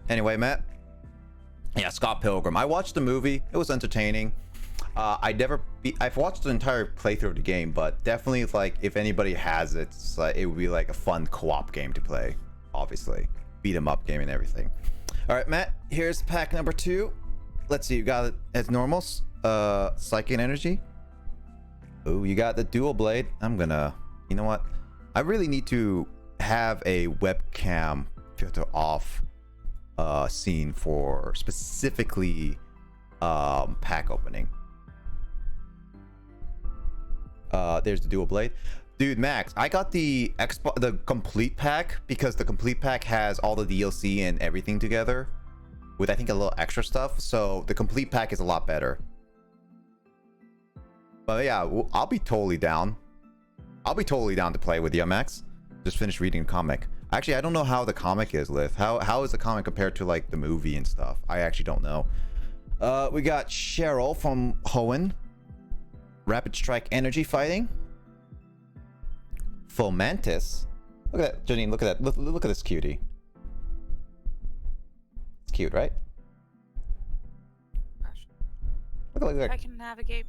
Anyway, Matt. Yeah, Scott Pilgrim. I watched the movie. It was entertaining. I've watched the entire playthrough of the game, but definitely like if anybody has it, it would be like a fun co-op game to play. Obviously, beat 'em up game and everything. All right, Matt. Here's pack number 2. Let's see. You got it as normal. Psychic energy. Oh, you got the dual blade. I'm gonna. You know what? I really need to have a webcam filter off scene for specifically pack opening. There's the dual blade. Dude, Max, I got the complete pack because the complete pack has all the DLC and everything together with I think a little extra stuff, so the complete pack is a lot better. But yeah, I'll be totally down. I'll be totally down to play with you, Max. Just finished reading the comic. Actually, I don't know how the comic is, Lith. How is the comic compared to like the movie and stuff? I actually don't know. We got Cheryl from Hoenn. Rapid Strike Energy Fighting. Fomantis. Look at that, Janine. Look at that. Look at this cutie. It's cute, right? Look at that. I can navigate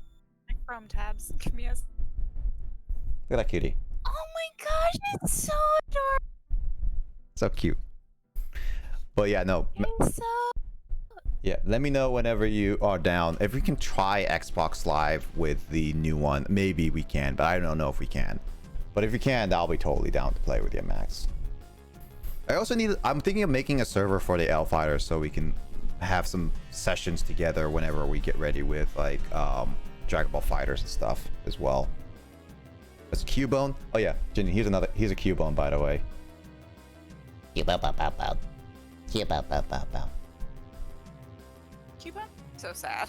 my Chrome tabs. Give me a... Look at that cutie. Oh my gosh, it's so adorable. So cute. But yeah, no. It's so... Yeah, let me know whenever you are down. If we can try Xbox Live with the new one, maybe we can, but I don't know if we can. But if you can, I'll be totally down to play with you, Max. I'm thinking of making a server for the L Fighters so we can have some sessions together whenever we get ready with like Dragon Ball Fighters and stuff as well. That's a Cubone. Oh yeah, Jenny, here's a Cubone, by the way. Cuba? So sad.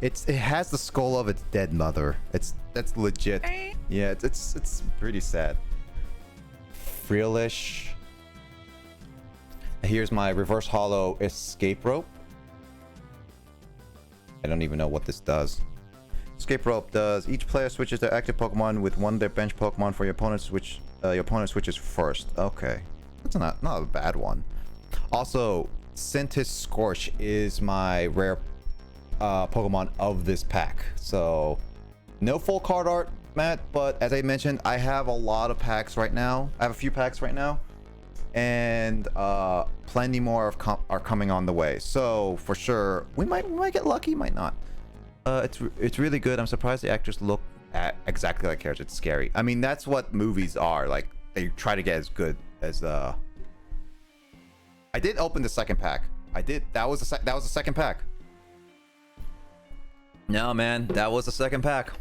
It has the skull of its dead mother. That's legit. Right? Yeah, it's pretty sad. Freelish. Here's my reverse hollow escape rope. I don't even know what this does. Escape rope does each player switches their active Pokemon with one of their bench Pokemon for your opponent switch. Your opponent switches first. Okay, that's not a bad one. Also, Sentis Scorch is my rare Pokemon of this pack. So no full card art, Matt, but as I mentioned, I have a lot of packs right now. I have a few packs right now, and plenty more are coming on the way. So for sure, we might get lucky, might not. It's really good. I'm surprised the actors look exactly like characters. It's scary. I mean, that's what movies are like. They try to get as good as I did open the second pack. I did. That was the second pack. No, man, that was the second pack.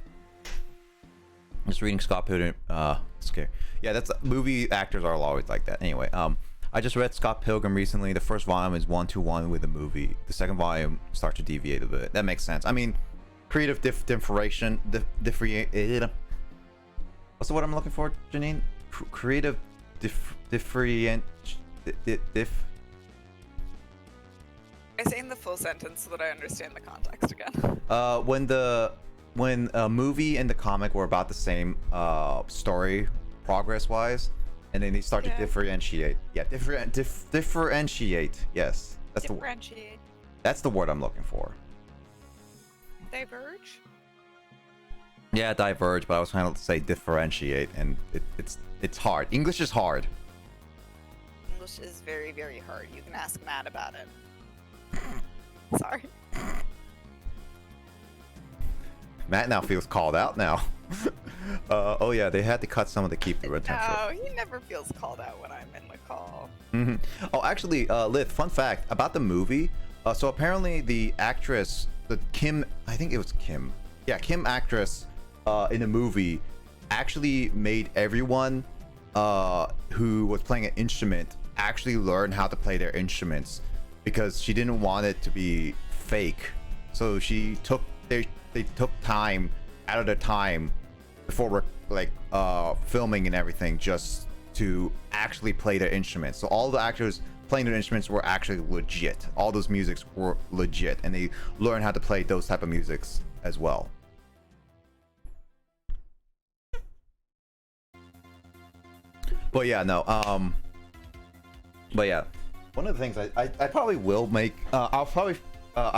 Just reading Scott Pilgrim. Scary. Yeah, that's movie actors are always like that. Anyway, I just read Scott Pilgrim recently. The first volume is 1-to-1 with the movie. The second volume starts to deviate a bit. That makes sense. I mean, creative differentiation. What's the word I'm looking for, Janine? Creative different. I say in the full sentence so that I understand the context again. When a movie and the comic were about the same story progress wise, and then they start to differentiate. Yeah, differentiate. Yes, that's differentiate. That's the word I'm looking for. Diverge. Yeah, diverge, but I was trying to say differentiate, and it's hard. English is hard. English is very, very hard. You can ask Matt about it. Sorry. Matt now feels called out now. Oh yeah, they had to cut some of the keep the retention. No, he never feels called out when I'm in the call. Oh, actually, Lith, fun fact about the movie. So apparently the actress, the Kim, I think it was Kim. Yeah, Kim actress in the movie actually made everyone who was playing an instrument actually learn how to play their instruments because she didn't want it to be fake. So she took they took time out of their time before like filming and everything just to actually play their instruments. So all the actors playing their instruments were actually legit. All those musics were legit, and they learned how to play those type of musics as well. But yeah, no. But yeah, one of the things I probably will make. I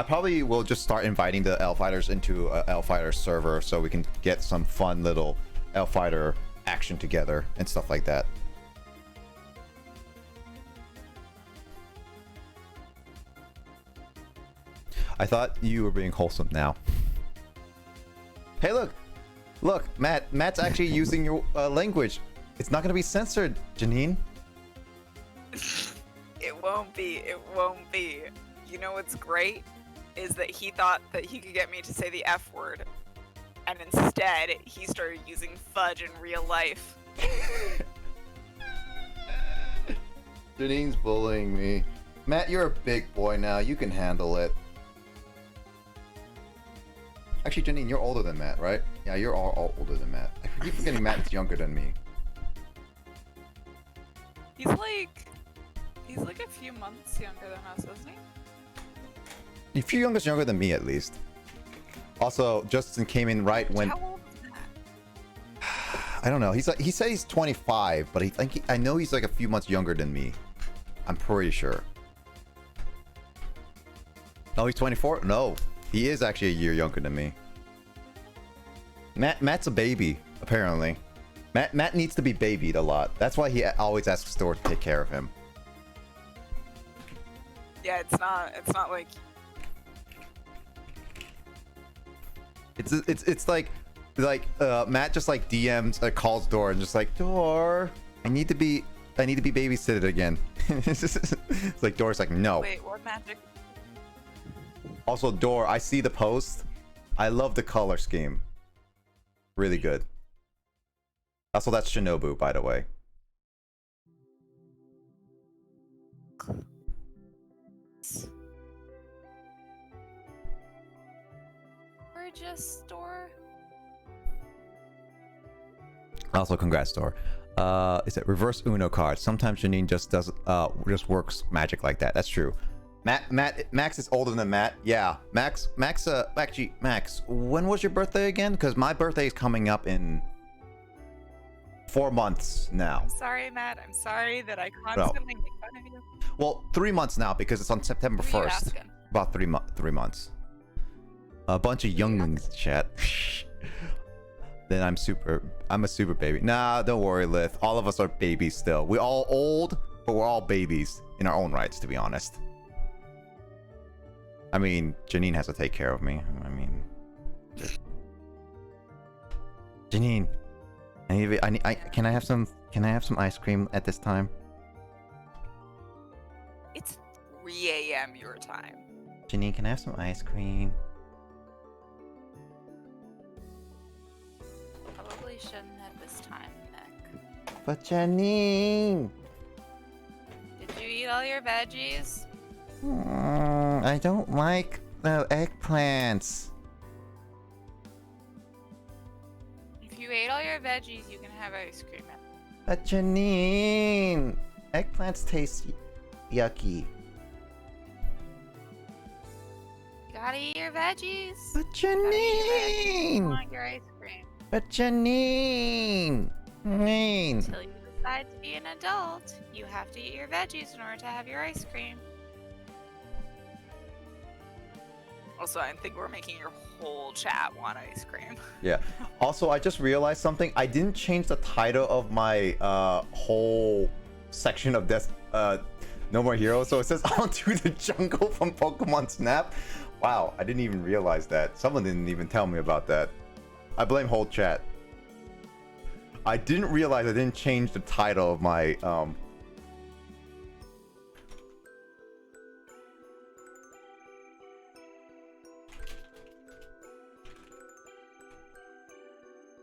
probably will just start inviting the L fighters into a L fighter server so we can get some fun little L fighter action together and stuff like that. I thought you were being wholesome now. Hey, look, Matt's actually using your language. It's not gonna be censored, Janine. It won't be. It won't be. You know what's great is that he thought that he could get me to say the F word, and instead he started using fudge in real life. Janine's bullying me. Matt, you're a big boy now. You can handle it. Actually, Janine, you're older than Matt, right? Yeah, you're all older than Matt. I keep forgetting Matt's younger than me. He's like a few months younger than us, isn't he? A few younger than me, at least. Also, Justin came in right when. How old is that? I don't know. He said he's 25, but I know he's like a few months younger than me. I'm pretty sure. Oh, he's 24? No, he is actually a year younger than me. Matt's a baby, apparently. Matt needs to be babied a lot. That's why he always asks Thor to take care of him. Yeah, it's not like. It's like Matt just like DMs calls Dor and just like, Dor, I need to be babysitted again. It's like Dor's like, no. Wait, what magic? Also, Dor, I see the post. I love the color scheme. Really good. Also, that's Shinobu, by the way. Gorgeous store. Also, congrats, Dor. Is it reverse Uno card? Sometimes Janine just just works magic like that. That's true. Max is older than Matt. Yeah, Max. Actually, Max, when was your birthday again? Because my birthday is coming up in 4 months now. I'm sorry, Matt. I'm sorry that I constantly make fun of you. Well, 3 months now because it's on September Who are you 1st. asking? About 3 months. A bunch of younglings chat. Then I'm a super baby. Nah, don't worry, Lith. All of us are babies still. We're all old, but we're all babies in our own rights, to be honest. I mean, Janine has to take care of me. I mean, Janine, can I have some ice cream at this time? It's 3 a.m. your time. Janine, can I have some ice cream? Probably shouldn't at this time, Nick. But Janine! Did you eat all your veggies? I don't like the eggplants. If you ate all your veggies, you can have ice cream. But Janine, eggplants taste yucky. You gotta eat your veggies. But You Janine, want your ice cream. but Janine, Until you decide to be an adult, you have to eat your veggies in order to have your ice cream. Also, I think we're making your whole chat want ice cream. Yeah. Also, I just realized something. I didn't change the title of my whole section of this No More Heroes. So it says Onto the Jungle from Pokemon Snap. Wow, I didn't even realize that. Someone didn't even tell me about that. I blame whole chat. I didn't realize I didn't change the title of my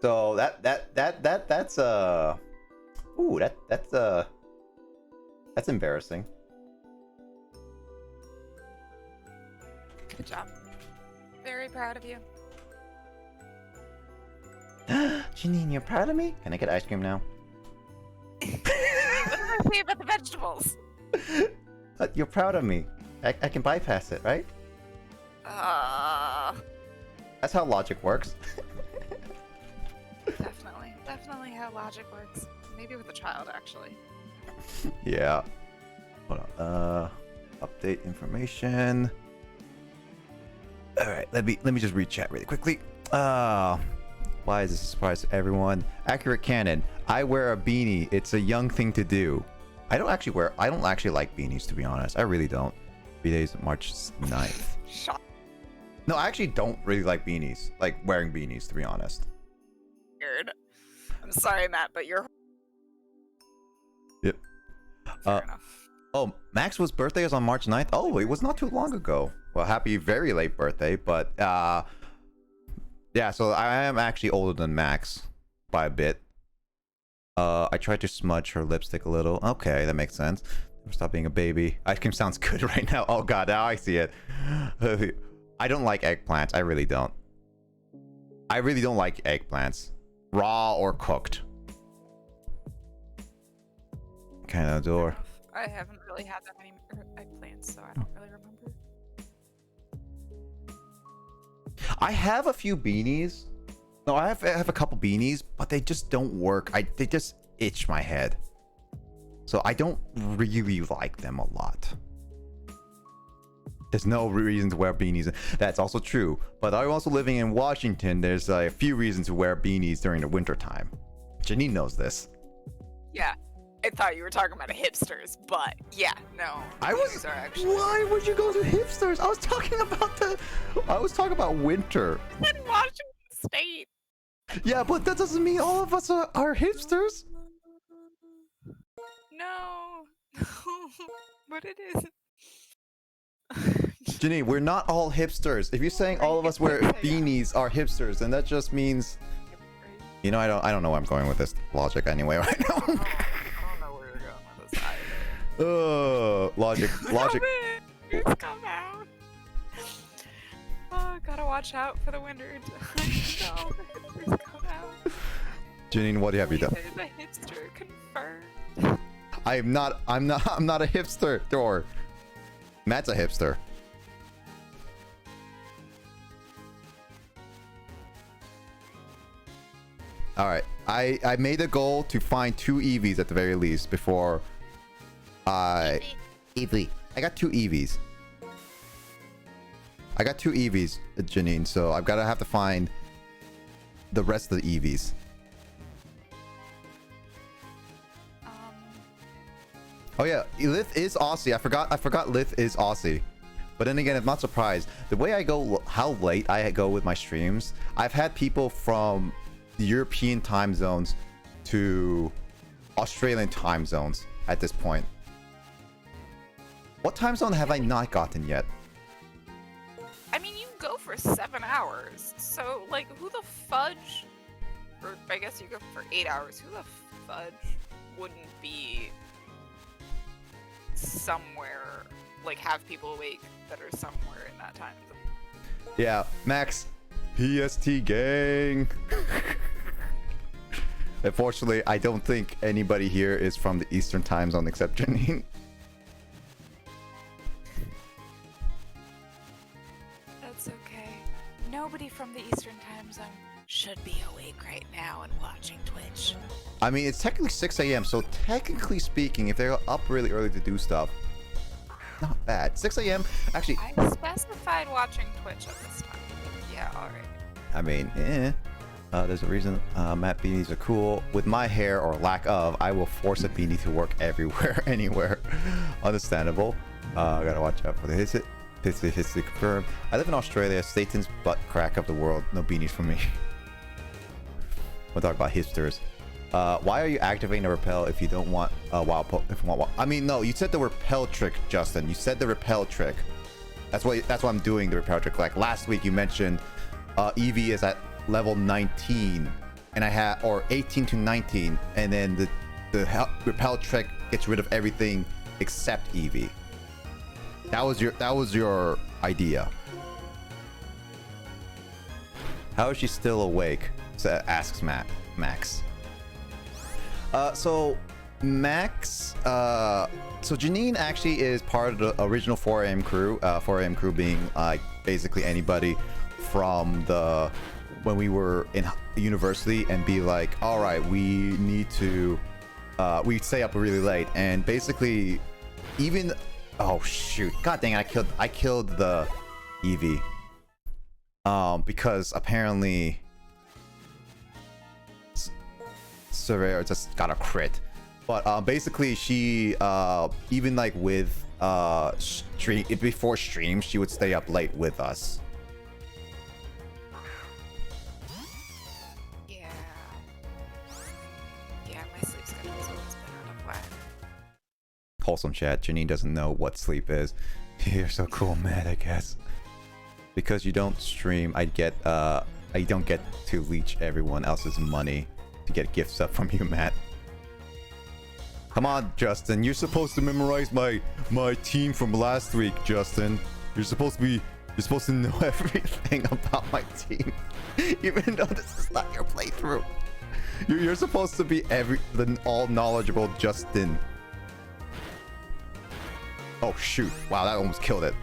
So that's ooh, that's embarrassing. Good job. Very proud of you. Janine, you're proud of me? Can I get ice cream now? What did I say about the vegetables? You're proud of me. I can bypass it, right? That's how logic works. Definitely how logic works. Maybe with a child, actually. Yeah. Hold on. Update information. All right, let me just read chat really quickly. Why is this a surprise to everyone? Accurate canon. I wear a beanie. It's a young thing to do. I don't actually like beanies, to be honest. I really don't. 3 days, March 9th. Shot. No, I actually don't really like beanies. Like wearing beanies, to be honest. Weird. I'm sorry, Matt, but you're. Yep. Fair enough. Oh, Max's birthday is on March 9th? Oh, it was not too long ago. Well, happy very late birthday, but yeah, so I am actually older than Max by a bit. I tried to smudge her lipstick a little. Okay, that makes sense. Stop being a baby. Ice cream sounds good right now. Oh god, now I see it. I don't like eggplants. I really don't. I really don't like eggplants. Raw or cooked. Kind of door. I haven't really had that many eggplants, so I don't really remember. I have a few beanies. No, I have a couple beanies, but they just don't work. They just itch my head. So I don't really like them a lot. There's no reason to wear beanies. That's also true. But I'm also living in Washington. There's a few reasons to wear beanies during the winter time. Janine knows this. Yeah, I thought you were talking about hipsters, but yeah, no. I was. These are actually. Why would you go to hipsters? I was talking about winter. In Washington State. Yeah, but that doesn't mean all of us are hipsters. No, but it is. Janine, we're not all hipsters. If you're saying all of us wear beanies are hipsters, then that just means, you know, I don't know where I'm going with this logic anyway right now. I don't know where you're going with this either. Logic. It's come out. Oh, gotta watch out for the winter. No, it's come out. Janine, what have you done? There's a hipster confirmed. I'm not a hipster, Thor. Matt's a hipster. All right, I made a goal to find 2 EVs at the very least before I got 2 EVs. I got 2 EVs, Janine, so I've got to have to find the rest of the EVs. Oh yeah, Lith is Aussie. I forgot Lith is Aussie. But then again, I'm not surprised. The way I go, how late I go with my streams, I've had people from the European time zones to Australian time zones at this point. What time zone have I not gotten yet? I mean, you go for 7 hours, so like, who the fudge? Or I guess you go for 8 hours. Who the fudge wouldn't be somewhere, like have people awake that are somewhere in that time zone? Yeah, Max, PST gang. Unfortunately, I don't think anybody here is from the Eastern time zone except Janine. That's okay. Nobody from the Eastern time zone should be awake right now and watching Twitch. I mean, it's technically 6 a.m., so technically speaking, if they're up really early to do stuff, not bad. 6 a.m. actually. I specified watching Twitch at this time. Yeah, alright. I mean, there's a reason Matt beanies are cool. With my hair or lack of, I will force a beanie to work everywhere, anywhere. Understandable. I gotta watch out for the hits. Hits confirmed. I live in Australia, Satan's butt crack of the world. No beanies for me. We'll talk about hipsters. Why are you activating the repel if you don't want wild I mean, no, you said the repel trick, Justin. You said the repel trick. That's why I'm doing the repel trick. Like last week you mentioned Eevee is at level 19 and I had, or 18 to 19, and then the repel trick gets rid of everything except Eevee. That was your idea. How is she still awake? Asks Max. So Max, so Janine actually is part of the original 4 AM crew. 4 AM crew being like basically anybody from when we were in university and be like, all right, we need to, we stay up really late, and basically even oh shoot, god dang it, I killed the Eevee. Because apparently Surveyor just got a crit. But basically she even like with stream before stream she would stay up late with us. Yeah, my sleep schedule's always been out of whack. Wholesome chat. Janine doesn't know what sleep is. You're so cool, man, I guess. Because you don't stream, I don't get to leech everyone else's money to get gifts up from you, Matt. Come on, Justin. You're supposed to memorize my team from last week, Justin. You're supposed to know everything about my team, even though this is not your playthrough. You're supposed to be the all knowledgeable Justin. Oh shoot! Wow, that almost killed it.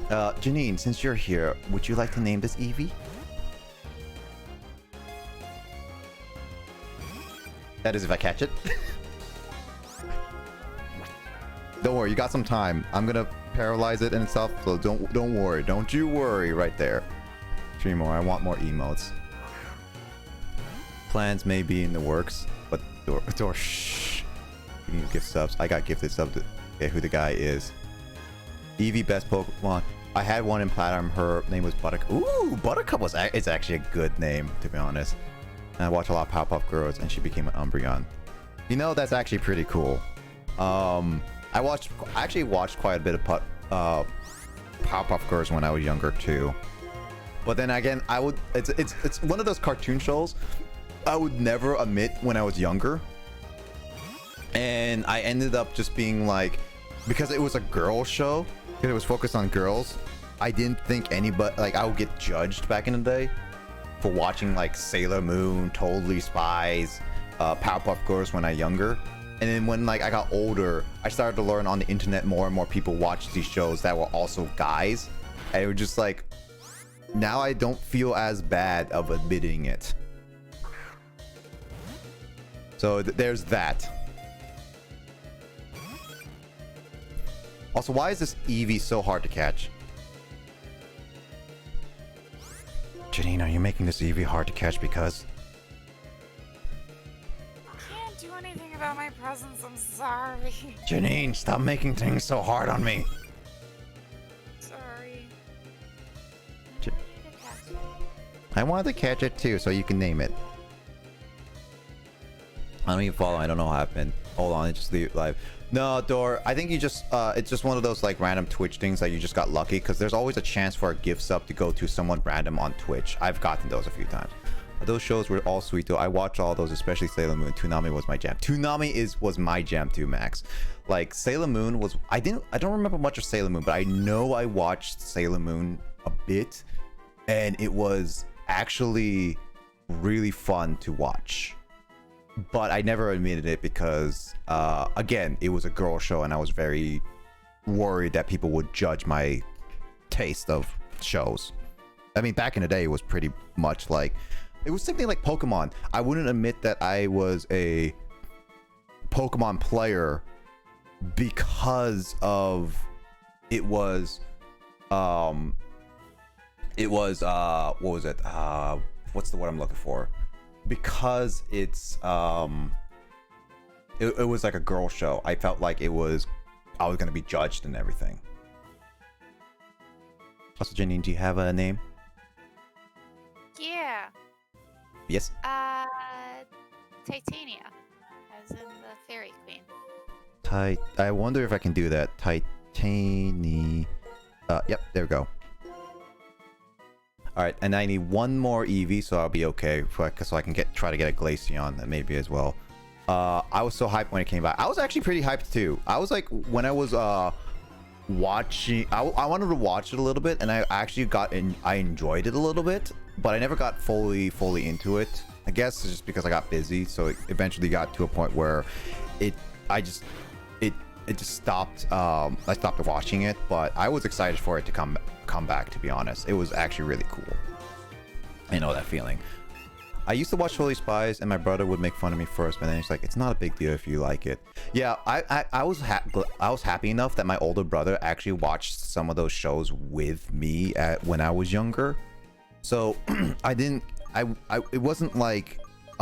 Janine, since you're here, would you like to name this Eevee? That is if I catch it. Don't worry, you got some time. I'm gonna paralyze it in itself, so don't worry. Don't you worry right there. 3 more. I want more emotes. Plans may be in the works, but door shh. You need gift subs. I got gifted subs to get who the guy is. Eevee best Pokemon. I had one in Platinum. Her name was Buttercup. Ooh, Buttercup it's actually a good name, to be honest. And I watch a lot of Powerpuff Girls, and she became an Umbreon. You know, that's actually pretty cool. I actually watched quite a bit of Powerpuff Girls when I was younger too. But then again, it's one of those cartoon shows I would never admit when I was younger. And I ended up just being like, because it was a girl show, because it was focused on girls, I didn't think anybody, like, I would get judged back in the day for watching like Sailor Moon, Totally Spies, Powerpuff Girls when I was younger. And then when like I got older, I started to learn on the internet more and more people watched these shows that were also guys. And it was just like, now I don't feel as bad of admitting it. So there's that. Also, why is this Eevee so hard to catch? Janine, are you making this Eevee hard to catch because... I can't do anything about my presence, I'm sorry. Janine, stop making things so hard on me. Sorry. I wanted to catch it too, so you can name it. I don't even follow, I don't know what happened. Hold on, just leave it live. No, Dor, I think you just, it's just one of those like random Twitch things that you just got lucky, because there's always a chance for a gift sub to go to someone random on Twitch. I've gotten those a few times. Those shows were all sweet though. I watched all those, especially Sailor Moon. Toonami was my jam. Toonami was my jam too, Max. Like Sailor Moon was, I don't remember much of Sailor Moon, but I know I watched Sailor Moon a bit, and it was actually really fun to watch. But I never admitted it because, again, it was a girl show and I was very worried that people would judge my taste of shows. I mean, back in the day, it was pretty much like, it was something like Pokemon. I wouldn't admit that I was a Pokemon player because of what was it? What's the word I'm looking for? Because it's it was like a girl show. I felt like I was gonna be judged and everything. Also, Janine, do you have a name? Yeah. Yes. Titania, as in the Fairy Queen. I wonder if I can do that. Titania. Yep, there we go. Alright, and I need one more Eevee, so I'll be okay. So I can try to get a Glaceon, maybe as well. I was so hyped when it came back. I was actually pretty hyped too. I was like, when I was watching, I wanted to watch it a little bit, and I actually I enjoyed it a little bit, but I never got fully into it. I guess it's just because I got busy, so it eventually got to a point where it just stopped. I stopped watching it, but I was excited for it to come back, to be honest. It was actually really cool. I know that feeling. I used to watch Totally Spies, and my brother would make fun of me first, but then he's like, "It's not a big deal if you like it." Yeah, I was happy enough that my older brother actually watched some of those shows with me when I was younger. So it wasn't like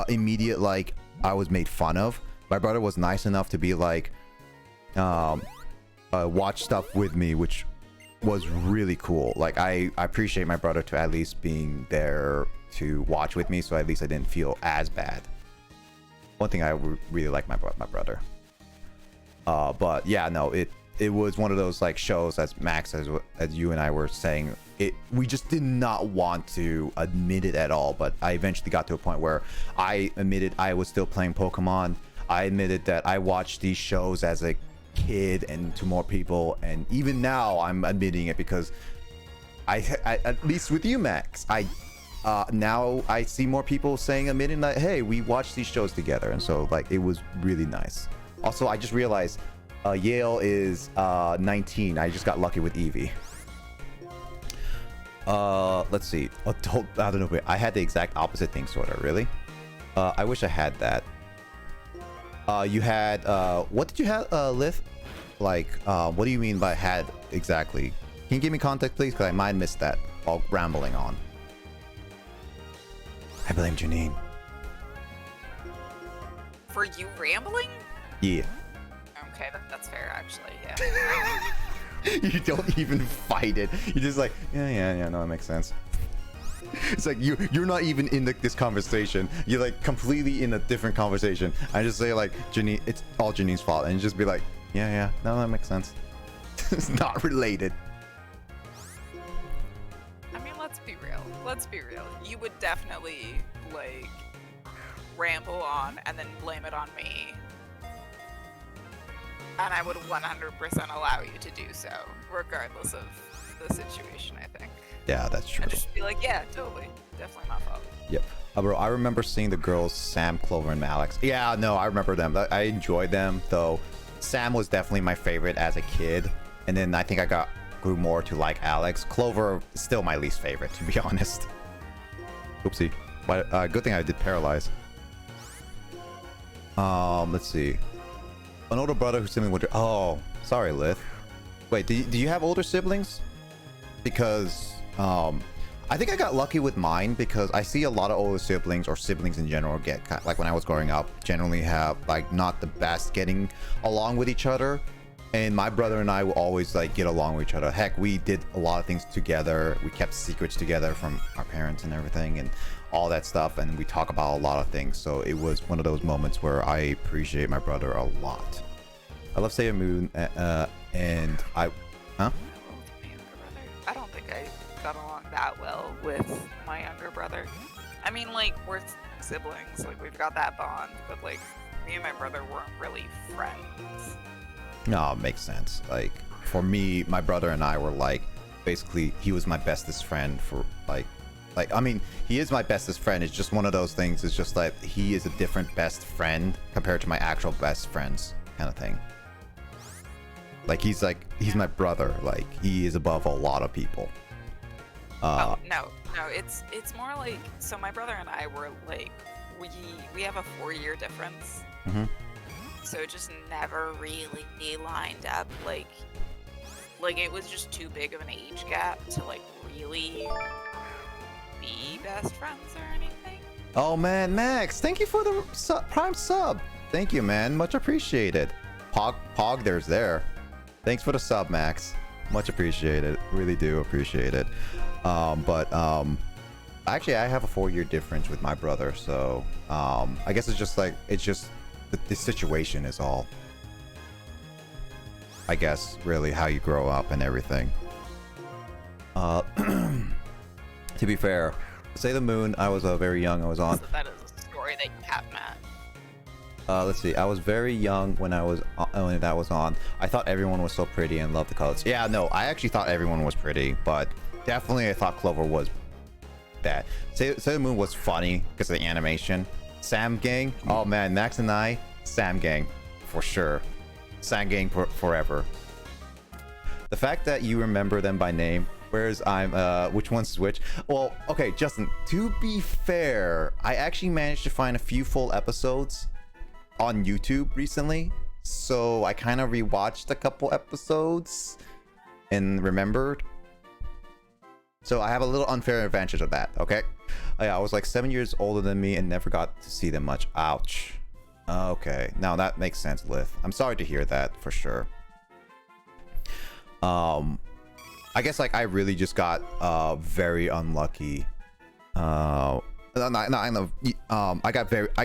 immediate like I was made fun of. My brother was nice enough to be like, watch stuff with me, which was really cool. Like I appreciate my brother to at least being there to watch with me, so at least I didn't feel as bad. One thing I really like my brother. But yeah, no, it was one of those like shows, as Max, as you and I were saying, we just did not want to admit it at all. But I eventually got to a point where I admitted I was still playing Pokemon. I admitted that I watched these shows as a kid and to more people, and even now I'm admitting it because I at least with you, Max, now I see more people admitting that, hey, we watched these shows together, and so like it was really nice. Also, I just realized Yale is 19. I just got lucky with Eevee. Let's see. Adult, I don't know. Wait, I had the exact opposite thing, sort of. Really? I wish I had that. You had what did you have, Lith? Like, what do you mean by had exactly? Can you give me context, please? Because I might miss that while rambling on. I blame Janine. For you rambling? Yeah. Okay, that's fair, actually. Yeah. You don't even fight it. You're just like, yeah. No, that makes sense. It's like you're not even in this conversation. You're like completely in a different conversation. I just say like, Janine, it's all Janine's fault, and you just be like, yeah, no, that makes sense. It's not related. I mean, let's be real. You would definitely like ramble on and then blame it on me, and I would 100% allow you to do so, regardless of the situation, I think. Yeah, that's true. I'd just be like, yeah, totally. Definitely my fault. Yep. Bro, I remember seeing the girls, Sam, Clover, and Alex. Yeah, no, I remember them. I enjoyed them, though. Sam was definitely my favorite as a kid, and then I think I grew more to like Alex. Clover is still my least favorite, to be honest. Oopsie. But good thing I did Paralyze. Let's see. An older brother who's sibling would... Oh, sorry, Lith. Wait, do you have older siblings? Because I think I got lucky with mine, because I see a lot of older siblings, or siblings in general, get like when I was growing up, generally have like not the best getting along with each other. And my brother and I will always like get along with each other. Heck, we did a lot of things together. We kept secrets together from our parents and everything, and all that stuff. And we talk about a lot of things. So it was one of those moments where I appreciate my brother a lot. I love Sailor Moon, and I, huh? I don't think I got along that well with my younger brother. I mean, like, we're siblings, like, we've got that bond, but, like, me and my brother weren't really friends. No, it makes sense. Like, for me, my brother and I were, like, basically, he was my bestest friend for, like, I mean, he is my bestest friend. It's just one of those things. It's just like, he is a different best friend compared to my actual best friends kind of thing. Like, he's my brother. Like, he is above a lot of people. Oh, no, it's more like, so my brother and I were like, we have a 4-year difference. Mm-hmm. So it just never really lined up. Like it was just too big of an age gap to like really be best friends or anything. Oh man, Max, thank you for the Prime sub. Thank you, man. Much appreciated. Pog, there's there. Thanks for the sub, Max. Much appreciated. Really do appreciate it. Actually, I have a 4-year difference with my brother, so I guess it's just the situation is all. I guess really how you grow up and everything. To be fair, Sailor Moon, I was very young. I was on. So that is a story that you have, Matt. Let's see. I was very young when that was on. I thought everyone was so pretty and loved the colors. Yeah, no, I actually thought everyone was pretty, but definitely I thought Clover was bad. Sailor Moon was funny because of the animation. Sam Gang, oh man, Max and I, Sam Gang, for sure. Sam Gang forever. The fact that you remember them by name Whereas which one's which? Well, okay, Justin, to be fair, I actually managed to find a few full episodes on YouTube recently. So I kind of rewatched a couple episodes and remembered. So I have a little unfair advantage of that, okay? Yeah, I was like 7 years older than me and never got to see them much. Ouch. Okay, now that makes sense, Lith. I'm sorry to hear that, for sure. I guess like I really just got very unlucky. I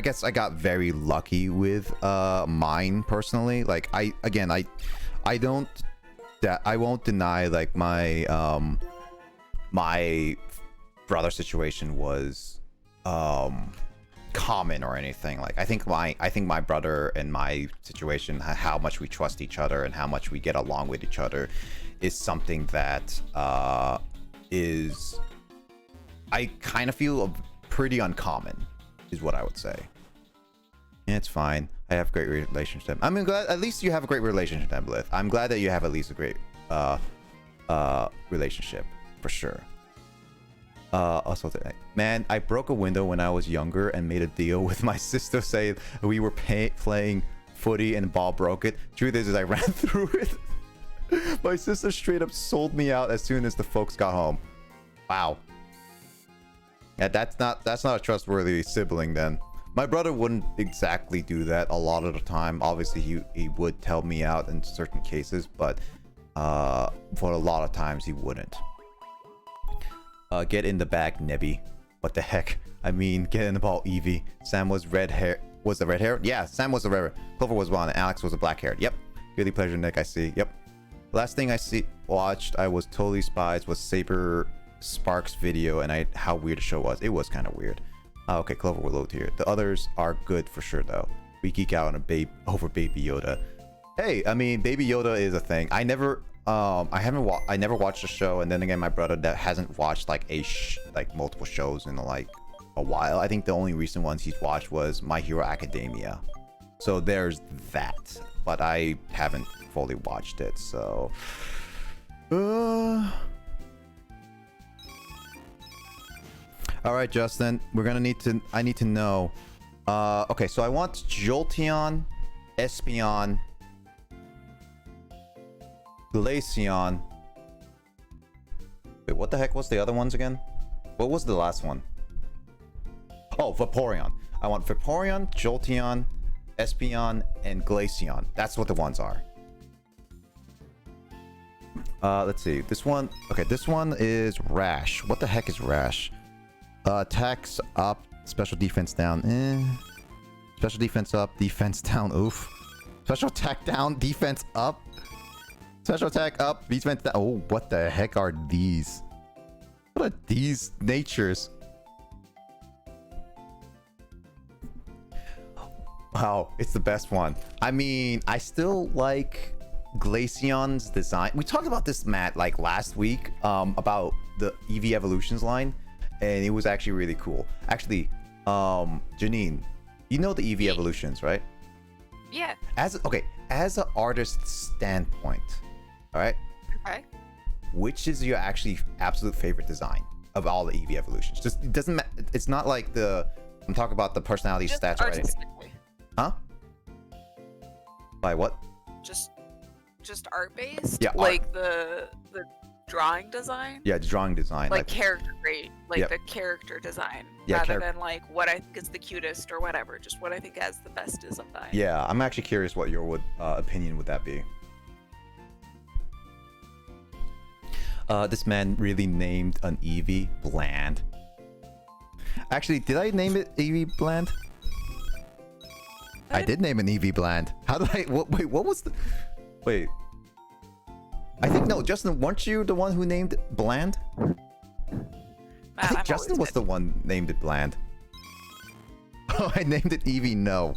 guess I got very lucky with mine personally. Like I won't deny like my my brother situation was common or anything. Like I think my brother and my situation, how much we trust each other and how much we get along with each other, is something that is, I kind of feel pretty uncommon, is what I would say. Yeah, it's fine. I have a great relationship. I mean, glad at least you have a great relationship, Emblith. I'm glad that you have at least a great relationship, for sure. Also, man, I broke a window when I was younger and made a deal with my sister saying we were playing footy and the ball broke it. Truth is I ran through it. My sister straight up sold me out as soon as the folks got home. Wow. Yeah, that's not a trustworthy sibling then. My brother wouldn't exactly do that a lot of the time. Obviously, he would tell me out in certain cases, but for a lot of times he wouldn't. Get in the bag, Nebby. What the heck? I mean, get in the ball, Eevee. Sam was red hair. Was the red hair? Yeah, Sam was the red hair. Clover was blonde, and Alex was a black hair. Yep. Really pleasure, Nick. I see. Yep. Last thing I watched, I was totally spies, was Saber Sparks video, and how weird the show was. It was kind of weird. Okay, Clover will load here. The others are good for sure, though. We geek out on over Baby Yoda. Hey, I mean, Baby Yoda is a thing. I never watched the show, and then again, my brother that hasn't watched like multiple shows in like a while. I think the only recent ones he's watched was My Hero Academia. So there's that, but I haven't fully watched it. So, all right, Justin, I need to know. Okay, so I want Jolteon, Espeon, Glaceon. Wait, what the heck was the other ones again? What was the last one? Oh, Vaporeon. I want Vaporeon, Jolteon, Espeon, and Glaceon. That's what the ones are. Let's see. This one. Okay, this one is Rash. What the heck is Rash? Attacks up, special defense down. Special defense up, defense down. Oof. Special attack down, defense up. Special attack up, defense down. Oh, what the heck are these? What are these natures? Wow, it's the best one. I mean, I still like Glaceon's design. We talked about this, Matt, like last week, about the EV Evolutions line, and it was actually really cool. Actually, Janine, you know the EV Evolutions, right? Yeah. As an artist standpoint, all right? Okay. Which is your actually absolute favorite design of all the EV Evolutions? Just it doesn't matter. It's not like I'm talking about the personality Just stats or anything. Huh? By what? Just art based. Yeah, like the drawing design. Yeah, drawing design. Like character rate, like Yep. the character design, Yeah, rather than like what I think is the cutest or whatever. Just what I think has the best design. Yeah, I'm actually curious what your opinion would that be. This man really named an Eevee Bland. Actually, did I name it Eevee Bland? I did name an Eevee Bland. How did I? Wait, what was the? Wait. I think no, Justin. Weren't you the one who named it Bland? I think Justin was the one named it Bland. Oh, I named it Eevee. No.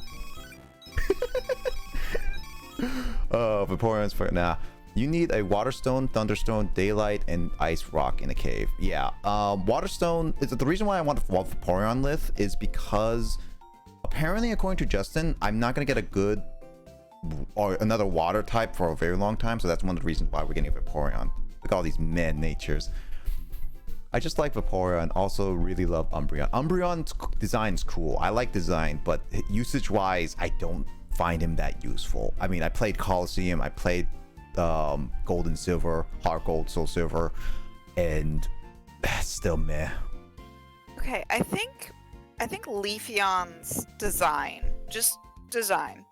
Oh, Vaporeon's for nah. You need a Waterstone, Thunderstone, Daylight, and Ice Rock in a cave. Yeah. Waterstone is the reason why I want Vaporeon Lith is because apparently, according to Justin, I'm not gonna get a good or another water type for a very long time. So that's one of the reasons why we're getting Vaporeon. at all these man natures. I just like Vaporeon and also really love Umbreon. Umbreon's design's cool. I like design, but usage-wise, I don't find him that useful. I mean, I played Colosseum, I played Gold and Silver, Heart Gold, Soul Silver, and still meh. Okay, I think Leafeon's design, just design.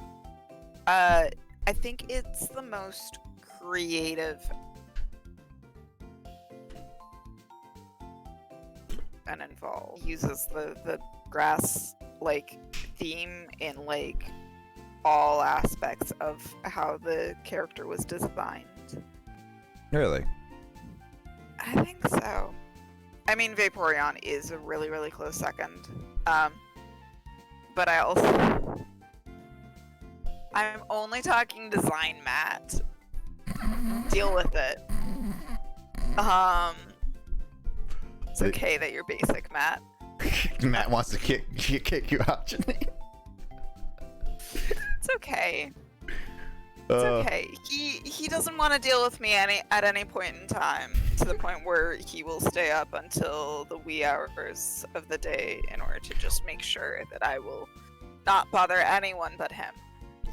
I think it's the most creative and involved. Uses the grass like theme in like all aspects of how the character was designed. Really? I think so. I mean, Vaporeon is a really, really close second. But I'm only talking design, Matt. Deal with it. It's okay that you're basic, Matt. Matt wants to kick you out, Janine. It's okay. It's okay. He doesn't want to deal with me at any point in time, to the point where he will stay up until the wee hours of the day in order to just make sure that I will not bother anyone but him.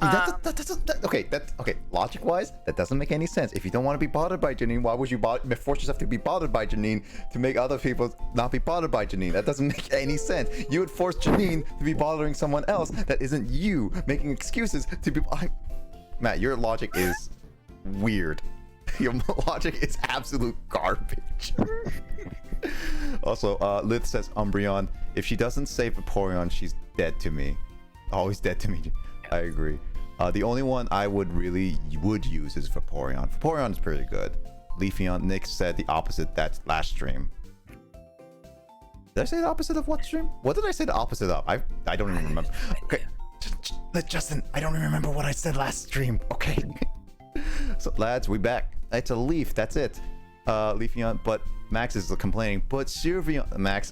Okay, logic-wise, that doesn't make any sense. If you don't want to be bothered by Janine, why would you force yourself to be bothered by Janine to make other people not be bothered by Janine? That doesn't make any sense. You would force Janine to be bothering someone else that isn't you, making excuses to be... Matt, your logic is weird. Your logic is absolute garbage. Also, Lith says Umbreon. If she doesn't say Vaporeon, she's dead to me. Always dead to me. I agree. The only one I would use is Vaporeon. Vaporeon is pretty good. Leafeon, Nick said the opposite that last stream. Did I say the opposite of what stream? What did I say the opposite of? I don't even remember. Okay. Justin, I don't remember what I said last stream. Okay. So lads, we back. It's a Leaf, that's it. Leafeon, but Max is complaining. But Sylveon, Max,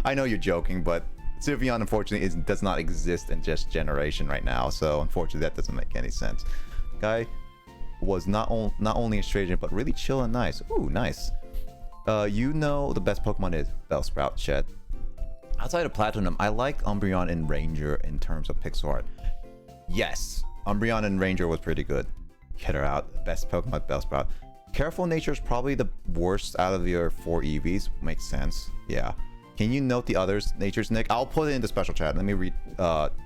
I know you're joking, but Sylveon unfortunately does not exist in just generation right now, so unfortunately that doesn't make any sense. Guy was not only a stranger but really chill and nice. Ooh, nice. The best Pokemon is Bellsprout, Shed. Outside of Platinum, I like Umbreon and Ranger in terms of pixel art. Yes, Umbreon and Ranger was pretty good. Get her out. Best Pokemon, Bellsprout. Careful Nature is probably the worst out of your 4 EVs. Makes sense. Yeah. Can you note the others' natures, Nick? I'll put it in the special chat. Let me read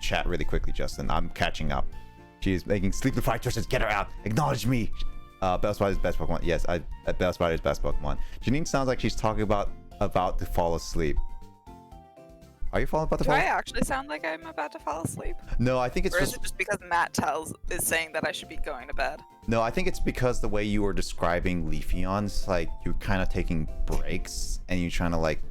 chat really quickly, Justin. I'm catching up. She's making sleep-deprived choices. Get her out. Acknowledge me. Bellsprout is best Pokemon. Yes, Bellsprout is best Pokemon. Janine sounds like she's talking about to fall asleep. Are you about to fall asleep? Do I actually sound like I'm about to fall asleep? No, I think it's is it just because Matt is saying that I should be going to bed? No, I think it's because the way you were describing Leafeon's, like, you're kind of taking breaks and you're trying to, like,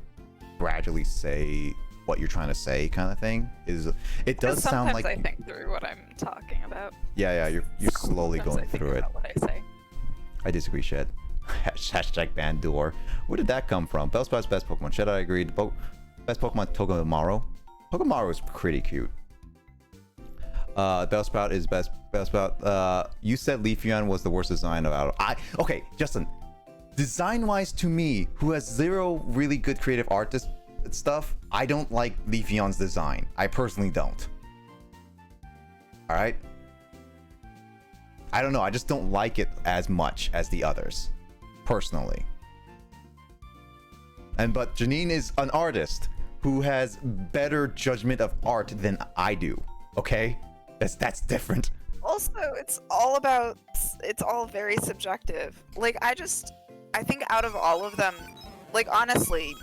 gradually say what you're trying to say, kind of thing. It does sound like... Sometimes I think through what I'm talking about. Yeah, you're slowly going through it. What I say. I disagree, Shed. Hashtag Bandor. Where did that come from? Bellsprout's best Pokemon. Shed, I agree. Best Pokemon, Togedemaru. Togedemaru is pretty cute. Bellsprout is best. Bellsprout. You said Leafeon was the worst design of okay, Justin. Design-wise, to me, who has zero really good creative artist stuff, I don't like Leafeon's design. I personally don't. All right. I don't know. I just don't like it as much as the others, personally. But Janine is an artist who has better judgment of art than I do. Okay, that's different. Also, it's all very subjective. Like, I think out of all of them, like, honestly,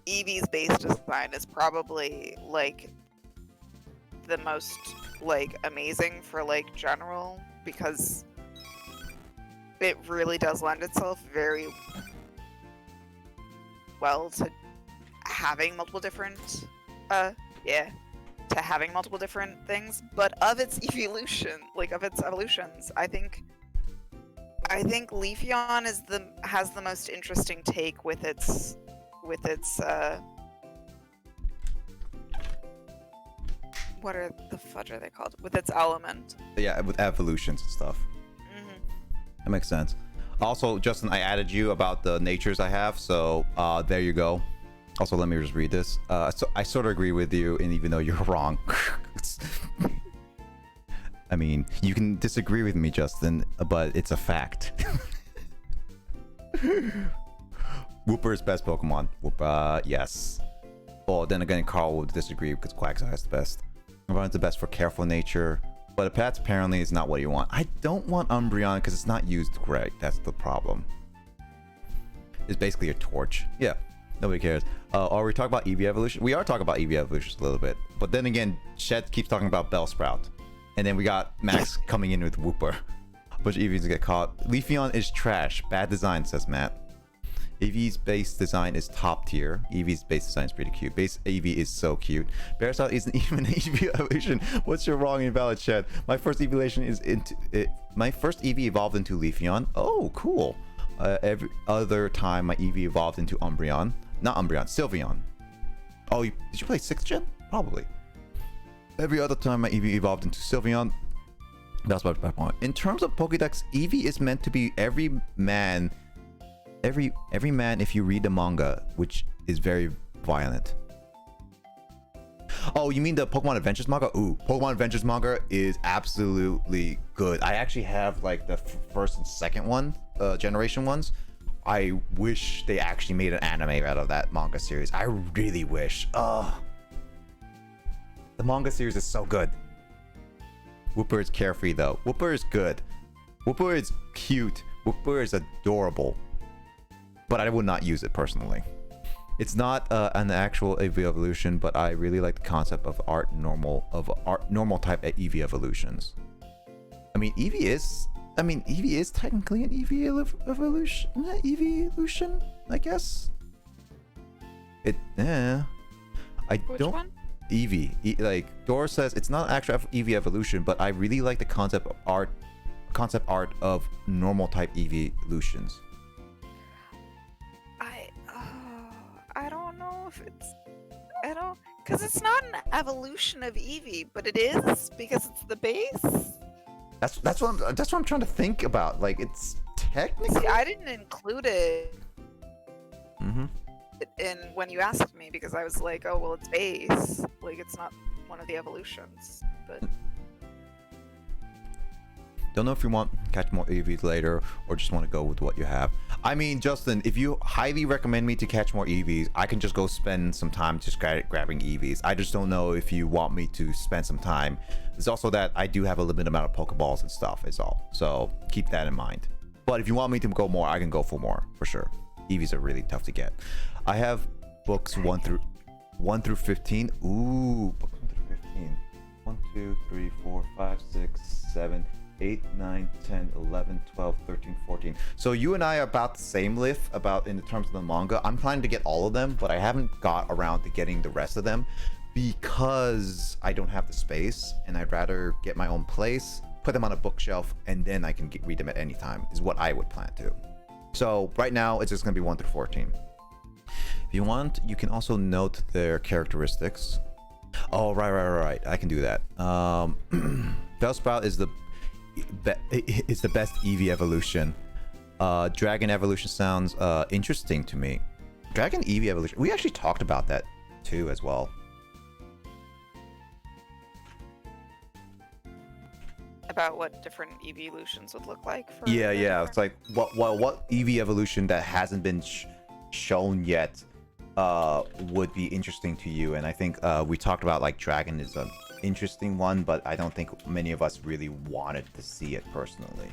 Eevee's base design is probably like the most like amazing for like general, because it really does lend itself very well to having multiple different having multiple different things. But of its evolutions, I think Leafeon has the most interesting take with its what are the fudge are they called? With its element. Yeah, with evolutions and stuff. Mm-hmm. That makes sense. Also, Justin, I added you about the natures I have, so there you go. Also, let me just read this. So I sort of agree with you, and even though you're wrong, I mean, you can disagree with me, Justin, but it's a fact. Wooper is best Pokemon. Wooper, yes. Well, then again, Carl will disagree because Quagsire is the best. Umbreon's the best for careful nature, but a pet apparently is not what you want. I don't want Umbreon because it's not used great. That's the problem. It's basically a torch. Yeah. Nobody cares. Are we talking about EV evolution? We are talking about EV evolution a little bit. But then again, Shed keeps talking about Bellsprout. And then we got Max coming in with Wooper. A bunch of EVs get caught. Leafeon is trash. Bad design, says Matt. EV's base design is top tier. EV's base design is pretty cute. Base EV is so cute. Bearsaw isn't even an EV evolution. What's your wrong invalid Shed? My first evolution is into it. My first EV evolved into Leafeon. Oh, cool. Every other time my EV evolved into Umbreon. Not Umbreon, Sylveon. Oh, did you play 6th gen? Probably. Every other time my EV evolved into Sylveon. That's about my point. In terms of Pokédex, EV is meant to be every man if you read the manga, which is very violent. Oh, you mean the Pokemon Adventures manga? Ooh, Pokemon Adventures manga is absolutely good. I actually have like the first and second one, generation ones. I wish they actually made an anime out of that manga series. I really wish. The manga series is so good. Wooper is carefree though. Wooper is good. Wooper is cute. Wooper is adorable. But I would not use it personally. It's not an actual EV evolution, but I really like the concept of normal type EV evolutions. I mean, EV is technically an EV evolution, I guess. Which one? EV. Like Dora says, it's not actual EV evolution, but I really like the concept art of normal type evolutions. I don't know if because it's not an evolution of Eevee, but it is because it's the base. That's what I'm trying to think about. Like, it's technically. See, I didn't include it. Mm-hmm. In when you asked me, because I was like, oh well, it's base. Like, it's not one of the evolutions, but. Don't know if you want to catch more EVs later or just want to go with what you have. I mean, Justin, if you highly recommend me to catch more EVs, I can just go spend some time just grabbing EVs. I just don't know if you want me to spend some time. It's also that I do have a limited amount of Pokeballs and stuff is all. So keep that in mind. But if you want me to go more, I can go for more, for sure. EVs are really tough to get. I have books 1 through 15. Ooh, books 1 through 15. 1, 2, 3, 4, 5, 6, 7, 8, 9, 10, 11, 12, 13, 14. So you and I are about the same lift in the terms of the manga. I'm planning to get all of them, but I haven't got around to getting the rest of them because I don't have the space, and I'd rather get my own place, put them on a bookshelf, and then I can read them at any time, is what I would plan to. So right now, it's just going to be 1 through 14. If you want, you can also note their characteristics. Oh, right. I can do that. Bellsprout is it's the best EV evolution. Dragon evolution sounds interesting to me. Dragon EV evolution. We actually talked about that too as well. About what different evolutions would look like. For Yeah. It's like what EV evolution that hasn't been shown yet would be interesting to you. And I think we talked about like Dragon is an interesting one, but I don't think many of us really wanted to see it personally.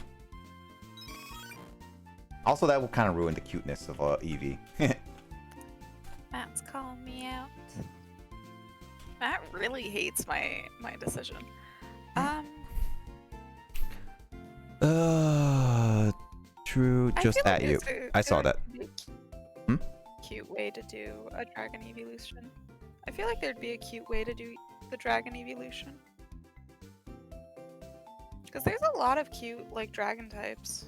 Also, that will kind of ruin the cuteness of Eevee. Matt's calling me out. Matt really hates my decision. True. Just at you. I saw that. Cute way to do a dragon evolution. I feel like there'd be a cute way to do the dragon evolution. Because there's a lot of cute like dragon types.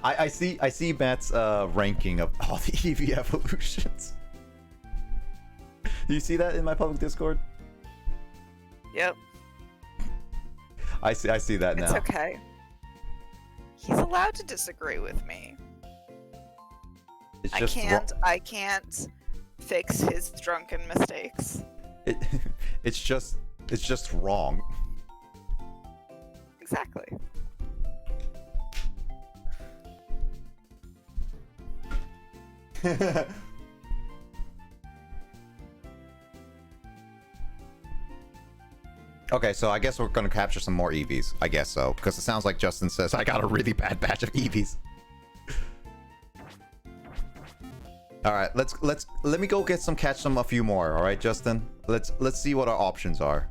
I see Matt's ranking of all the EV evolutions. Do you see that in my public Discord? Yep. I see that now. It's okay. He's allowed to disagree with me. It's I just I can't fix his drunken mistakes. it, it's just wrong. Exactly. Okay, so I guess we're gonna capture some more EVs. I guess so, because it sounds like Justin says I got a really bad batch of EVs. All right, let me go catch a few more. All right, Justin. Let's see what our options are.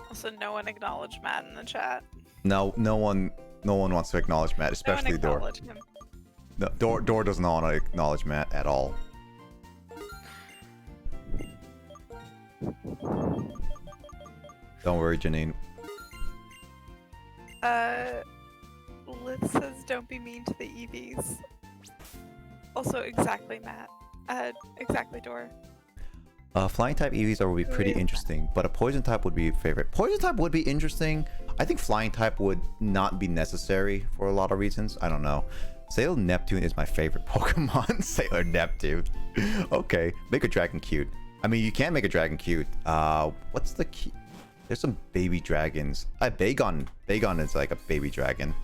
Also, no one acknowledged Matt in the chat. No one wants to acknowledge Matt, especially no one Door. him. No, Door does not want to acknowledge Matt at all. Don't worry, Janine. Liz says don't be mean to the EVs. Also, exactly, Matt. Exactly, Door. Flying type EVs would be pretty interesting, but a poison type would be a favorite. Poison type would be interesting. I think flying type would not be necessary for a lot of reasons. I don't know. Sailor Neptune is my favorite Pokemon. Sailor Neptune. Okay, make a dragon cute. I mean, you can make a dragon cute. What's the key? There's some baby dragons. Bagon. Bagon is like a baby dragon.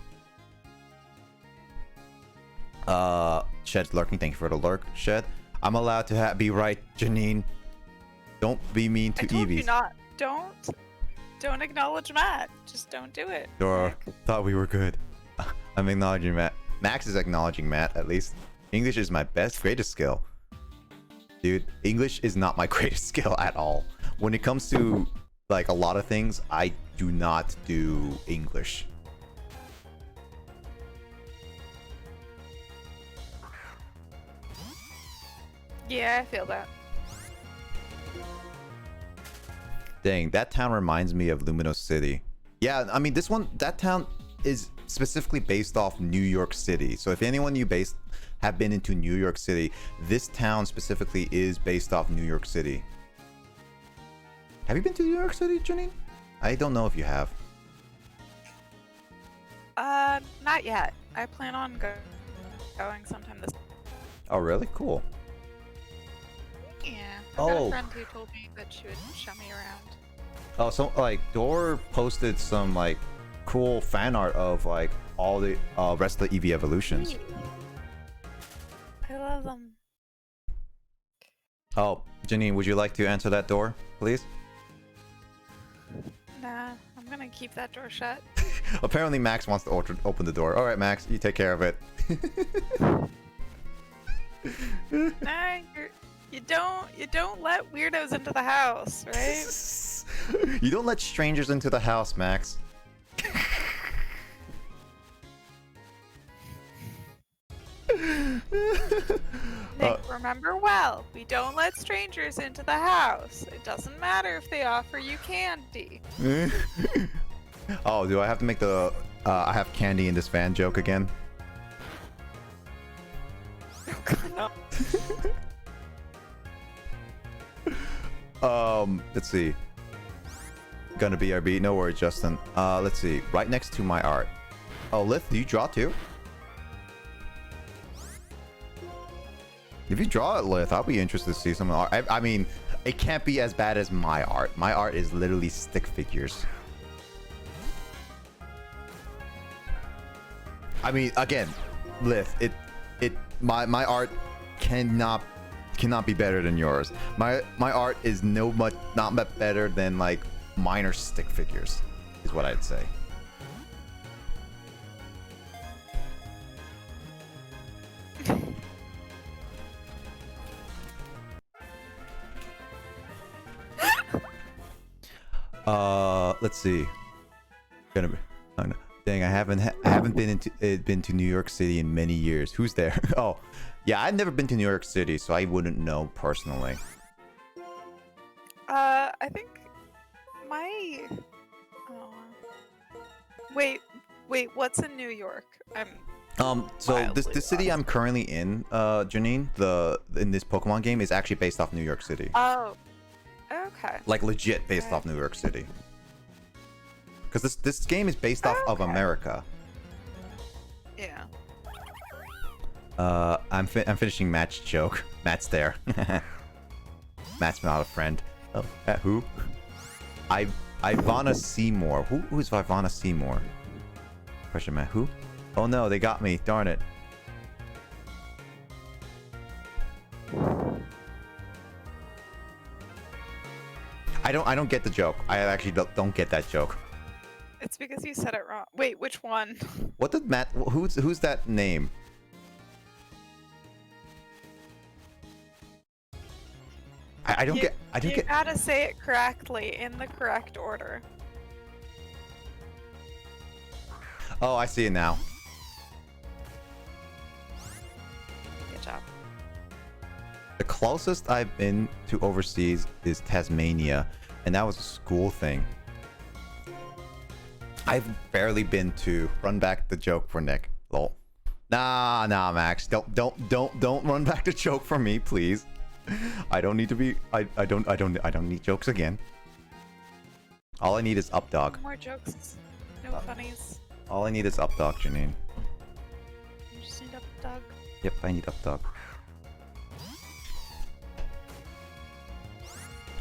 Shed lurking. Thank you for the lurk, Shed. I'm allowed to be right, Janine. Don't be mean to I told EVs. you not. Don't acknowledge Matt. Just don't do it. Dora, thought we were good. I'm acknowledging Matt. Max is acknowledging Matt, at least. English is my greatest skill. Dude, English is not my greatest skill at all. When it comes to, like, a lot of things, I do not do English. Yeah, I feel that. Dang, that town reminds me of Luminous City. Yeah, I mean, that town is specifically based off New York City. So if anyone have been into New York City, this town specifically is based off New York City. Have you been to New York City, Janine? I don't know if you have. Not yet. I plan on going sometime this. Oh, really? Cool. Yeah. I've got a friend who told me that she would show me around. Oh, so like Dor posted some like cool fan art of like all the rest of the EV evolutions. I love them. Oh, Janine, would you like to answer that door, please? Nah, I'm gonna keep that door shut. Apparently Max wants to open the door. All right, Max, you take care of it. Nah, you don't let weirdos into the house, right? You don't let strangers into the house, Max. Nick, remember well, we don't let strangers into the house. It doesn't matter if they offer you candy. Oh, do I have to make the I have candy in this van joke again? No. Let's see. Gonna be RB. No worries, Justin. Let's see. Right next to my art. Oh, Lith, do you draw too? If you draw it, Lith, I'll be interested to see some art. I mean, it can't be as bad as my art. My art is literally stick figures. I mean, again, Lith, my art cannot be better than yours. My art is not much better than like minor stick figures, is what I'd say. Let's see. Gonna be. Oh, no. Dang, I haven't been to New York City in many years. Who's there? Oh, yeah, I've never been to New York City, so I wouldn't know personally. I think my. Oh. Wait, what's in New York? So this city I'm currently in, Janine, in this Pokemon game is actually based off New York City. Oh. Okay. Like legit based off New York City. Because this game is based off of America. Yeah. I'm finishing Matt's joke. Matt's there. Matt's not a friend. Oh, who? Ivana Seymour. Who is Ivana Seymour? Question mark. Who? Oh no, they got me. Darn it. I don't get the joke. I actually don't get that joke. It's because you said it wrong. Wait, which one? What did Matt? Who's that name? I don't get. You gotta say it correctly in the correct order. Oh, I see it now. Good job. The closest I've been to overseas is Tasmania, and that was a school thing. I've barely been to. Run back the joke for Nick. Lol. Nah, Max. Don't run back the joke for me, please. I don't need to be. I don't need jokes again. All I need is up dog. More jokes. No funnies. All I need is up dog, Janine. You just need up dog. Yep, I need up dog.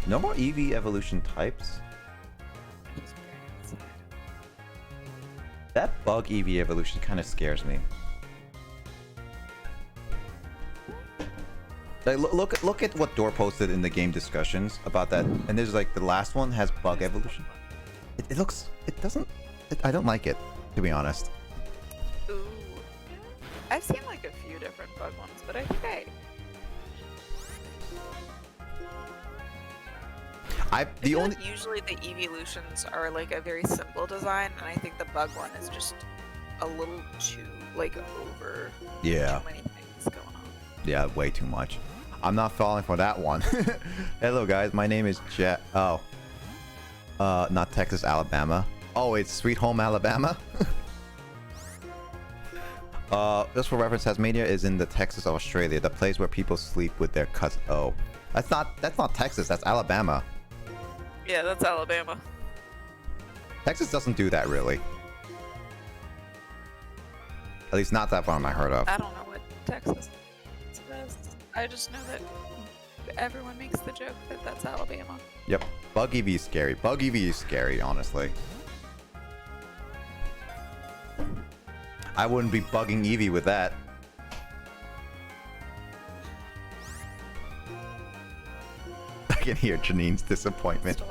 No more EV evolution types. That bug EV evolution kind of scares me. Like, look at what Door posted in the game discussions about that, and there's like the last one has bug evolution. I don't like it, to be honest. Ooh. I've seen like a few different bug ones, but I think like usually the evolutions are like a very simple design, and I think the bug one is just a little too like over. Yeah. Too many things going on. Yeah, way too much. I'm not falling for that one. Hello guys, my name is Jet. Oh. Not Texas, Alabama. Oh, it's Sweet Home Alabama. Just for reference, Tasmania is in the Texas of Australia, the place where people sleep with their cousins. Oh, that's not Texas. That's Alabama. Yeah, that's Alabama. Texas doesn't do that really. At least not that one I heard of. I don't know what Texas does. I just know that everyone makes the joke that that's Alabama. Yep. Bug EV is scary. Bug EV is scary, honestly. I wouldn't be bugging Eevee with that. I can hear Janine's disappointment.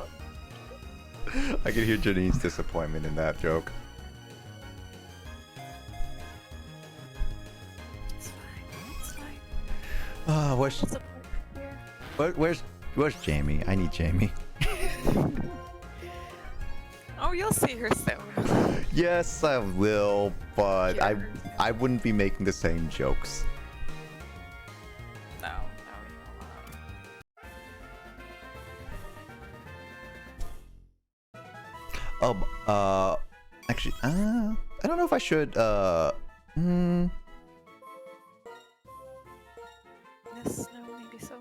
I can hear Janine's disappointment in that joke. It's fine. It's fine. Where's Jamie? I need Jamie. Oh, you'll see her soon. Yes, I will, but I wouldn't be making the same jokes. No, you won't. Actually, I don't know if I should, Yes, no, maybe so.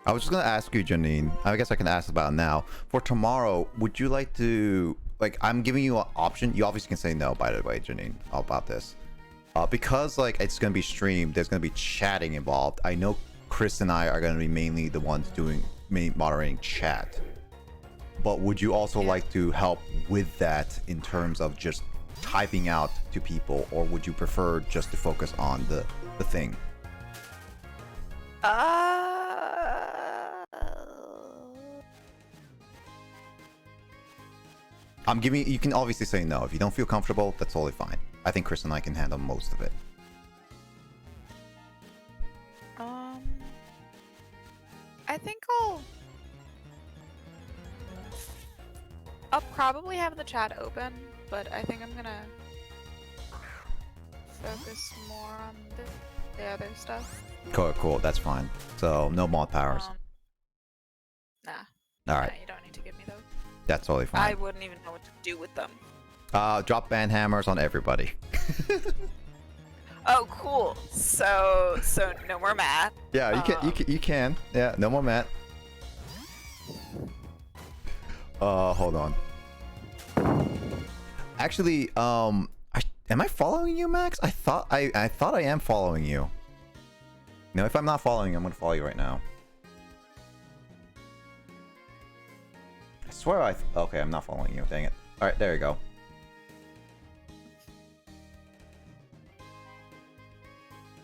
I was just gonna ask you, Janine. I guess I can ask about it now. For tomorrow, would you like to, like, I'm giving you an option. You obviously can say no, by the way, Janine, about this. Because, like, it's gonna be streamed, there's gonna be chatting involved. I know Chris and I are gonna be mainly the ones doing moderating chat. But would you also like to help with that in terms of just typing out to people, or would you prefer just to focus on the thing? I'm giving you can obviously say no. If you don't feel comfortable, that's totally fine. I think Chris and I can handle most of it. I think I'll probably have the chat open, but I think I'm gonna focus more on the other stuff. Cool, that's fine. So no mod powers. Nah. All right. Nah, you don't need to give me those. That's totally fine. I wouldn't even know what to do with them. Drop ban hammers on everybody. Oh, cool. So no more Matt. Yeah, you can. Yeah, no more Matt. Hold on. Actually, am I following you, Max? I thought I am following you. No, if I'm not following you, I'm gonna follow you right now. I swear okay, I'm not following you. Dang it. All right, there you go.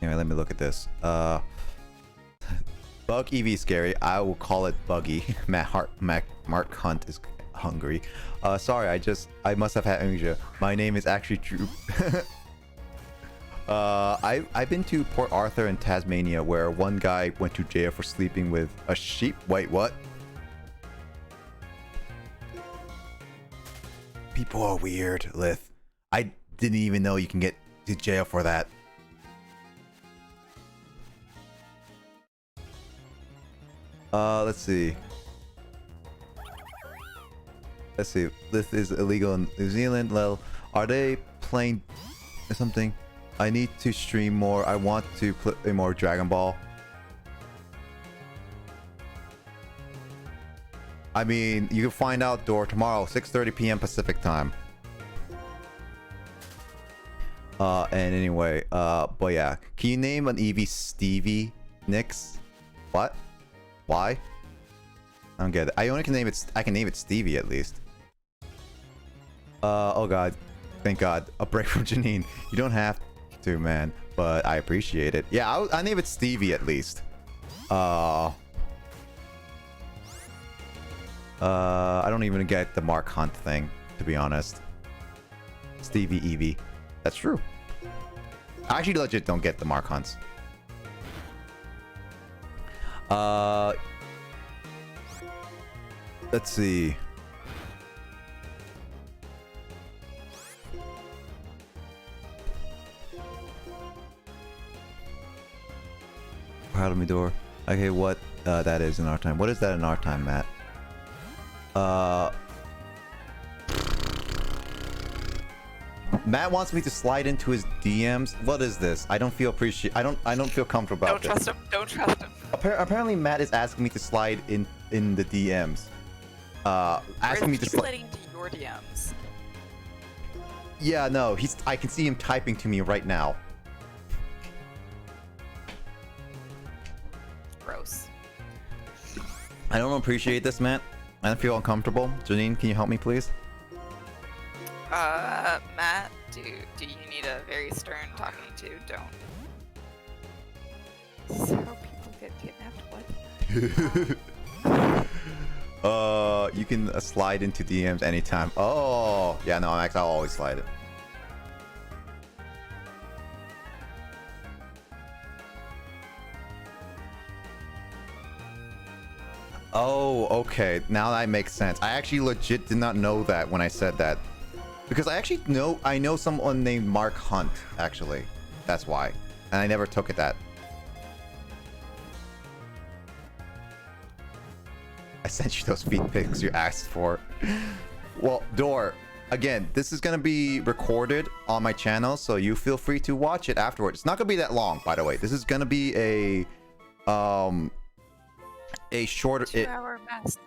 Anyway, let me look at this. Bug EV is scary. I will call it buggy. Mark Hunt is hungry. Sorry, I must have had amnesia. My name is actually Drew. I've been to Port Arthur in Tasmania, where one guy went to jail for sleeping with a sheep. Wait, what? People are weird, Lith. I didn't even know you can get to jail for that. Let's see. Let's see. This is illegal in New Zealand. Lel, are they playing something? I need to stream more. I want to play more Dragon Ball. I mean, you can find out tomorrow, 6:30 p.m. Pacific time. And anyway, but yeah, can you name an Eevee Stevie Nix? What? Why? I don't get it. I can name it Stevie at least. Oh god. Thank god. A break from Janine. You don't have to, man, but I appreciate it. Yeah, I name it Stevie at least. I don't even get the Mark Hunt thing, to be honest. Stevie Eevee. That's true. I actually legit don't get the Mark Hunts. Let's see. Proud of me, door. Okay, what that is in our time. What is that in our time, Matt? Matt wants me to slide into his DMs. What is this? I don't feel I don't feel comfortable about this. Don't trust him. Don't trust him. Apparently, Matt is asking me to slide in the DMs. Asking me to slide into your DMs. Yeah, no, I can see him typing to me right now. Gross. I don't appreciate this, Matt. I don't feel uncomfortable. Janine, can you help me, please? Matt, do you need a very stern talking to? Don't. This is how people get kidnapped. What? You can slide into DMs anytime. Oh, yeah, no, Max, I'll always slide it. Oh, okay. Now that makes sense. I actually legit did not know that when I said that. Because I know someone named Mark Hunt, actually. That's why. And I never took it that. I sent you those feet pics you asked for. Well, Door, again, this is gonna be recorded on my channel, so you feel free to watch it afterwards. It's not gonna be that long, by the way. This is gonna be a shorter 2-hour max.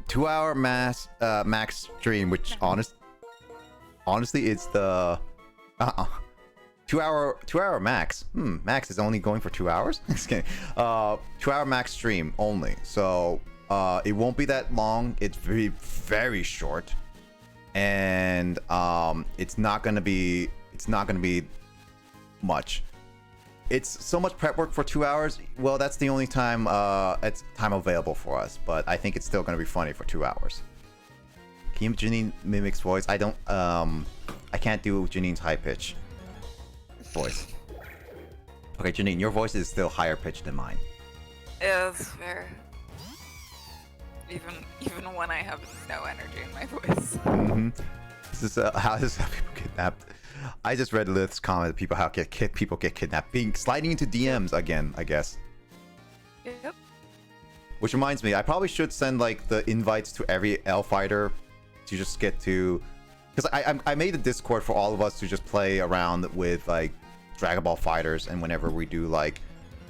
2-hour max stream, which honestly it's the 2-hour max. Max is only going for 2 hours. Just kidding. 2-hour max stream only, so it won't be that long. It's very short, and it's not gonna be much. It's so much prep work for 2 hours. Well, that's the only time it's time available for us, but I think it's still gonna be funny for 2 hours. Can you Janine mimics voice? I don't I can't do Janine's high pitch voice. Okay, Janine, your voice is still higher pitched than mine. Yeah, that's fair. Even when I have no energy in my voice. This is how people kidnapped. I just read Lith's comment. People get kidnapped. Sliding into DMs again, I guess. Yep. Which reminds me, I probably should send like the invites to every L fighter to just get to, because I made a Discord for all of us to just play around with like Dragon Ball fighters, and whenever we do like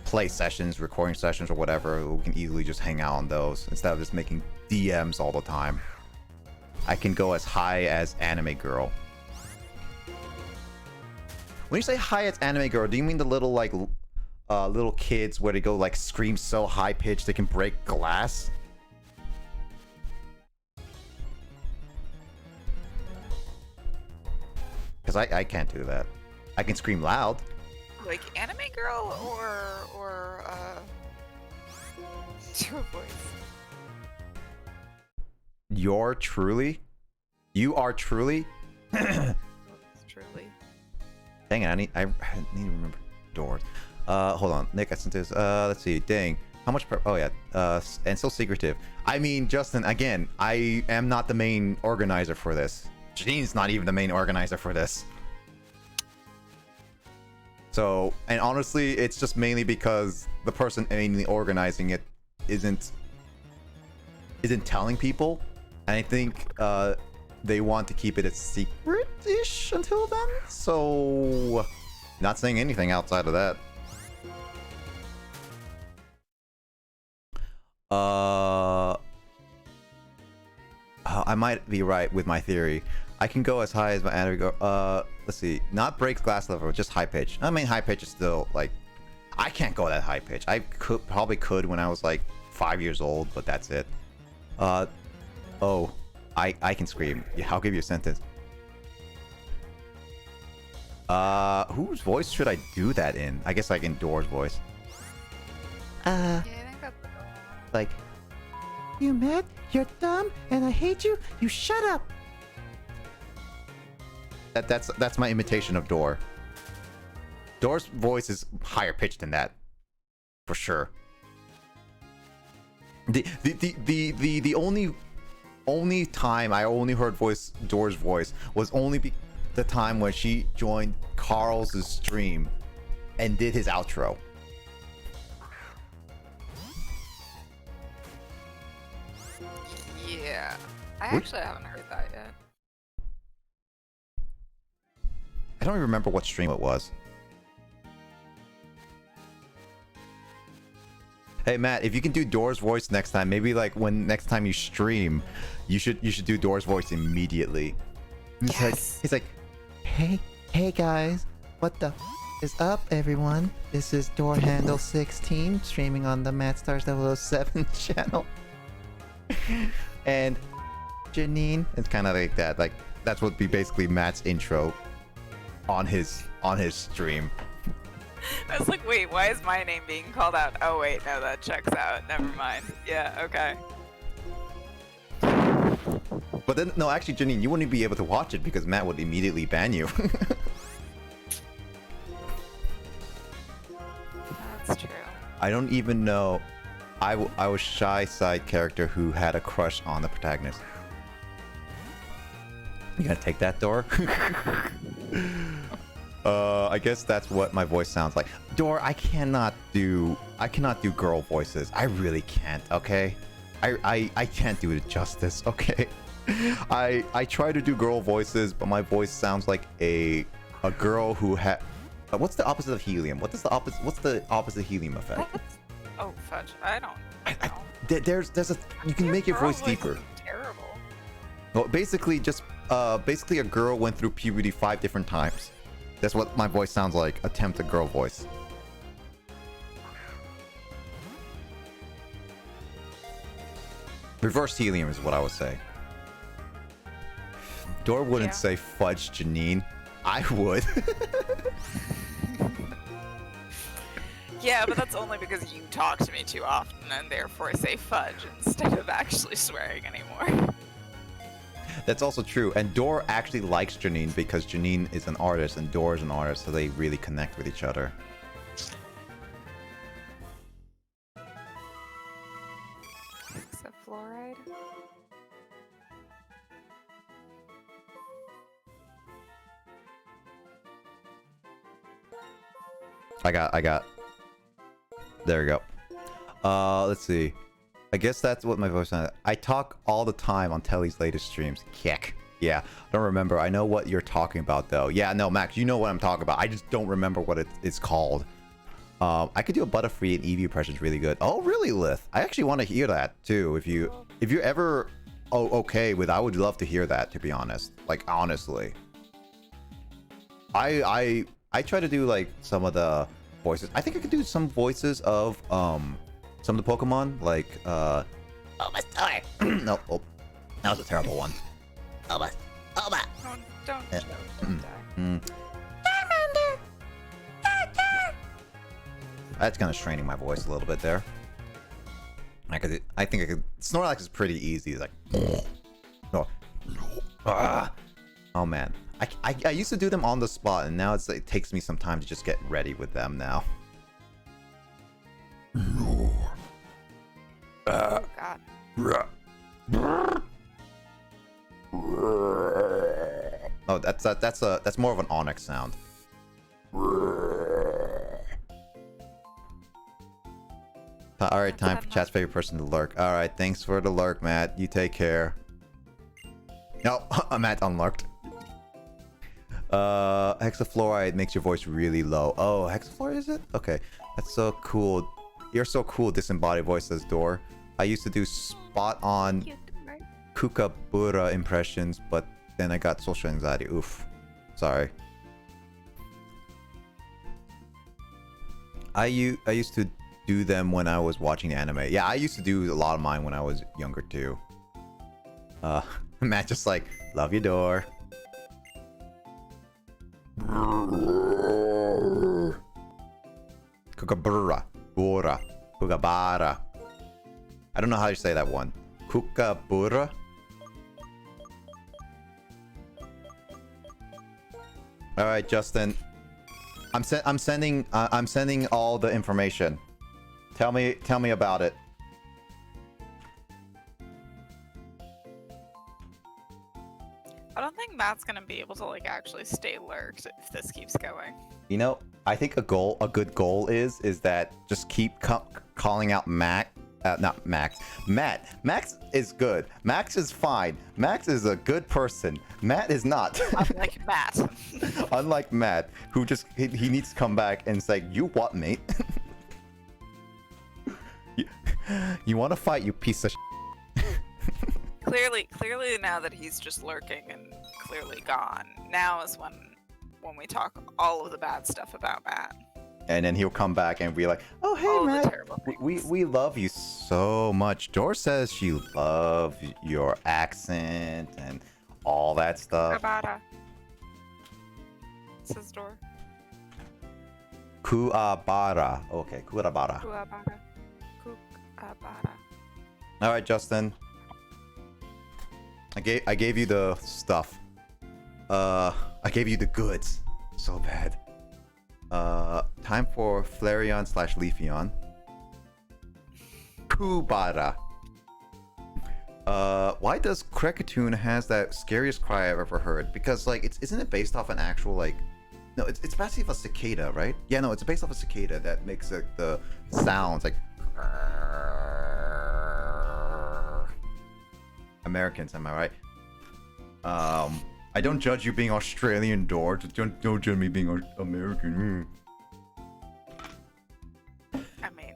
play sessions, recording sessions, or whatever, we can easily just hang out on those instead of just making DMs all the time. I can go as high as Anime Girl. When you say hi, it's anime girl, do you mean the little like little kids where they go like scream so high pitched they can break glass? Because I can't do that. I can scream loud. Like anime girl or your voice. You're truly? You are truly? Truly. Dang it, I need to remember doors. Hold on. Nick, I sent this. Let's see. Dang. How much oh yeah. And so secretive. I mean, Justin, again, I am not the main organizer for this. Janine's not even the main organizer for this. So, and honestly, it's just mainly because the person mainly organizing it isn't telling people. And I think they want to keep it a secret-ish until then. So, not saying anything outside of that. I might be right with my theory. I can go as high as my anime go. Let's see. Not break glass level, just high pitch. I mean, high pitch is still like, I can't go that high pitch. I probably could when I was like 5 years old, but that's it. Oh, I can scream. Yeah, I'll give you a sentence. Whose voice should I do that in? I guess like in Door's voice. Yeah, I think that's Like, you mad? You're dumb, and I hate you. You shut up. That's my imitation of Door. Door's voice is higher pitched than that, for sure. The only time I only heard Door's voice was only the time when she joined Carl's stream and did his outro. Yeah. I actually haven't heard that yet. I don't even remember what stream it was. Hey Matt, if you can do Door's voice next time, maybe like when next time you stream, you should do Door's voice immediately. Yes. He's like, Hey guys, what the is up, everyone? This is Door Handle 16 streaming on the Matt Stars 007 channel. and Janine. It's kind of like that. Like that's what be basically Matt's intro on his stream. I was like, wait, why is my name being called out? Oh wait, no, that checks out. Never mind. Yeah, okay. But then, no, actually, Janine, you wouldn't be able to watch it because Matt would immediately ban you. That's true. I don't even know. I was shy side character who had a crush on the protagonist. You gonna take that, Door? I guess that's what my voice sounds like. Door, I cannot do girl voices. I really can't, okay? I can't do it justice, okay? I try to do girl voices, but my voice sounds like a girl who had what's the opposite of helium? What's the opposite helium effect? What? Oh fudge, I don't know. There's a you can make your girl voice deeper. is terrible. Well, basically just basically a girl went through puberty 5 different times. That's what my voice sounds like. Attempt a girl voice. Reverse helium is what I would say. Door wouldn't say fudge, Janine. I would. Yeah, but that's only because you talk to me too often and therefore say fudge instead of actually swearing anymore. That's also true. And Door actually likes Janine because Janine is an artist and Door is an artist, so they really connect with each other. Except fluoride. I got. There we go. Let's see. I guess that's what my voice sounds. I talk all the time on Telly's latest streams. Kick. Yeah, I don't remember. I know what you're talking about though. Yeah, no, Max, you know what I'm talking about. I just don't remember what it's called. I could do a Butterfree and Eevee impressions really good. Oh, really, Lith? I actually want to hear that too. If you're ever okay with, I would love to hear that. To be honest, like honestly, I I try to do like some of the voices. I think I could do some voices of some of the Pokemon, like oh my star. No, oh, that was a terrible one. Oh my, oh my. Don't Yeah. die. That's kind of straining my voice a little bit there. I think I could. Snorlax is pretty easy. It's like, oh, oh man. I used to do them on the spot, and now it takes me some time to just get ready with them now. Oh god. Oh, that's more of an Onyx sound. All right, time for chat's favorite person to lurk. All right, thanks for the lurk, Matt. You take care. No, Matt unlurked. Hexafluoride makes your voice really low. Oh, hexafluoride is it? Okay, that's so cool. You're so cool. Disembodied voice says Door. I used to do spot on Kookaburra impressions, but then I got social anxiety. Oof. Sorry. I used to do them when I was watching the anime. Yeah, I used to do a lot of mine when I was younger too. Matt just like, love you, Door. Kookaburra. Bora. Kookaburra. I don't know how you say that one. Kookaburra? Alright, Justin. I'm sending all the information. Tell me about it. I don't think Matt's gonna be able to like actually stay lurked if this keeps going. You know, I think a good goal is that just keep calling out Matt. Not Max. Matt. Max is good. Max is fine. Max is a good person. Matt is not. Unlike Matt. Unlike Matt, who just he needs to come back and say, "You what, mate? you want to fight, you piece of." Clearly now that he's just lurking and clearly gone, now is when we talk all of the bad stuff about Matt. And then he'll come back and be like, "Oh hey, all Matt, the terrible things. we love you so much." Dor says she loves your accent and all that stuff. Kuwabara. Says Door. Kuwabara. Okay, Kuwabara. Kuwabara. Kuwabara. All right, Justin. I gave you the stuff. I gave you the goods. So bad. Time for Flareon / Leafeon. Kubara. Why does Krekatoon has that scariest cry I've ever heard? Because like isn't it based off an actual like no, it's based off a cicada, right? Yeah, no, it's based off a cicada that makes like the sounds like Americans, am I right? I don't judge you being Australian, Door. Don't judge me being American. I mean,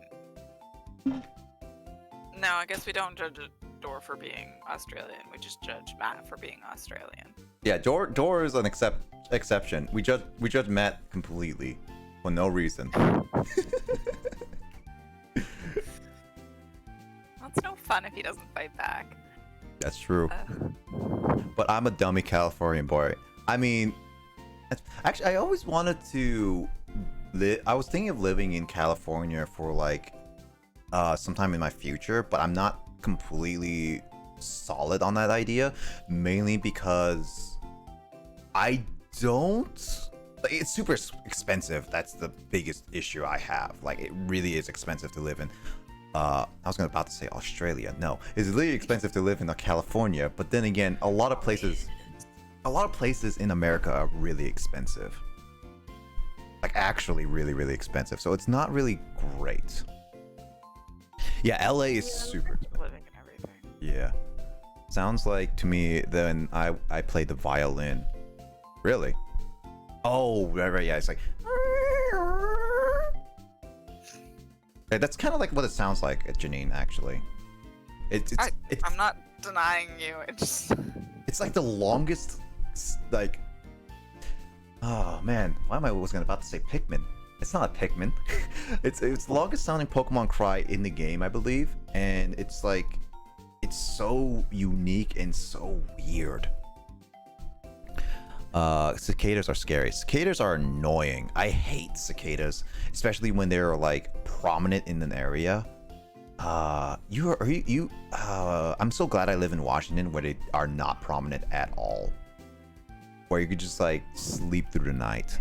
no, I guess we don't judge Door for being Australian. We just judge Matt for being Australian. Yeah, Door is an exception. We judge Matt completely for no reason. That's no fun if he doesn't fight back. That's true. But I'm a dummy Californian boy. I mean, actually, I always wanted to I was thinking of living in California for like sometime in my future, but I'm not completely solid on that idea, mainly because I don't like, it's super expensive. That's the biggest issue I have. Like, it really is expensive to live in. I was about to say Australia. No, it's really expensive to live in California. But then again, a lot of places in America are really expensive. Like, actually really, really expensive. So it's not really great. Yeah, LA is super expensive. Living and everything. Yeah. Sounds like to me then I played the violin. Really? Oh, right, yeah. It's like. Yeah, that's kind of like what it sounds like, Janine. Actually, I'm not denying you. It's like the longest, like, Oh man, why am I was about to say Pikmin? It's not a Pikmin. it's the longest sounding Pokemon cry in the game, I believe, and it's like it's so unique and so weird. Cicadas are scary. Cicadas are annoying. I hate cicadas, especially when they're like prominent in an area. I'm so glad I live in Washington where they are not prominent at all. Where you could just like sleep through the night.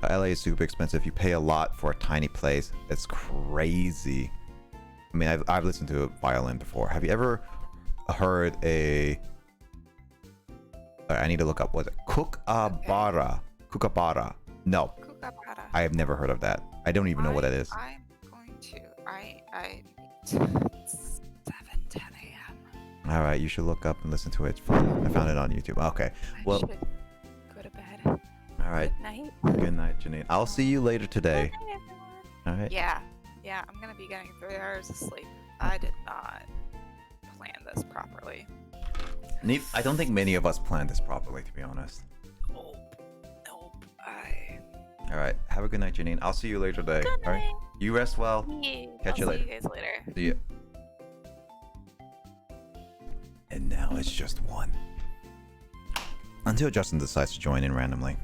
LA is super expensive. You pay a lot for a tiny place. It's crazy. I mean, I've listened to a violin before. Have you ever heard a... I need to look up. Was it Kookaburra? Kookaburra. No. Kookaburra. I have never heard of that. I don't even know what that is. I'm going to. It's 7:10 a.m. All right, you should look up and listen to it. It's fun. I found it on YouTube. Okay. Well. I should go to bed. All right. Good night. Good night, Janine. I'll see you later today. Good night, everyone. All right. Yeah. I'm gonna be getting 3 hours of sleep. I did not plan this properly. I don't think many of us planned this properly, to be honest. Nope. All right. Have a good night, Janine. I'll see you later today. Good All right. night. You rest well. Catch you I'll later. See you guys later. See ya. And now it's just one. Until Justin decides to join in randomly.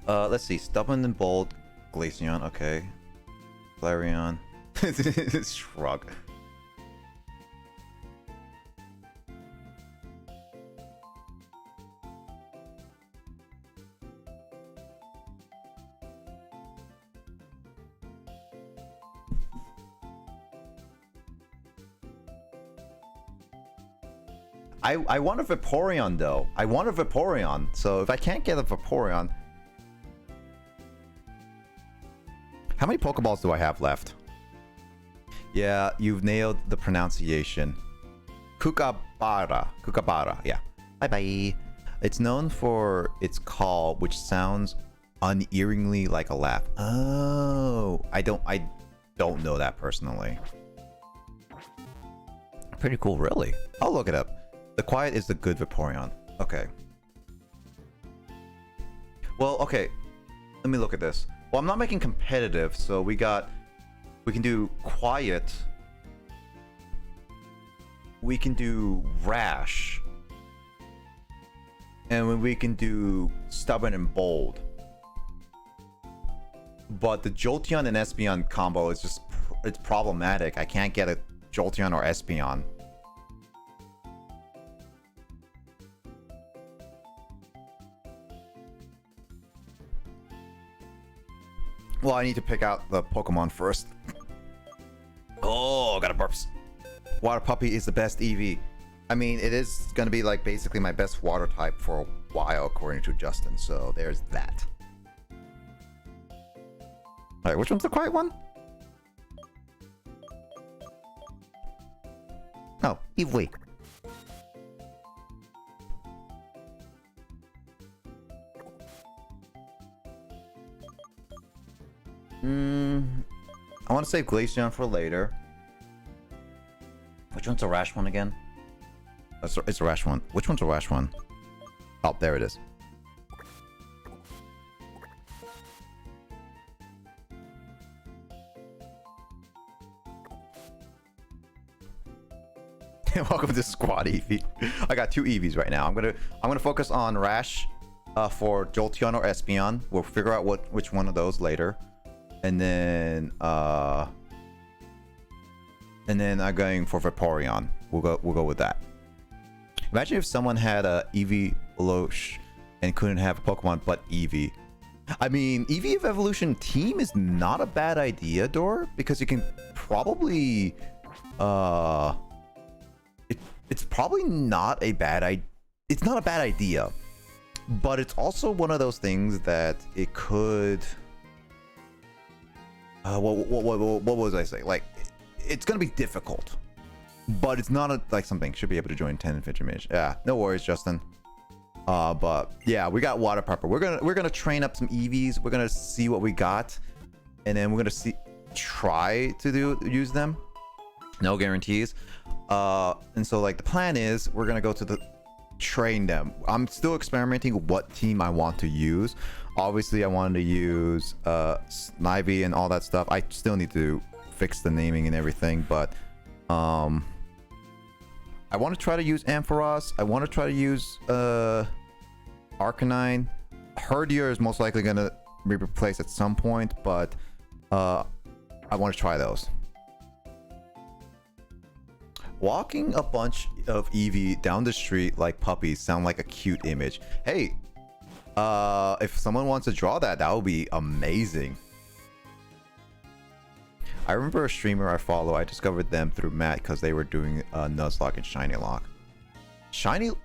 Let's see. Stubborn and bold. Glaceon. Okay. Flareon. Shrug. I want a Vaporeon though. I want a Vaporeon. So if I can't get a Vaporeon, how many Pokeballs do I have left? Yeah, you've nailed the pronunciation. Kookaburra. Kookaburra. Yeah. Bye bye. It's known for its call, which sounds unearingly like a laugh. Oh, I don't know that personally. Pretty cool, really. I'll look it up. The quiet is the good Vaporeon. Okay. Well, okay. Let me look at this. Well, I'm not making competitive, so we can do quiet. We can do rash. And we can do stubborn and bold. But the Jolteon and Espeon combo is just, it's problematic. I can't get a Jolteon or Espeon. Well, I need to pick out the Pokemon first. Oh, got a burps. Water Puppy is the best EV. I mean, it is going to be like basically my best water type for a while, according to Justin. So there's that. All right, which one's the quiet one? Oh, Eevee. I want to save Glaceon for later. Which one's a rash one again? It's a rash one. Which one's a rash one? Oh, there it is. Welcome to Squad Eevee. I got 2 Eevees right now. I'm gonna focus on Rash for Jolteon or Espeon. We'll figure out which one of those later. And then I'm going for Vaporeon. We'll go with that. Imagine if someone had a Eevee Losh and couldn't have a Pokemon but Eevee. I mean, Eevee of Evolution Team is not a bad idea, Dor, because you can probably it's probably not a bad idea. It's not a bad idea, but it's also one of those things that it could. What was I saying? Like, it's gonna be difficult, but it's not like something should be able to join 10 Infantry Mage. Yeah, no worries, Justin. But yeah, we got Water Pepper. We're gonna train up some Eevees. We're gonna see what we got, and then we're gonna try to use them. No guarantees. And so like the plan is we're gonna go to the train them. I'm still experimenting what team I want to use. Obviously I wanted to use Snivy and all that stuff. I still need to fix the naming and everything, but I want to try to use Ampharos. I want to try to use Arcanine. Herdier is most likely gonna be replaced at some point, but I want to try those. Walking a bunch of Eevee down the street like puppies sound like a cute image. Hey, if someone wants to draw that, that would be amazing. I remember a streamer I follow. I discovered them through Matt because they were doing Nuzlocke and Shiny Lock.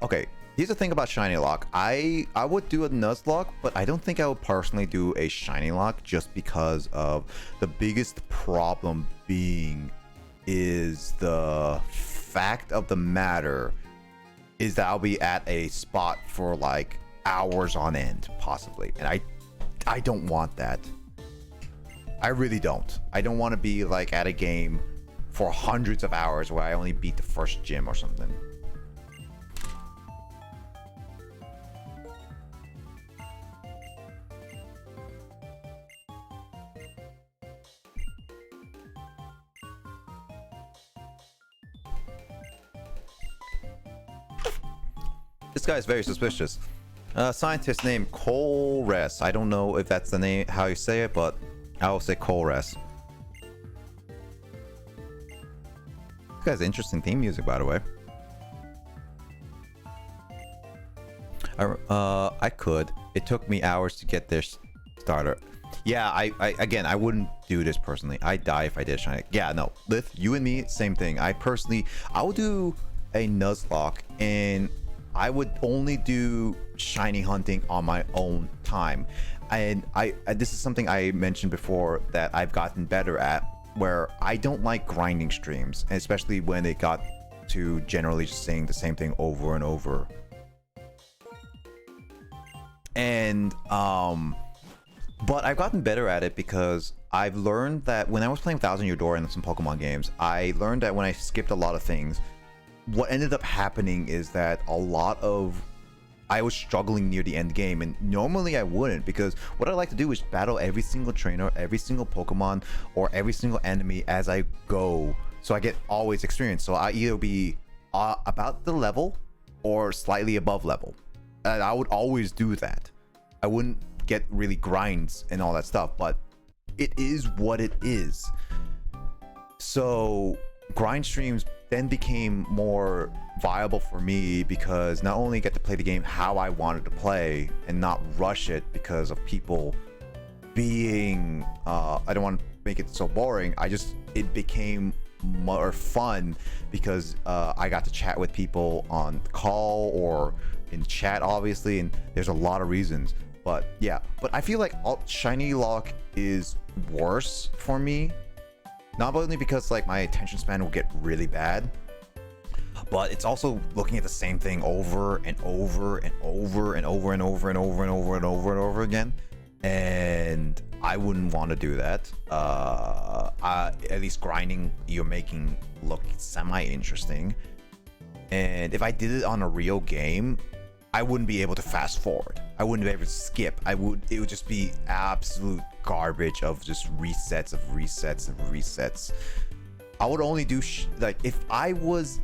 Okay, here's the thing about Shiny Lock. I would do a Nuzlocke, but I don't think I would personally do a Shiny Lock just because of the biggest problem being is the fact of the matter is that I'll be at a spot for like hours on end, possibly, and I don't want that. I really don't. I don't want to be like at a game for hundreds of hours where I only beat the first gym or something. This guy is very suspicious. Scientist named Colres. I don't know if that's the name, how you say it, but I will say Colres. This guy's interesting theme music, by the way. I could. It took me hours to get this starter. Yeah, I again, I wouldn't do this personally. I'd die if I did Shiny. Yeah, no. Lith, you and me, same thing. I will do a Nuzlocke, and I would only do shiny hunting on my own time. And this is something I mentioned before that I've gotten better at, where I don't like grinding streams, especially when it got to generally just saying the same thing over and over. And but I've gotten better at it because I've learned that when I was playing 1000 Year Door and some Pokemon games, I learned that when I skipped a lot of things, what ended up happening is that I was struggling near the end game, and normally I wouldn't, because what I like to do is battle every single trainer, every single Pokemon, or every single enemy as I go, so I get always experience. So I either be about the level or slightly above level, and I would always do that. I wouldn't get really grinds and all that stuff, but it is what it is. So grind streams then became more viable for me because not only get to play the game how I wanted to play and not rush it because of people being I don't want to make it so boring. It became more fun because I got to chat with people on call or in chat, obviously, and there's a lot of reasons. But yeah, but I feel like Shiny Lock is worse for me, not only because like my attention span will get really bad, but it's also looking at the same thing over and over and over and over and over and over and over and over and over again, and I wouldn't want to do that. At least grinding you're making look semi-interesting, and if I did it on a real game, I wouldn't be able to fast forward. I wouldn't be able to skip. It would just be absolute garbage of just resets of resets of resets. I would only do like if I was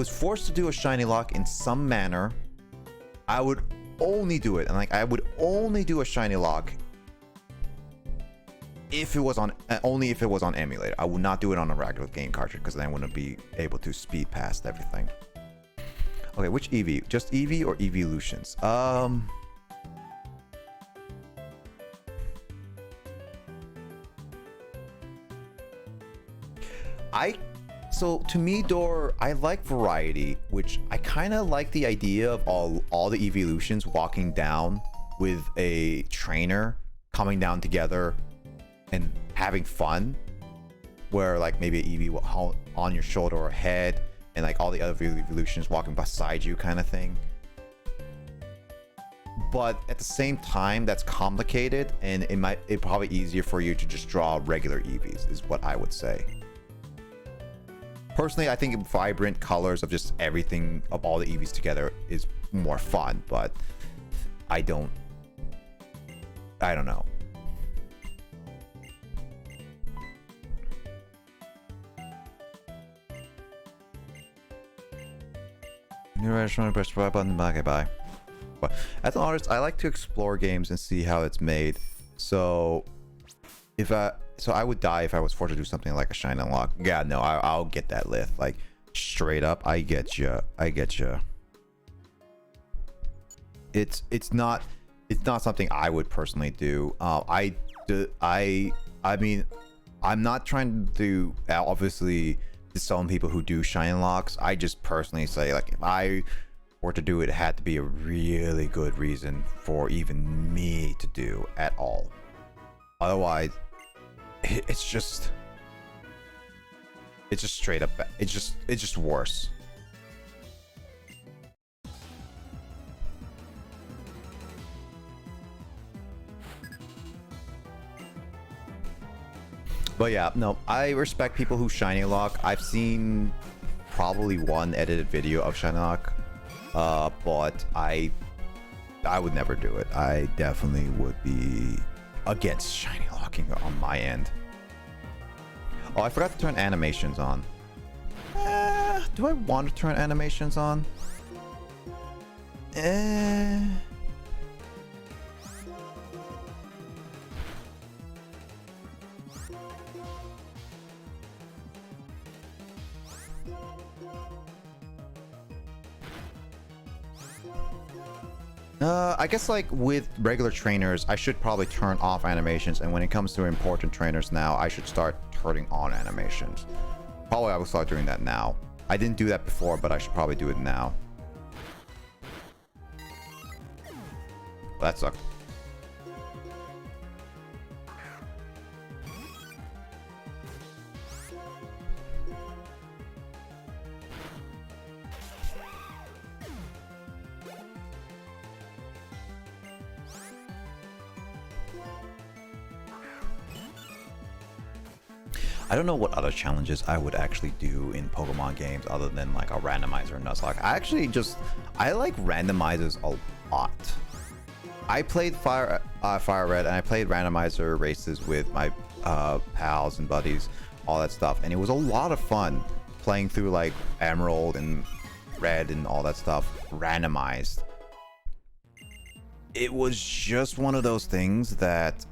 forced to do a Shiny Lock in some manner, I would only do it, and like I would only do a Shiny Lock if it was on emulator. I would not do it on a regular game cartridge because then I wouldn't be able to speed past everything. Okay, which Eevee? Just Eevee or Eeveelutions? So to me, Door, I like variety, which I kind of like the idea of all the Eeveelutions walking down with a trainer, coming down together and having fun, where like maybe an Eevee will on your shoulder or head, and like all the other Eeveelutions walking beside you, kind of thing. But at the same time, that's complicated, and it probably easier for you to just draw regular Eevees, is what I would say. Personally, I think vibrant colors of just everything of all the Eevees together is more fun, but I don't know. New restaurant, press the right button. Okay, bye. But as an artist, I like to explore games and see how it's made. So I would die if I was forced to do something like a shine unlock. Yeah, no, I'll get that Lith. Like straight up, I get you. It's not something I would personally do. I mean, I'm not trying to obviously disown people who do shine unlocks. I just personally say, like, if I were to do it, it had to be a really good reason for even me to do at all. Otherwise, it's just straight up. It's just worse. But yeah, no, I respect people who shiny lock. I've seen probably one edited video of shiny lock, but I would never do it. I definitely would be against shiny locking on my end. Oh, I forgot to turn animations on. Do I want to turn animations on? I guess like with regular trainers, I should probably turn off animations, and when it comes to important trainers now, I should start turning on animations. Probably I will start doing that now. I didn't do that before, but I should probably do it now. That sucked. I don't know what other challenges I would actually do in Pokemon games other than like a randomizer Nuzlocke. I like randomizers a lot. I played Fire Red, and I played randomizer races with my pals and buddies, all that stuff, and it was a lot of fun playing through like Emerald and Red and all that stuff randomized. It was just one of those things that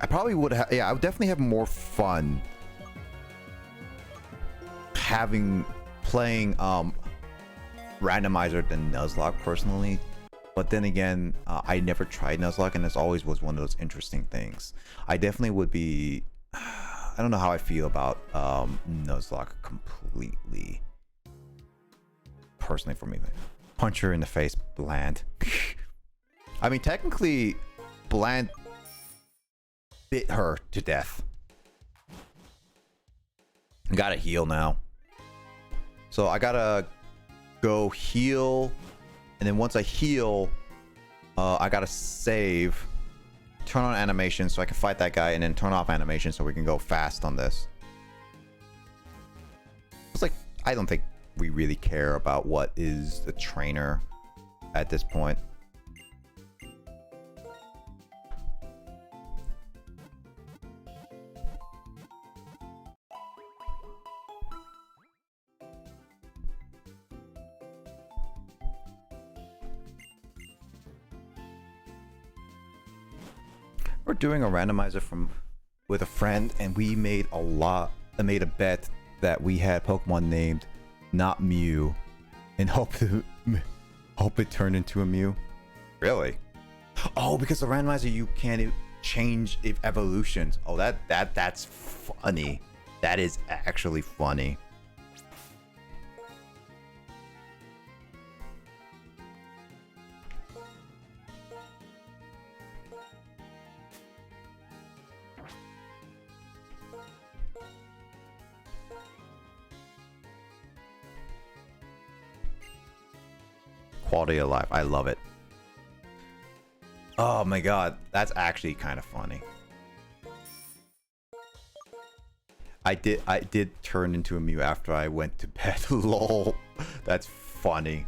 I probably would have, yeah, I would definitely have more fun playing randomizer than Nuzlocke personally. But then again, I never tried Nuzlocke, and this always was one of those interesting things. I definitely would be, I don't know how I feel about Nuzlocke completely. Personally for me, punch her in the face, Bland. I mean, technically, Bland bit her to death. Gotta heal now. So I gotta go heal, and then once I heal, I gotta save, turn on animation so I can fight that guy, and then turn off animation so we can go fast on this. It's like, I don't think we really care about what is the trainer at this point. We're doing a randomizer with a friend, and we made a bet that we had Pokemon named not Mew, and hope it turned into a Mew. Really? Oh, because the randomizer, you can't change evolutions. Oh, that's funny. That is actually funny. Quality of life. I love it. Oh my god, that's actually kind of funny. I did turn into a Mew after I went to bed. Lol. That's funny.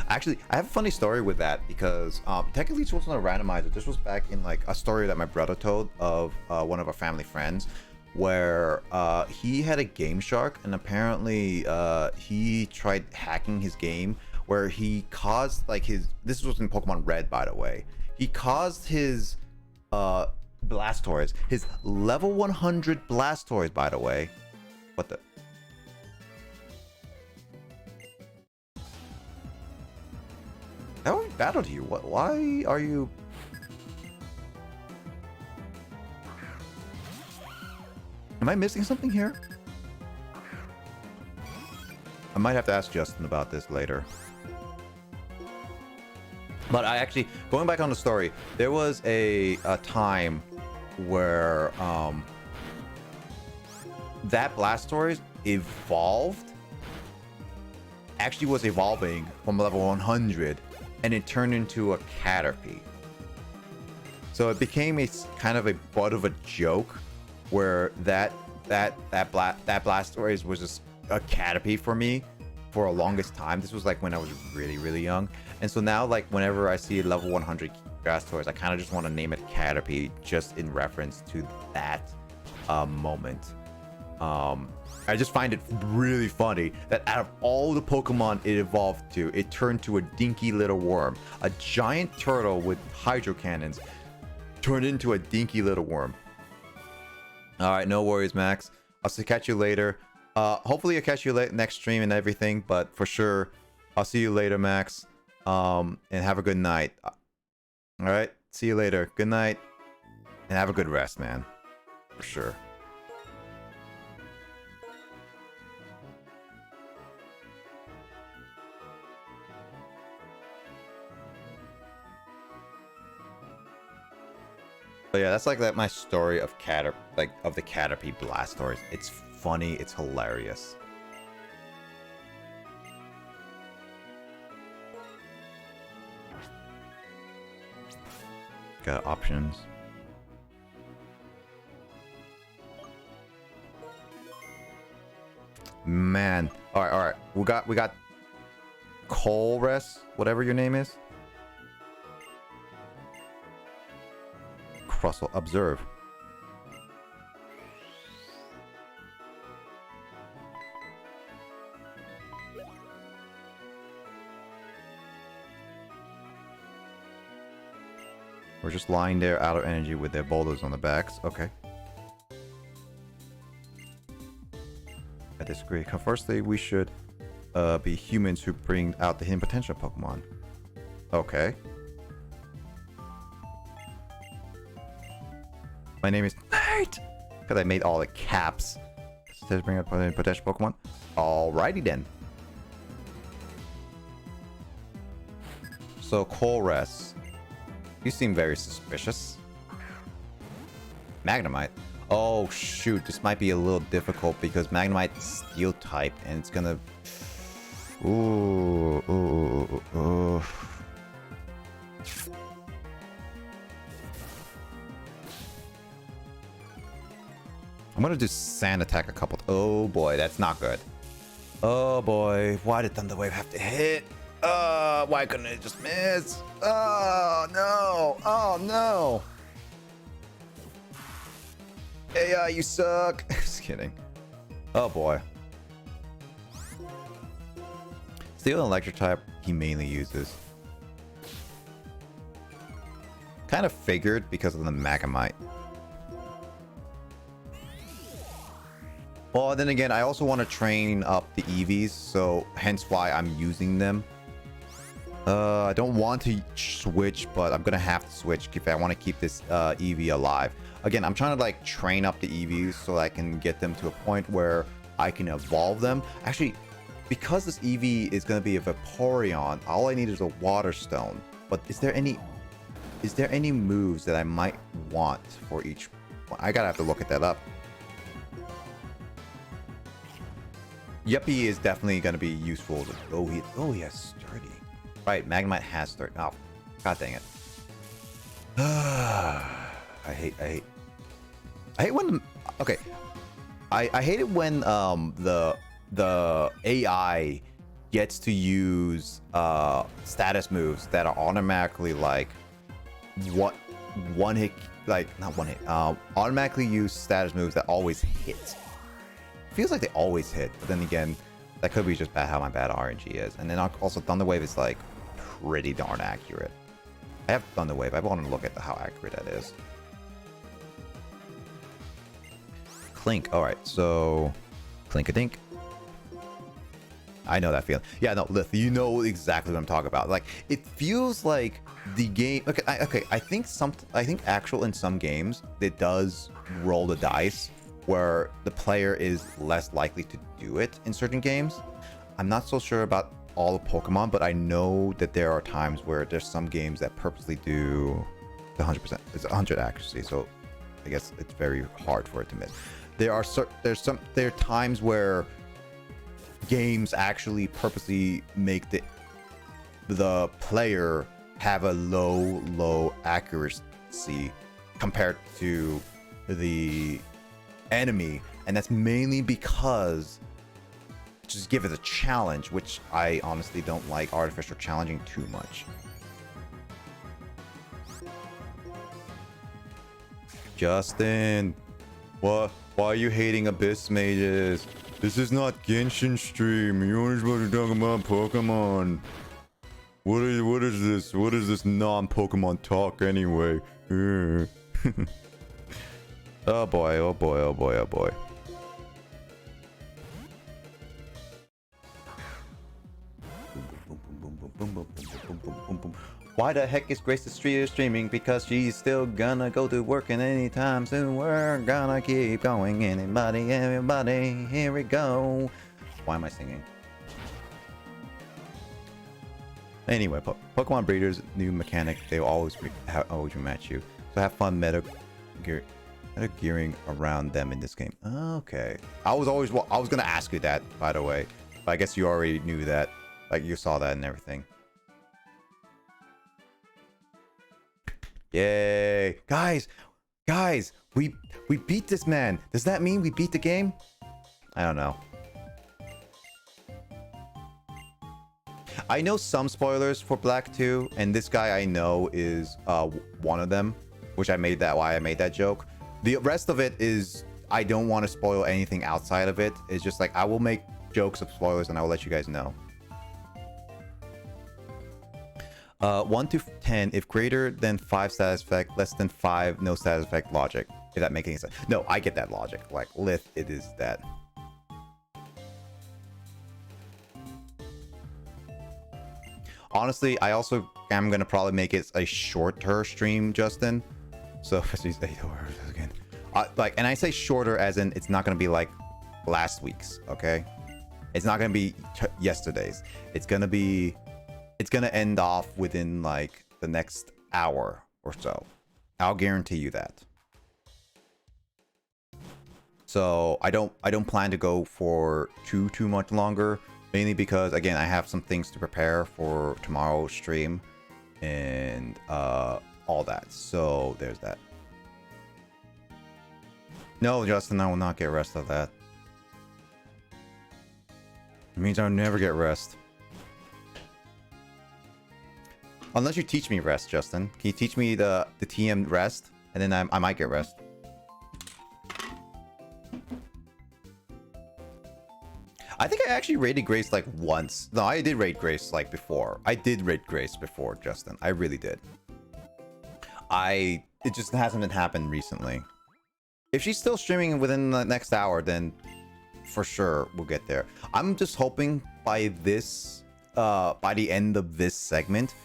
Actually, I have a funny story with that because technically this wasn't a randomizer. This was back in like a story that my brother told of one of our family friends, where he had a Game Shark, and apparently he tried hacking his game, where he caused like his, this was in Pokemon Red, by the way, he caused his Blastoise, his level 100 Blastoise, by the way. What the? How we battled you? What? Why are you? Am I missing something here? I might have to ask Justin about this later. But I actually, going back on the story, there was a time where that Blastoise evolved, actually was evolving from level 100, and it turned into a Caterpie. So it became a kind of a butt of a joke, where that Blastoise was just a Caterpie for me for a longest time. This was like when I was really young, and so now like whenever I see a level 100 Blastoise, I kind of just want to name it Caterpie, just in reference to that moment. I just find it really funny that out of all the Pokemon it evolved to, it turned to a dinky little worm. A giant turtle with hydro cannons turned into a dinky little worm. All right, no worries, Max. I'll catch you later. Hopefully I'll catch you next stream and everything, but for sure, I'll see you later, Max. And have a good night. All right, see you later. Good night, and have a good rest, man. For sure. But yeah, that's like that my story of of the Caterpie Blastoise. It's funny, it's hilarious. Got options. Man, all right. We got Colress, whatever your name is. Russell, observe. We're just lying there out of energy with their boulders on the backs. Okay. I disagree. Conversely, we should be humans who bring out the hidden potential of Pokemon. Okay. My name is Nate! Because I made all the caps. To bring out potential Pokemon. Alrighty then. So, Colress. You seem very suspicious. Magnemite. Oh, shoot. This might be a little difficult because Magnemite's steel type and it's gonna... Ooh. I'm gonna do Sand Attack a couple. Oh boy, that's not good. Oh boy, why did Thunder Wave have to hit? Why couldn't it just miss? Oh no! Oh no! AI, you suck. Just kidding. Oh boy. Steel and Electric type he mainly uses. Kind of figured because of the Magnemite. Well, then again, I also want to train up the EVs, so hence why I'm using them. I don't want to switch, but I'm gonna have to switch if I want to keep this EV alive. Again, I'm trying to like train up the EVs so I can get them to a point where I can evolve them. Actually, because this EV is gonna be a Vaporeon, all I need is a Water Stone. But is there any moves that I might want for each? I gotta have to look at that up. Yuppie is definitely going to be useful. Oh, he has sturdy. Right, Magnemite has sturdy. Oh, god dang it. I hate when Okay, I hate it when the AI gets to use status moves that are automatically like one hit, like not one hit, automatically use status moves that always hit. Feels like they always hit, but then again, that could be just bad how my bad RNG is. And then also Thunder Wave is like pretty darn accurate. I have Thunder Wave. I want to look at how accurate that is. Clink. All right, so Clink-a-dink. I know that feeling. Yeah, no, Lith, you know exactly what I'm talking about. Like, it feels like the game. Okay, I think actual in some games it does roll the dice where the player is less likely to do it in certain games. I'm not so sure about all of Pokemon, but I know that there are times where there's some games that purposely do the 100%. It's 100 accuracy, so I guess it's very hard for it to miss. There are times where games actually purposely make the player have a low accuracy compared to the enemy, and that's mainly because just give it a challenge, which I honestly don't like artificial challenging too much. Justin, why are you hating Abyss Mages? This is not Genshin stream. You're only supposed to talk about Pokemon. What is this? What is this non-Pokemon talk anyway? Oh boy, oh boy, oh boy, oh boy. Why the heck is Grace the streaming? Because she's still gonna go to work, and anytime soon we're gonna keep going. Anybody, everybody, here we go. Why am I singing? Anyway, Pokemon breeders, new mechanic, they will always rematch you. So have fun meta gearing around them in this game. Okay. I was gonna ask you that, by the way. But I guess you already knew that. Like, you saw that and everything. Yay. Guys, we beat this man. Does that mean we beat the game? I don't know. I know some spoilers for Black 2, and this guy I know is one of them, which why I made that joke. The rest of it is, I don't want to spoil anything outside of it. It's just like, I will make jokes of spoilers and I will let you guys know. 1 to 10, if greater than 5 status effect, less than 5 no status effect logic. If that makes any sense. No, I get that logic. Like, Lith, it is that. Honestly, I also am going to probably make it a shorter stream, Justin. So, she's 8 hours again. And I say shorter as in it's not going to be like last week's, okay? It's not going to be yesterday's. It's going to end off within like the next hour or so. I'll guarantee you that. So I don't plan to go for too much longer, mainly because again I have some things to prepare for tomorrow's stream and all that. So there's that. No, Justin, I will not get rest of that. It means I'll never get rest. Unless you teach me rest, Justin. Can you teach me the TM rest? And then I might get rest. I think I actually raided Grace like once. No, I did raid Grace like before. I did raid Grace before, Justin. I really did. It just hasn't happened recently. If she's still streaming within the next hour, then for sure we'll get there. I'm just hoping by the end of this segment,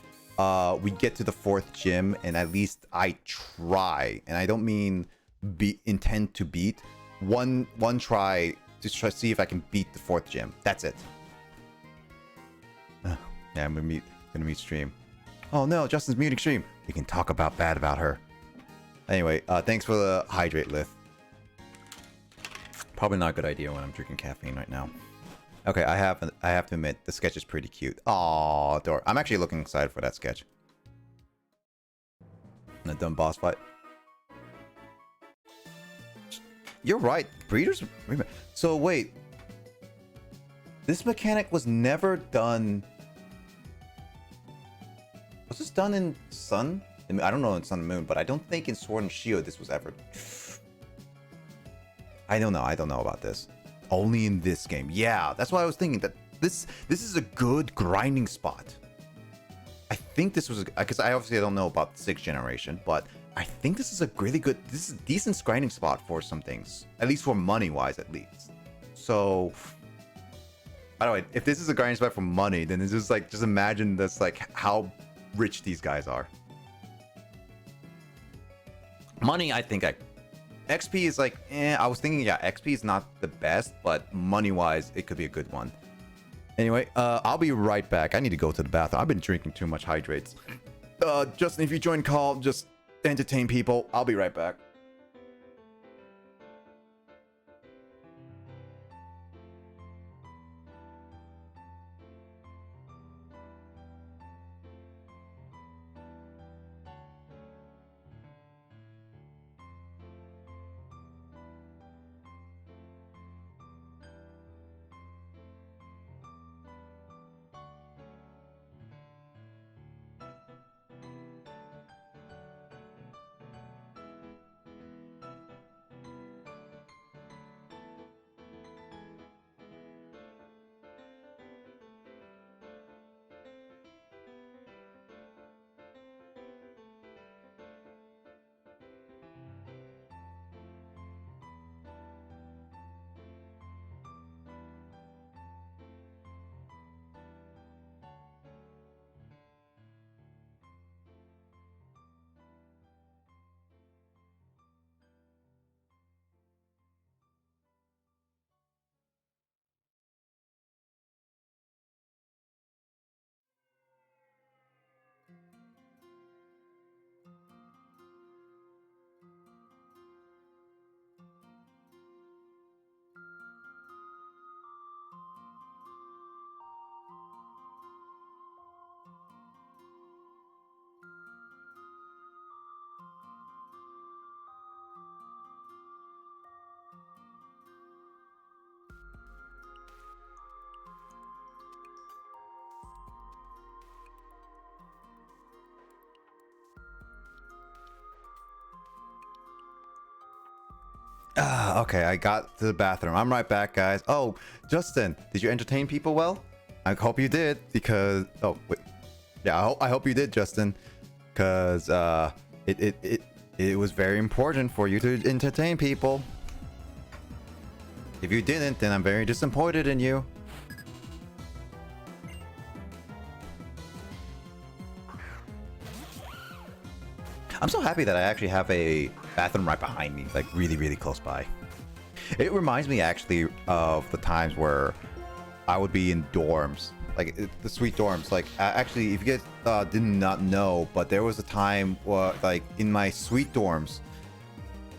we get to the 4th gym, and at least I try, and I don't mean intend to beat, one try to see if I can beat the 4th gym. That's it. Yeah, I'm gonna meet stream. Oh no, Justin's muting stream. We can talk bad about her. Anyway, thanks for the hydrate, Lith. Probably not a good idea when I'm drinking caffeine right now. Okay, I have to admit, the sketch is pretty cute. Aww, Dor. I'm actually looking excited for that sketch. A dumb boss fight. You're right. Breeders. So wait, this mechanic was never done. Was this done in Sun? I mean, I don't know in Sun and Moon, but I don't think in Sword and Shield this was ever. I don't know. I don't know about this. Only in this game. Yeah, that's why I was thinking that this is a good grinding spot. I think this was because I obviously don't know about the 6th generation, but I think this is a really good. This is a decent grinding spot for some things, at least for money wise, at least. So, by the way, if this is a grinding spot for money, then it's just like just imagine this like how rich these guys are. Money, I think XP is like, I was thinking, yeah, XP is not the best, but money-wise, it could be a good one. Anyway, I'll be right back. I need to go to the bathroom. I've been drinking too much hydrates. Justin, if you join call, just entertain people. I'll be right back. Okay, I got to the bathroom. I'm right back, guys. Oh, Justin, did you entertain people well? I hope you did, because... Oh, wait. Yeah, I hope you did, Justin. Because, it was very important for you to entertain people. If you didn't, then I'm very disappointed in you. I'm so happy that I actually have a bathroom right behind me, like really, really close by. It reminds me actually of the times where I would be in dorms, like the sweet dorms. Like actually, if you guys did not know, but there was a time where, like in my sweet dorms,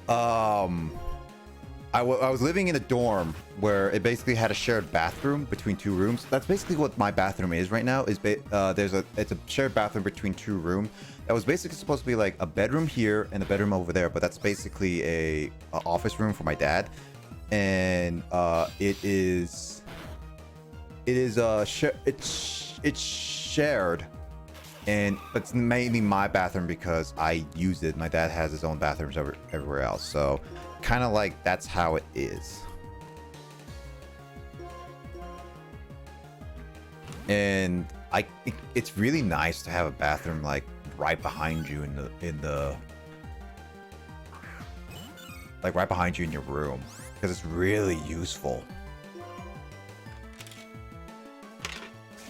I was living in a dorm where it basically had a shared bathroom between 2 rooms. That's basically what my bathroom is right now. Is it's a shared bathroom between 2 rooms. That was basically supposed to be like a bedroom here and a bedroom over there, but that's basically a office room for my dad, and it's shared, and it's mainly my bathroom because I use it. My dad has his own bathrooms everywhere else, so kind of like that's how it is. And it's really nice to have a bathroom like right behind you right behind you in your room, because it's really useful.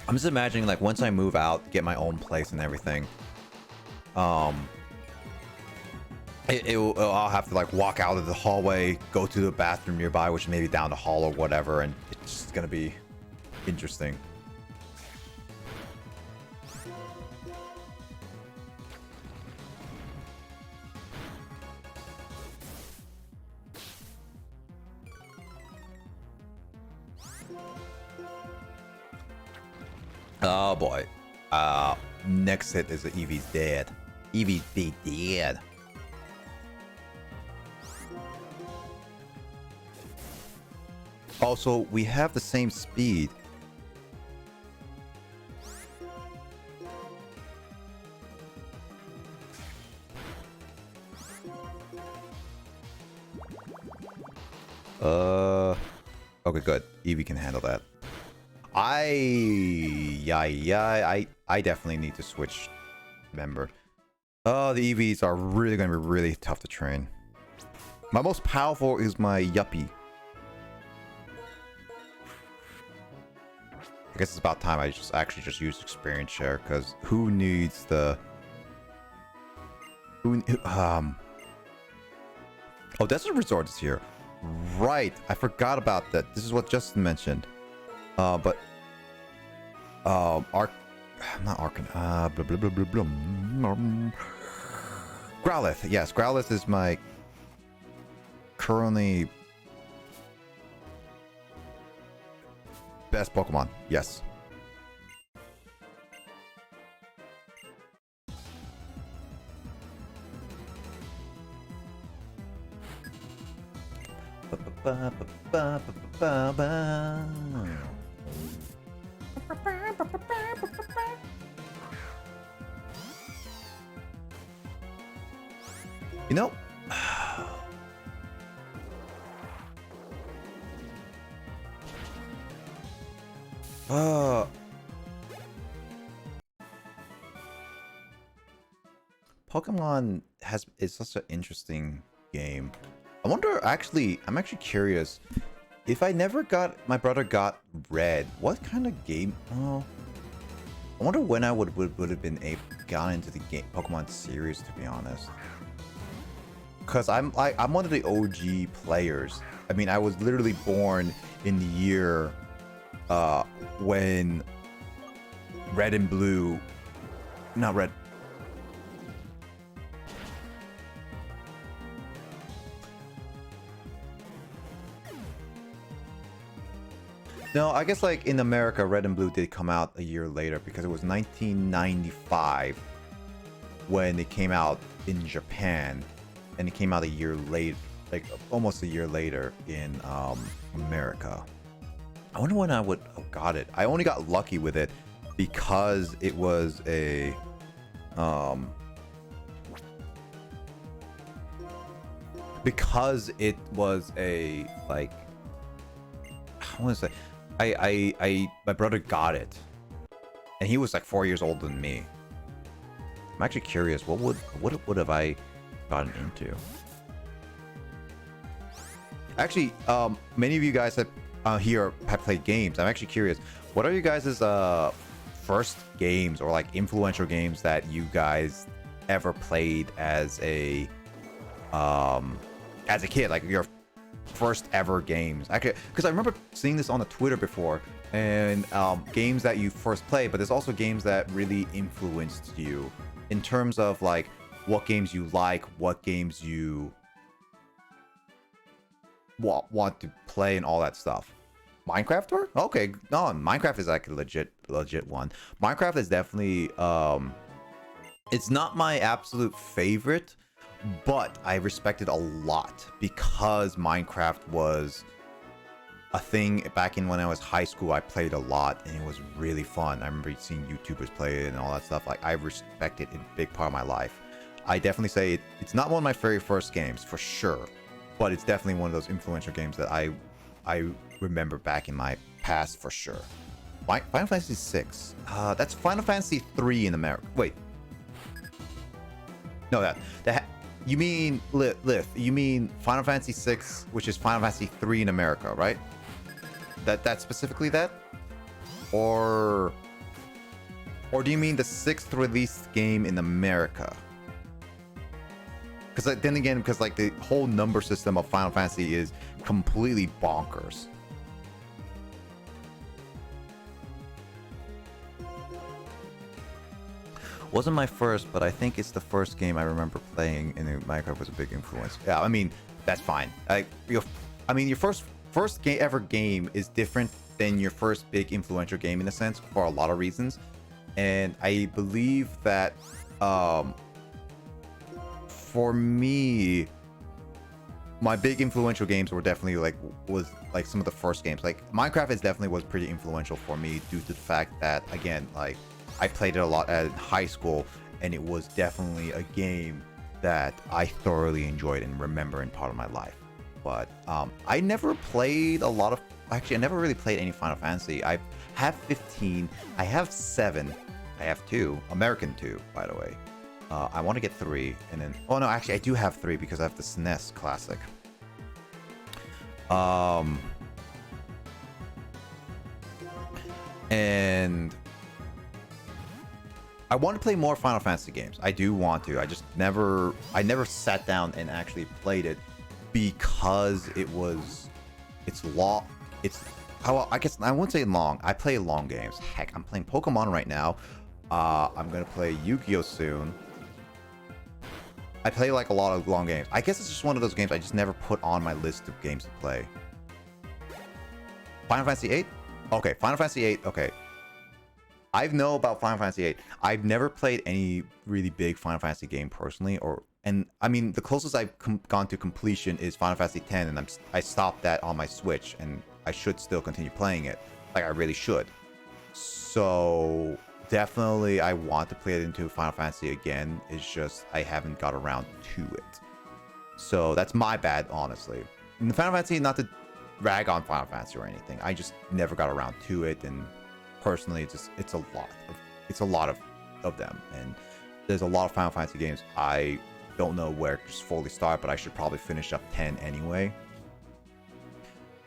I'm just imagining like once I move out, get my own place and everything, I'll have to like walk out of the hallway, go to the bathroom nearby, which may be down the hall or whatever, and it's just gonna be interesting. Oh boy. Next hit is the Eevee's dead. Eevee's dead. Also, we have the same speed. Okay, good. Eevee can handle that. I definitely need to switch member. Oh, the EVs are really gonna be really tough to train. My most powerful is my Yuppie. I guess it's about time I just use experience share, because who needs the oh, Desert Resort is here. Right, I forgot about that. This is what Justin mentioned. But not Arcan. Blah, blah, blah, blah, blah. Growlithe. Yes, Growlithe is my currently best Pokemon. Yes. You know, Pokemon is such an interesting game. I wonder, actually, I'm actually curious. If I never got, my brother got Red, what kind of game? Oh, I wonder when I would have been gotten into the game Pokemon series, to be honest. Cause I'm one of the OG players. I mean, I was literally born in the year when Red and Blue, not Red. No, I guess like in America, Red and Blue did come out a year later because it was 1995 when it came out in Japan, and it came out a year late, like almost a year later in America. I wonder when I would have got it. I only got lucky with it because it was a like, I want to say, my brother got it, and he was like 4 years older than me. I'm actually curious, what would have I gotten into? Actually, many of you guys that here have played games. I'm actually curious, what are you guys' first games or like influential games that you guys ever played as a kid, like your first ever games? Actually, because I remember seeing this on the Twitter before, and games that you first played, but there's also games that really influenced you in terms of like what games you like, what games you want to play, and all that stuff. Minecraft, or okay, no, Minecraft is like a legit one. Minecraft is definitely it's not my absolute favorite, but I respect it a lot because Minecraft was a thing back in when I was high school. I played a lot and it was really fun. I remember seeing YouTubers play it and all that stuff. Like, I respect it in a big part of my life. I definitely say it's not one of my very first games for sure, but it's definitely one of those influential games that I remember back in my past for sure. Final Fantasy 6. That's Final Fantasy 3 in America. Wait. No, that you mean Lith? You mean Final Fantasy 6, which is Final Fantasy 3 in America, right? That specifically that? Or do you mean the 6th released game in America? Because then again, because like the whole number system of Final Fantasy is completely bonkers. Wasn't my first, but I think it's the first game I remember playing, and Minecraft was a big influence. Yeah, I mean, that's fine. Your first ever game is different than your first big influential game in a sense for a lot of reasons, and I believe that for me, my big influential games were definitely was some of the first games. Like Minecraft is definitely was pretty influential for me due to the fact that, again, like I played it a lot at high school, and it was definitely a game that I thoroughly enjoyed and remember in part of my life. But I never played a lot of, actually I never really played any Final Fantasy. I have 15, I have 7, I have 2, American 2 by the way. I want to get 3, and then, oh no, actually I do have 3 because I have the SNES Classic. And I want to play more Final Fantasy games. I do want to. I never sat down and actually played it because it's long. I guess I wouldn't say long. I play long games. Heck, I'm playing Pokemon right now. I'm gonna play Yu-Gi-Oh soon. I play like a lot of long games. I guess it's just one of those games I just never put on my list of games to play. Final Fantasy 8? Okay, Final Fantasy 8. Okay. I know about Final Fantasy 8. I've never played any really big Final Fantasy game personally, and I mean the closest I've gone to completion is Final Fantasy 10, and I stopped that on my Switch, and I should still continue playing it. Like I really should. So definitely I want to play it into Final Fantasy again. It's just I haven't got around to it. So that's my bad, honestly. In the Final Fantasy, not to rag on Final Fantasy or anything, I just never got around to it, and personally it's a lot of them, and there's a lot of Final Fantasy games I don't know where to just fully start, but I should probably finish up 10 anyway.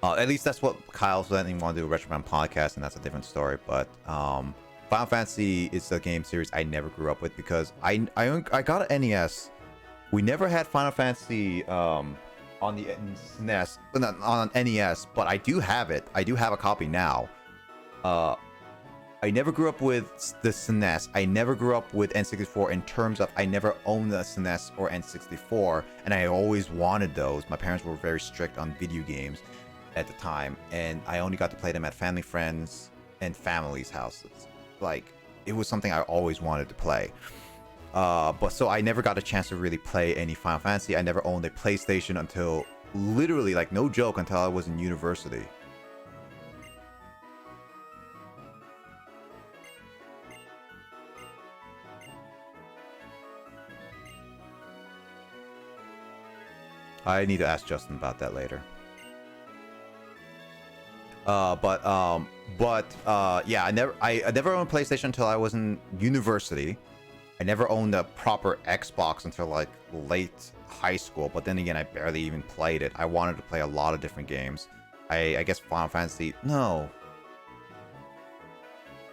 At least that's what Kyle said, and he wanted to do a Retroman podcast, and that's a different story. But Final Fantasy is a game series I never grew up with because I got an NES. We never had Final Fantasy on the SNES, not on NES, but I do have it. I do have a copy now. I never grew up with the SNES. I never grew up with N64 in terms of I never owned the SNES or N64, and I always wanted those. My parents were very strict on video games at the time, and I only got to play them at family, friends, and families' houses. Like, it was something I always wanted to play. But so I never got a chance to really play any Final Fantasy. I never owned a PlayStation until literally, like, no joke, until I was in university. I need to ask Justin about that later. Yeah, I never owned a PlayStation until I was in university. I never owned a proper Xbox until like late high school, but then again, I barely even played it. I wanted to play a lot of different games. I guess Final Fantasy, no.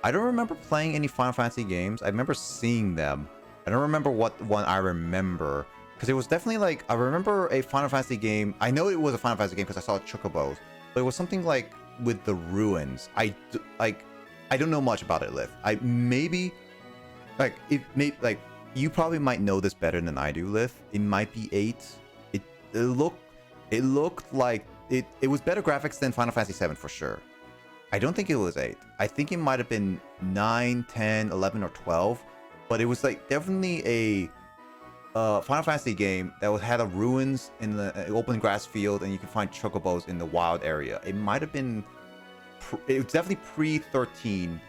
I don't remember playing any Final Fantasy games. I remember seeing them. I don't remember what one I remember. Because it was definitely like, I remember a Final Fantasy game. I know it was a Final Fantasy game because I saw Chocobos. But it was something like with the ruins. I don't know much about it, Lith. You probably might know this better than I do, Lith. It might be 8. It looked like it was better graphics than Final Fantasy 7 for sure. I don't think it was 8. I think it might have been 9, 10, 11, or 12. But it was like definitely a Final Fantasy game that had a ruins in the open grass field, and you can find chocobos in the wild area. It might have been, it was definitely pre-13,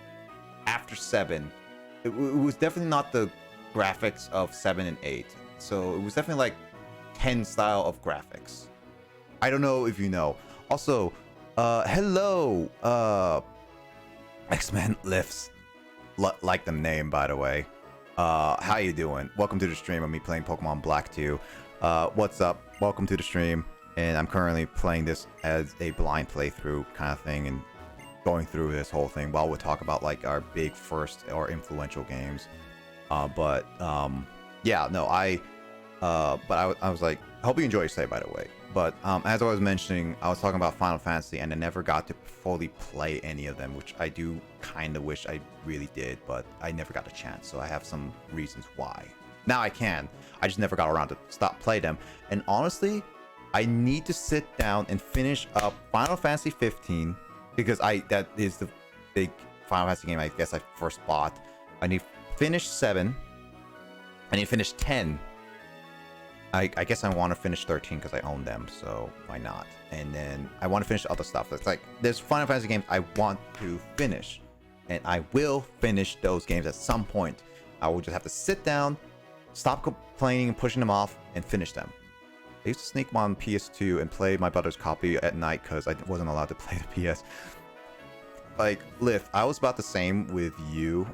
after 7. It was definitely not the graphics of 7 and 8. So it was definitely like 10 style of graphics. I don't know if you know. Also, hello, X-Men Lifts. Like the name, by the way. How you doing? Welcome to the stream of me playing Pokemon Black 2. What's up? Welcome to the stream. And I'm currently playing this as a blind playthrough kind of thing, and going through this whole thing while we talk about like our big first or influential games. Yeah, no, I was like, I hope you enjoy your stay, by the way. But as I was mentioning, I was talking about Final Fantasy, and I never got to fully play any of them, which I do kind of wish I really did, but I never got a chance. So I have some reasons why. Now I can. I just never got around to play them. And honestly, I need to sit down and finish up Final Fantasy 15, because that is the big Final Fantasy game I guess I first bought. I need to finish 7. I need to finish 10. I guess I want to finish 13 because I own them, so why not? And then I want to finish other stuff. It's like there's Final Fantasy games I want to finish, and I will finish those games at some point. I will just have to sit down, stop complaining and pushing them off, and finish them. I used to sneak them on PS2 and play my brother's copy at night because I wasn't allowed to play the PS. Like, Liv, I was about the same with you.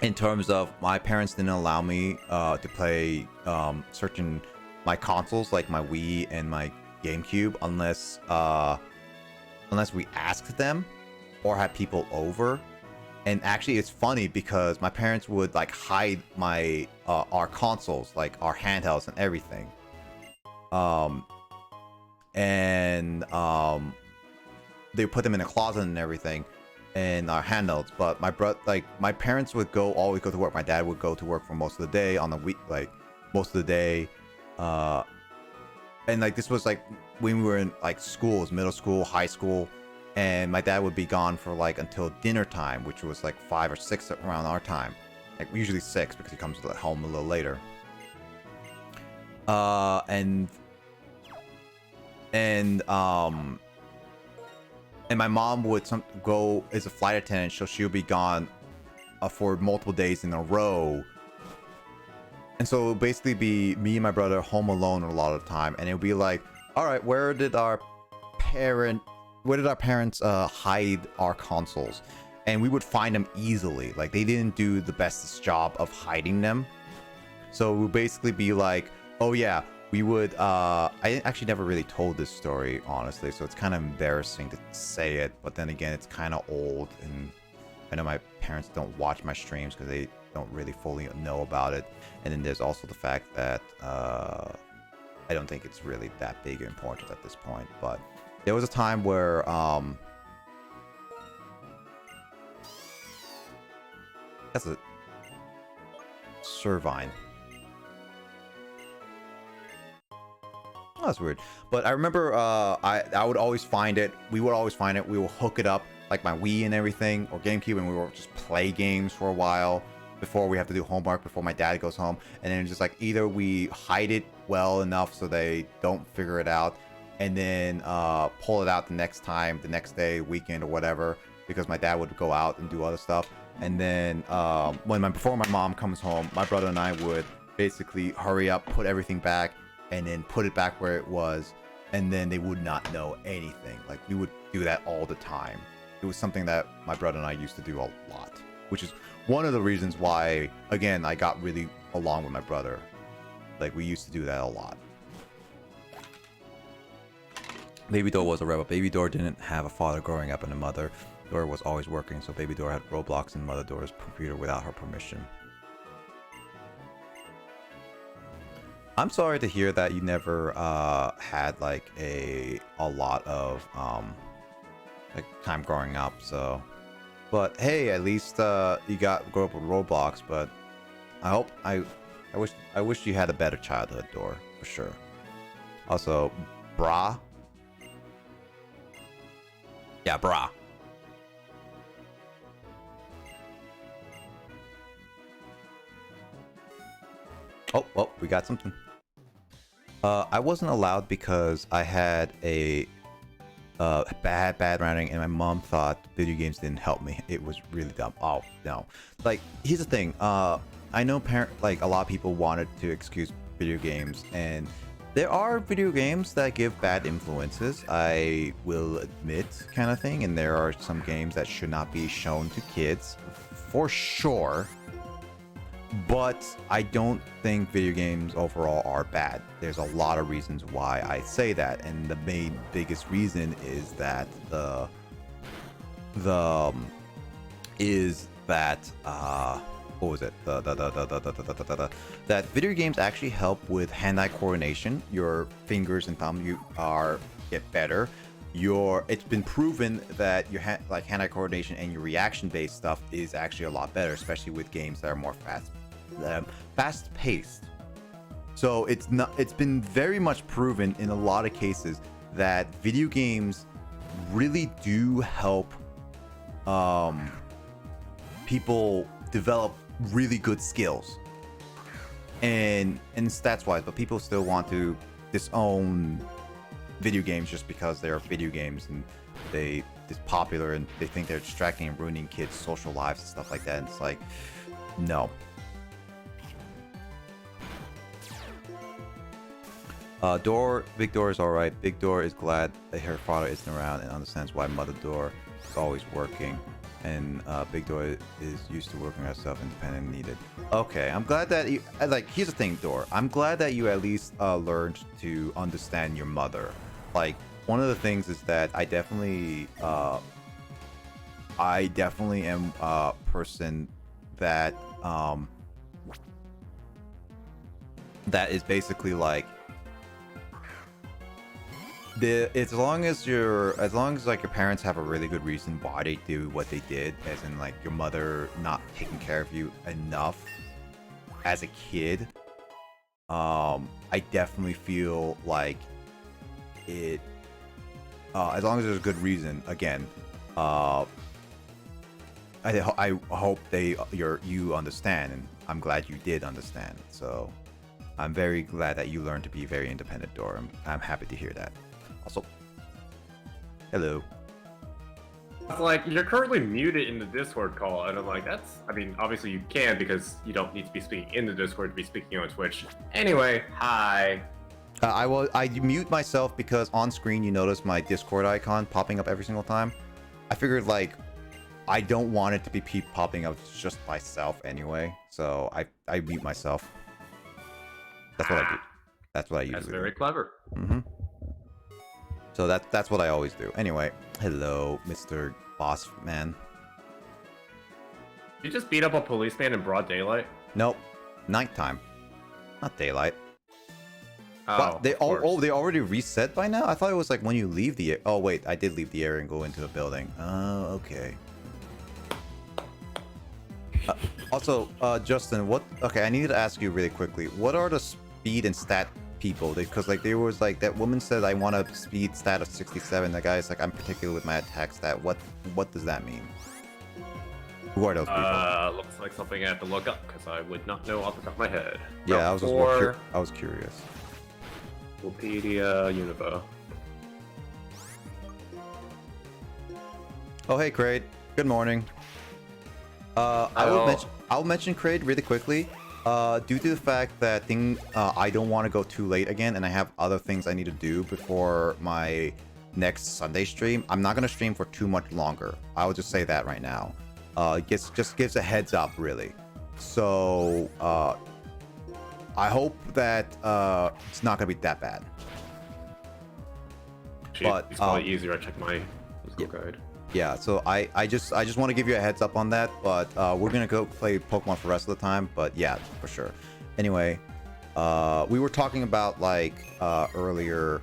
In terms of my parents didn't allow me to play certain my consoles like my Wii and my GameCube unless we asked them or had people over. And actually, it's funny because my parents would like hide my our consoles, like our handhelds and everything. They put them in a closet and everything. And our handhelds, but my parents would always go to work. My dad would go to work for most of the day on the week, like most of the day. And like this was like when we were in like schools, middle school, high school, and my dad would be gone for like until dinner time, which was like 5 or 6 around our time, like usually 6 because he comes home a little later. And my mom would go as a flight attendant, so she'll be gone for multiple days in a row. And so it'll basically be me and my brother home alone a lot of the time. And it'll be like, all right, where did our parents hide our consoles? And we would find them easily. Like, they didn't do the bestest job of hiding them. So it would basically be like, oh yeah, we would, I actually never really told this story, honestly, so it's kind of embarrassing to say it, but then again, it's kind of old, and I know my parents don't watch my streams because they don't really fully know about it, and then there's also the fact that, I don't think it's really that big or important at this point, but there was a time where, that's a Servine. Oh, that's weird. But I remember I would always find it. We would always find it. We will hook it up like my Wii and everything, or GameCube, and we will just play games for a while before we have to do homework, before my dad goes home. And then just like either we hide it well enough so they don't figure it out, and then pull it out the next day, weekend or whatever, because my dad would go out and do other stuff. And then before my mom comes home, my brother and I would basically hurry up, put everything back, and then put it back where it was, and then they would not know anything. Like, we would do that all the time. It was something that my brother and I used to do a lot, which is one of the reasons why, again, I got really along with my brother. Like, we used to do that a lot. Baby Door was a rebel. Baby Door didn't have a father growing up, and a mother Door was always working, so Baby Door had Roblox and Mother Door's computer without her permission. I'm sorry to hear that you never had like a lot of like time growing up. So, but hey, at least you grew up with Roblox. But I wish you had a better childhood, Door, for sure. Also, bra. Yeah, bra. Oh, we got something. I wasn't allowed because I had a bad routing, and my mom thought video games didn't help me. It was really dumb. Oh no! Like, here's the thing. I know a lot of people wanted to excuse video games, and there are video games that give bad influences. I will admit, kind of thing. And there are some games that should not be shown to kids, for sure. But I don't think video games overall are bad. There's a lot of reasons why I say that, and the biggest reason is that what was it? That video games actually help with hand-eye coordination. Your fingers and thumb get better. It's been proven that your hand-eye coordination and your reaction-based stuff is actually a lot better, especially with games that are more fast-paced. So it's been very much proven in a lot of cases that video games really do help people develop really good skills. and stats wise, but people still want to disown video games just because they're video games and it's popular and they think they're distracting and ruining kids' social lives and stuff like that. And it's like, no. Big Door is alright. Big Door is glad that her father isn't around and understands why Mother Door is always working. And Big Door is used to working herself independent and needed. Okay, I'm glad that you, like, here's the thing, Door. I'm glad that you at least learned to understand your mother. Like, one of the things is that I definitely am a person that that is basically like, as long as like your parents have a really good reason why they do what they did, as in like your mother not taking care of you enough as a kid, I definitely feel like it, as long as there's a good reason, again, I hope you understand, and I'm glad you did understand. So I'm very glad that you learned to be very independent, Dora. I'm happy to hear that. Also, hello. It's like, you're currently muted in the Discord call, and I'm like, I mean, obviously you can because you don't need to be speaking in the Discord to be speaking on Twitch. Anyway, hi. I mute myself because on screen you notice my Discord icon popping up every single time. I figured, like, I don't want it to be popping up just by self anyway, so I mute myself. That's what I do. That's what I usually do. That's very clever. Mm-hmm. So that's what I always do. Anyway, hello, Mr. Boss Man. You just beat up a policeman in broad daylight? Nope, nighttime, not daylight. Oh, but they already reset by now. I thought it was like when you leave the. Oh wait, I did leave the area and go into a building. Oh, okay. Also, Justin, what? Okay, I needed to ask you really quickly. What are the speed and stat people? Because like there was like that woman said I want a speed stat of 67. The guy's like, I'm particular with my attack stat. What does that mean? Who are those people? Looks like something I have to look up because I would not know off the top of my head. Yeah, I was curious. Wikipedia Univo. Oh hey, Kraid. Good morning. I'll mention Kraid really quickly. Due to the fact that I don't want to go too late again, and I have other things I need to do before my next Sunday stream. I'm not gonna stream for too much longer. I will just say that right now. Just gives a heads up, really. So I hope that it's not gonna be that bad. But it's probably easier. I check my physical guide. Yeah, so I just want to give you a heads up on that, but we're gonna go play Pokemon for the rest of the time. But yeah, for sure. Anyway, we were talking about like earlier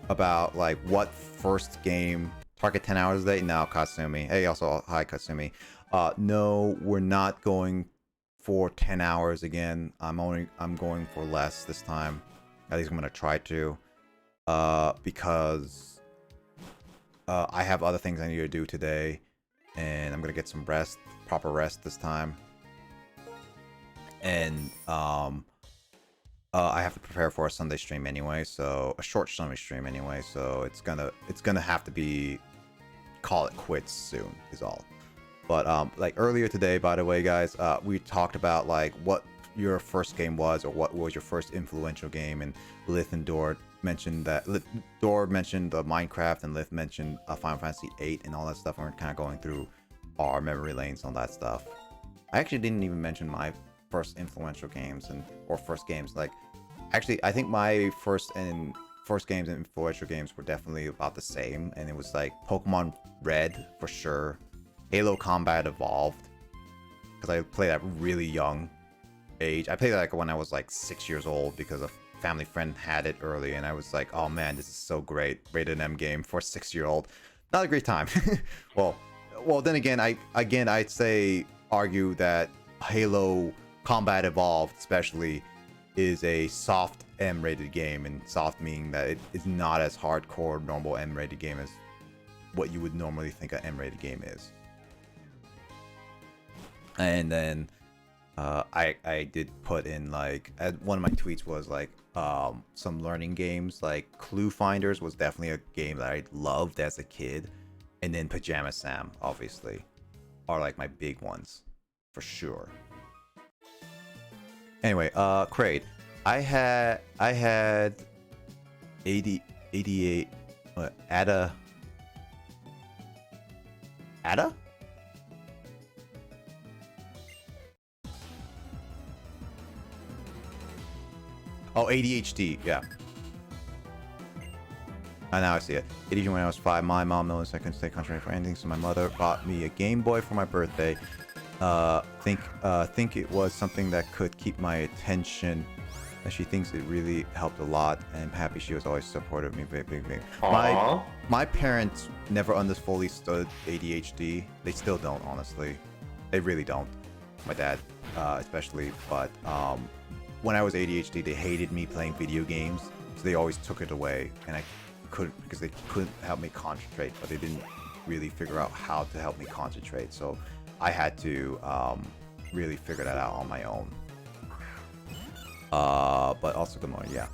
about like what first game target 10 hours a day. Now Katsumi. Hey, also hi Katsumi. No, we're not going for 10 hours again. I'm going for less this time. At least I'm gonna try to, because I have other things I need to do today, and I'm gonna get some rest, proper rest this time. And I have to prepare for a Sunday stream anyway, so a short Sunday stream anyway. So it's gonna have to be call it quits soon is all. But like earlier today, by the way, guys, we talked about like what your first game was, or what was your first influential game, and Lith and Dor mentioned that. Dor mentioned Minecraft, and Lith mentioned Final Fantasy VIII and all that stuff. And we're kind of going through our memory lanes on that stuff. I actually didn't even mention my first influential games or first games. Like, actually, I think my first games and influential games were definitely about the same, and it was like Pokemon Red for sure, Halo Combat Evolved, because I played at really young age. I played like when I was like 6 years old because a family friend had it early, and I was like, oh man, this is so great. Rated M game for a 6-year-old. Not a great time. well then again, I'd say argue that Halo Combat Evolved especially is a soft M-rated game, and soft meaning that it is not as hardcore normal M-rated game as what you would normally think an M-rated game is. And then I did put in like one of my tweets was like some learning games like Clue Finders was definitely a game that I loved as a kid, and then Pajama Sam obviously are like my big ones for sure. Anyway, Kraid, I had 88 Ada. Oh, ADHD, yeah. Now I see it. ADHD when I was 5. My mom noticed I couldn't stay concentrated for anything, so my mother bought me a Game Boy for my birthday. Think it was something that could keep my attention. And she thinks it really helped a lot, and I'm happy she was always supportive of me. My parents never fully understood ADHD. They still don't, honestly. They really don't. My dad, especially. But when I was ADHD, they hated me playing video games, so they always took it away, and I couldn't because they couldn't help me concentrate. But they didn't really figure out how to help me concentrate, so I had to really figure that out on my own. But also good morning, yeah.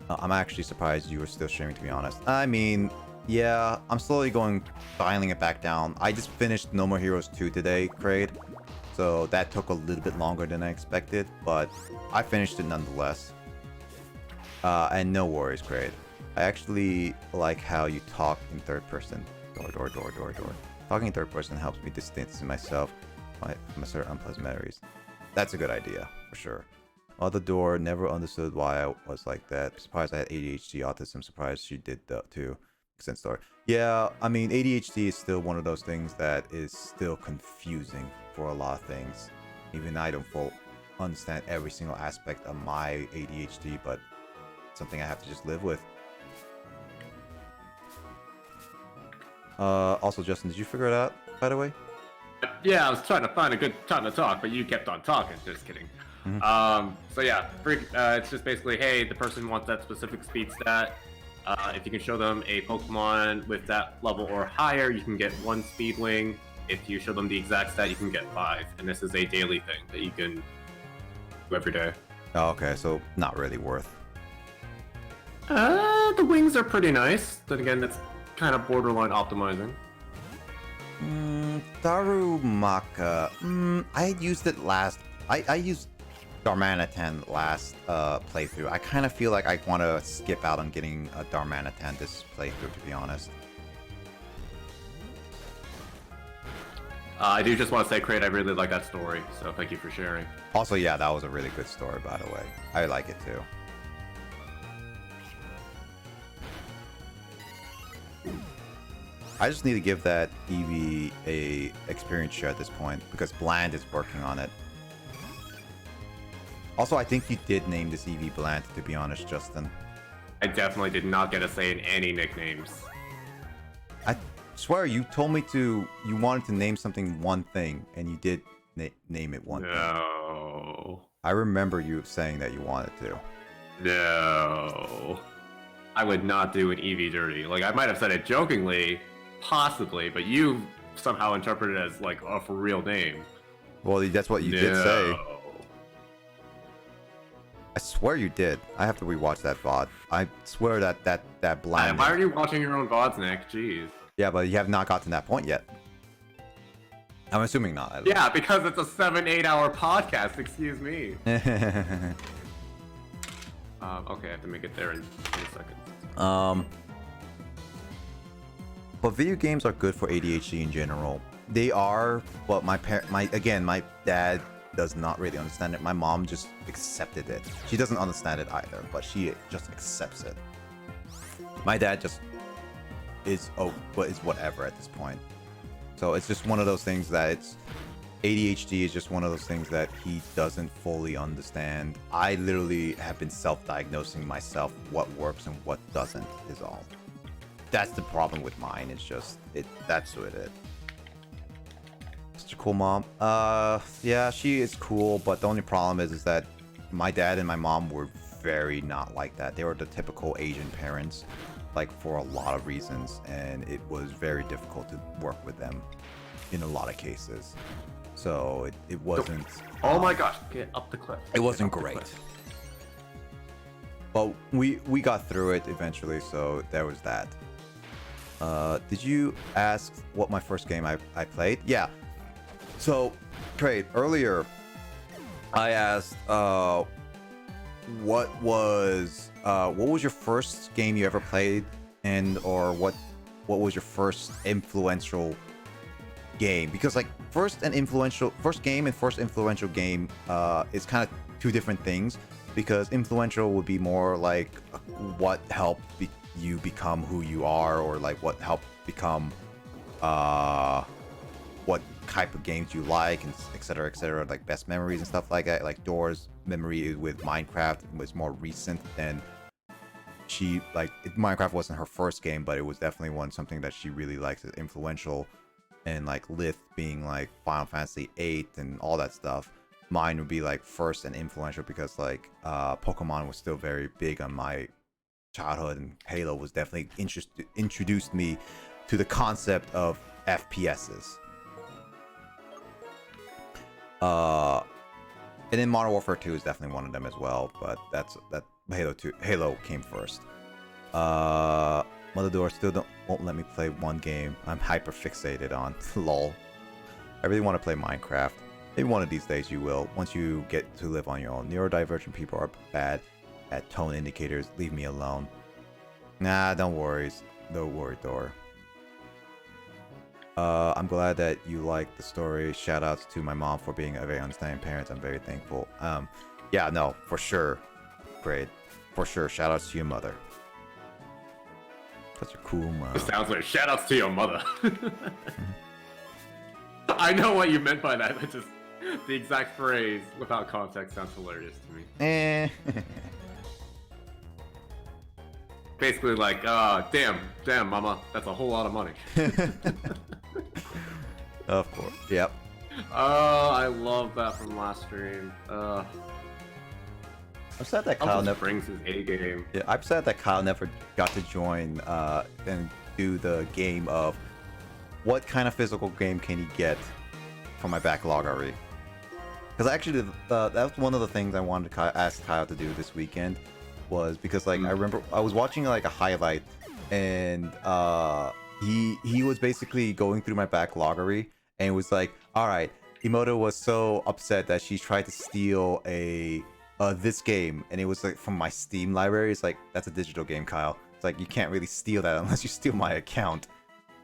I'm actually surprised you were still streaming, to be honest. I mean, yeah, I'm slowly dialing it back down. I just finished No More Heroes 2 today, Kraid. So that took a little bit longer than I expected, but I finished it nonetheless. And no worries, Kraid. I actually like how you talk in third person. Door. Talking in third person helps me distance myself from certain unpleasant memories. That's a good idea, for sure. Other door, never understood why I was like that. Surprised I had ADHD, autism. Surprised she did that too. Extend story. Yeah, I mean, ADHD is still one of those things that is still confusing for a lot of things. Even I don't fully understand every single aspect of my ADHD, but something I have to just live with. Also, Justin, did you figure it out, by the way? Yeah, I was trying to find a good time to talk, but you kept on talking. Just kidding. So yeah, it's just basically, hey, the person wants that specific speed stat. If you can show them a Pokemon with that level or higher, you can get 1 speed wing. If you show them the exact stat, you can get 5. And this is a daily thing that you can do every day. Oh, okay, so not really worth. The wings are pretty nice. Then again, that's kind of borderline optimizing. Darumaka. I used it last. I used Darmanitan last playthrough. I kind of feel like I want to skip out on getting a Darmanitan this playthrough, to be honest. I do just want to say, Kraid, I really like that story, so thank you for sharing. Also, yeah, that was a really good story, by the way. I like it too. I just need to give that Eevee a experience share at this point, because Bland is working on it. Also, I think you did name this Eevee Bland, to be honest, Justin. I definitely did not get a say in any nicknames. I swear, you told me you wanted to name something one thing, and you did name it one thing. No. I remember you saying that you wanted to. No. I would not do an Eevee dirty. Like, I might have said it jokingly, possibly, but you somehow interpreted it as, like, a for real name. Well, that's what you did say. I swear you did. I have to rewatch that VOD. I swear that Bland... Why are you watching your own VODs, Nick? Jeez. Yeah, but you have not gotten to that point yet. I'm assuming not. Yeah, because it's a 7-8 hour podcast, excuse me. Okay, I have to make it there in 20 seconds. But video games are good for ADHD in general. They are, but my dad does not really understand it. My mom just accepted it. She doesn't understand it either, but she just accepts it. My dad just is whatever at this point. So it's just one of those things that ADHD is just one of those things that he doesn't fully understand. I literally have been self-diagnosing myself what works and what doesn't is all. That's the problem with mine. It's just that's what it is. Such a cool mom. Yeah, she is cool, but the only problem is that my dad and my mom were very not like that. They were the typical Asian parents, like, for a lot of reasons, and it was very difficult to work with them in a lot of cases. so it wasn't. Oh my gosh! Get up the cliff. It wasn't Get up the great. cliff. But we got through it eventually, so there was that. Did you ask what my first game I played? Yeah. So, Trade, earlier I asked what was your first game you ever played, and or what was your first influential game? Because like first game and first influential game is kind of two different things, because influential would be more like what helped you become who you are, or like what helped become what type of games you like, and etc, like best memories and stuff like that. Like Dora's memory with Minecraft was more recent, and Minecraft wasn't her first game, but it was definitely something that she really likes as influential. And like Lith being like Final Fantasy VIII and all that stuff, mine would be like first and influential because like Pokemon was still very big on my childhood, and Halo was definitely introduced me to the concept of FPSs. And then Modern Warfare 2 is definitely one of them as well, but Halo came first. Mother Door still won't let me play one game I'm hyper fixated on. Lol. I really want to play Minecraft. Maybe one of these days you will, once you get to live on your own. Neurodivergent people are bad at tone indicators. Leave me alone. Nah, don't worry. Don't worry, Thor. I'm glad that you like the story. Shout outs to my mom for being a very understanding parent. I'm very thankful. Yeah, no, for sure. Great. For sure. Shout outs to your mother. Such a cool mom. It sounds like shout outs to your mother. I know what you meant by that, but just the exact phrase without context sounds hilarious to me. Basically like, damn, mama, that's a whole lot of money. Of course, yep. Oh, I love that from last stream. I'm sad that Kyle never brings his A game. Yeah, I'm sad that Kyle never got to join and do the game of what kind of physical game can he get from my backlog already. Because actually, that was one of the things I wanted to ask Kyle to do this weekend, was because like I remember I was watching like a highlight, and he was basically going through my backloggery, and it was like, all right, Emoto was so upset that she tried to steal this game, and it was like from my Steam library. It's like, that's a digital game, Kyle. It's like, you can't really steal that unless you steal my account.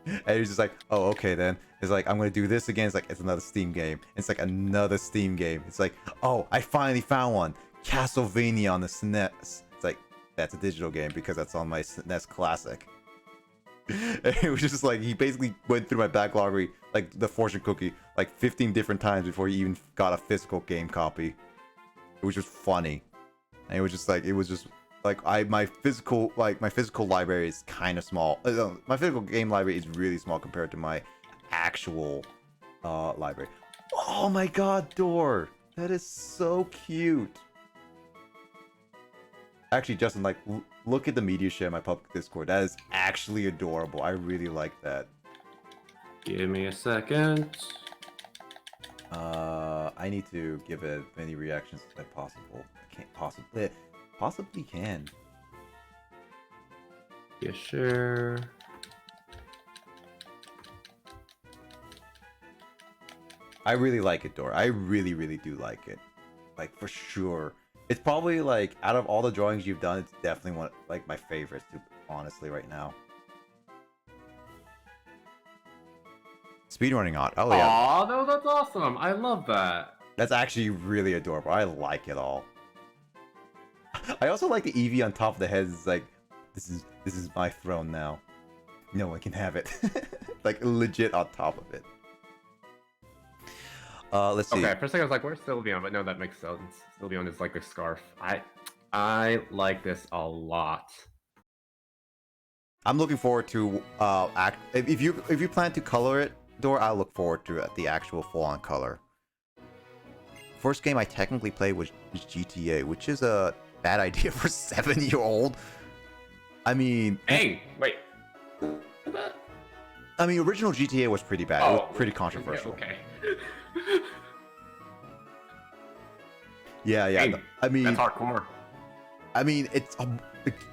And he's just like, oh, okay then. It's like, I'm gonna do this again. It's like, it's another Steam game. It's like another Steam game. It's like, oh, I finally found one. Castlevania on the SNES. It's like, that's a digital game because that's on my SNES Classic. And it was just like, he basically went through my backlog, like the fortune cookie, like 15 different times before he even got a physical game copy. It was just funny. And it was just like my physical library is kind of small. My physical game library is really small compared to my actual library. Oh my god, Door! That is so cute. Actually, Justin, like, look at the media share in my public Discord. That is actually adorable. I really like that. Give me a second. I need to give it as many reactions as possible. I can't possibly can. Yeah, sure. I really like it, Dora. I really, really do like it. Like, for sure. It's probably, like, out of all the drawings you've done, it's definitely one, like, my favorites, honestly, right now. Speedrunning on. Oh, yeah. Aw, no, that's awesome. I love that. That's actually really adorable. I like it all. I also like the Eevee on top of the head. It's like, this is my throne now. No one can have it. Like, legit on top of it. Let's see. Okay, for a second I was like, where's Sylveon? But no, that makes sense. Sylveon is like a scarf. I like this a lot. I'm looking forward to if you plan to color it, Dor, I'll look forward to the actual full-on color. First game I technically played was GTA, which is a bad idea for 7-year-old. I mean, Hey, wait. I mean, original GTA was pretty bad. It was pretty controversial. Okay. Yeah, yeah. Dang, I mean, that's hardcore. It's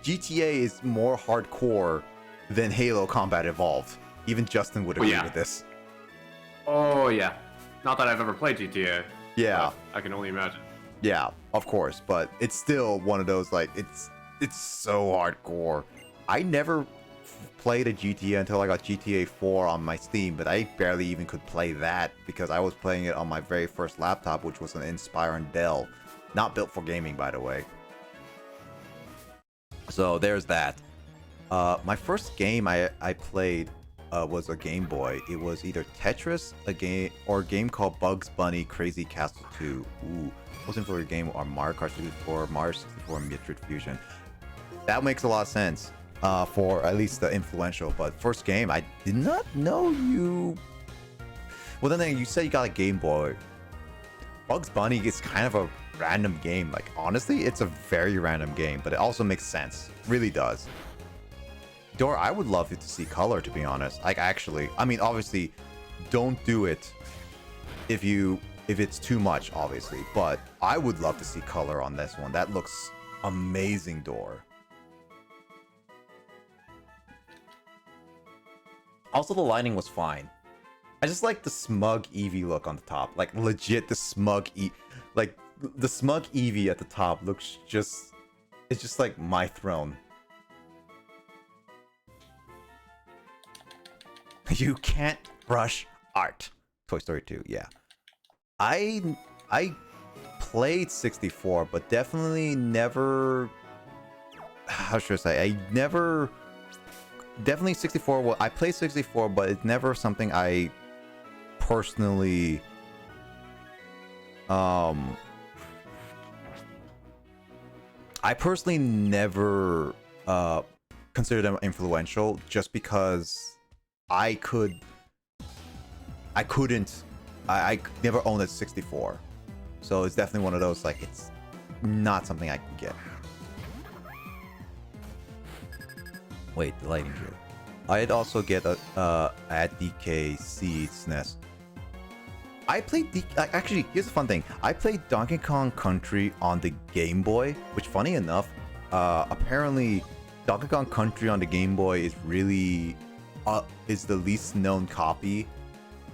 GTA is more hardcore than Halo Combat Evolved. Even Justin would agree with this. Oh yeah. Not that I've ever played GTA. Yeah. I can only imagine. Yeah, of course, but it's still one of those like it's so hardcore. I never played a GTA until I got GTA 4 on my Steam, but I barely even could play that because I was playing it on my very first laptop, which was an Inspiron Dell, not built for gaming, by the way. So there's that. My first game I played was a Game Boy. It was either Tetris, a game called Bugs Bunny Crazy Castle 2. Ooh, wasn't for a game or Mario Kart 64, Mario 64, Metroid Fusion. That makes a lot of sense for at least the influential. But first game, I did not know you. Well, then you said you got a Game Boy. Bugs Bunny is kind of a random game. Like honestly, it's a very random game, but it also makes sense. Really does. Dor, I would love you to see color, to be honest. Like actually, I mean, obviously, don't do it if it's too much, obviously. But I would love to see color on this one. That looks amazing, Dor. Also, the lighting was fine. I just like the smug Eevee look on the top. Like legit, the smug like the smug Eevee at the top looks just. It's just like my throne. You can't rush art. Toy Story 2, yeah. I played 64, but definitely never. How should I say? I never. Definitely 64. Well, I played 64, but it's never something I personally. I personally never consider them influential, just because. I never owned a 64, so it's definitely one of those like it's not something I can get. Wait, the lighting here. I'd also get a at DKC SNES. I played actually, here's a fun thing. I played Donkey Kong Country on the Game Boy, which funny enough, apparently Donkey Kong Country on the Game Boy is really is the least known copy,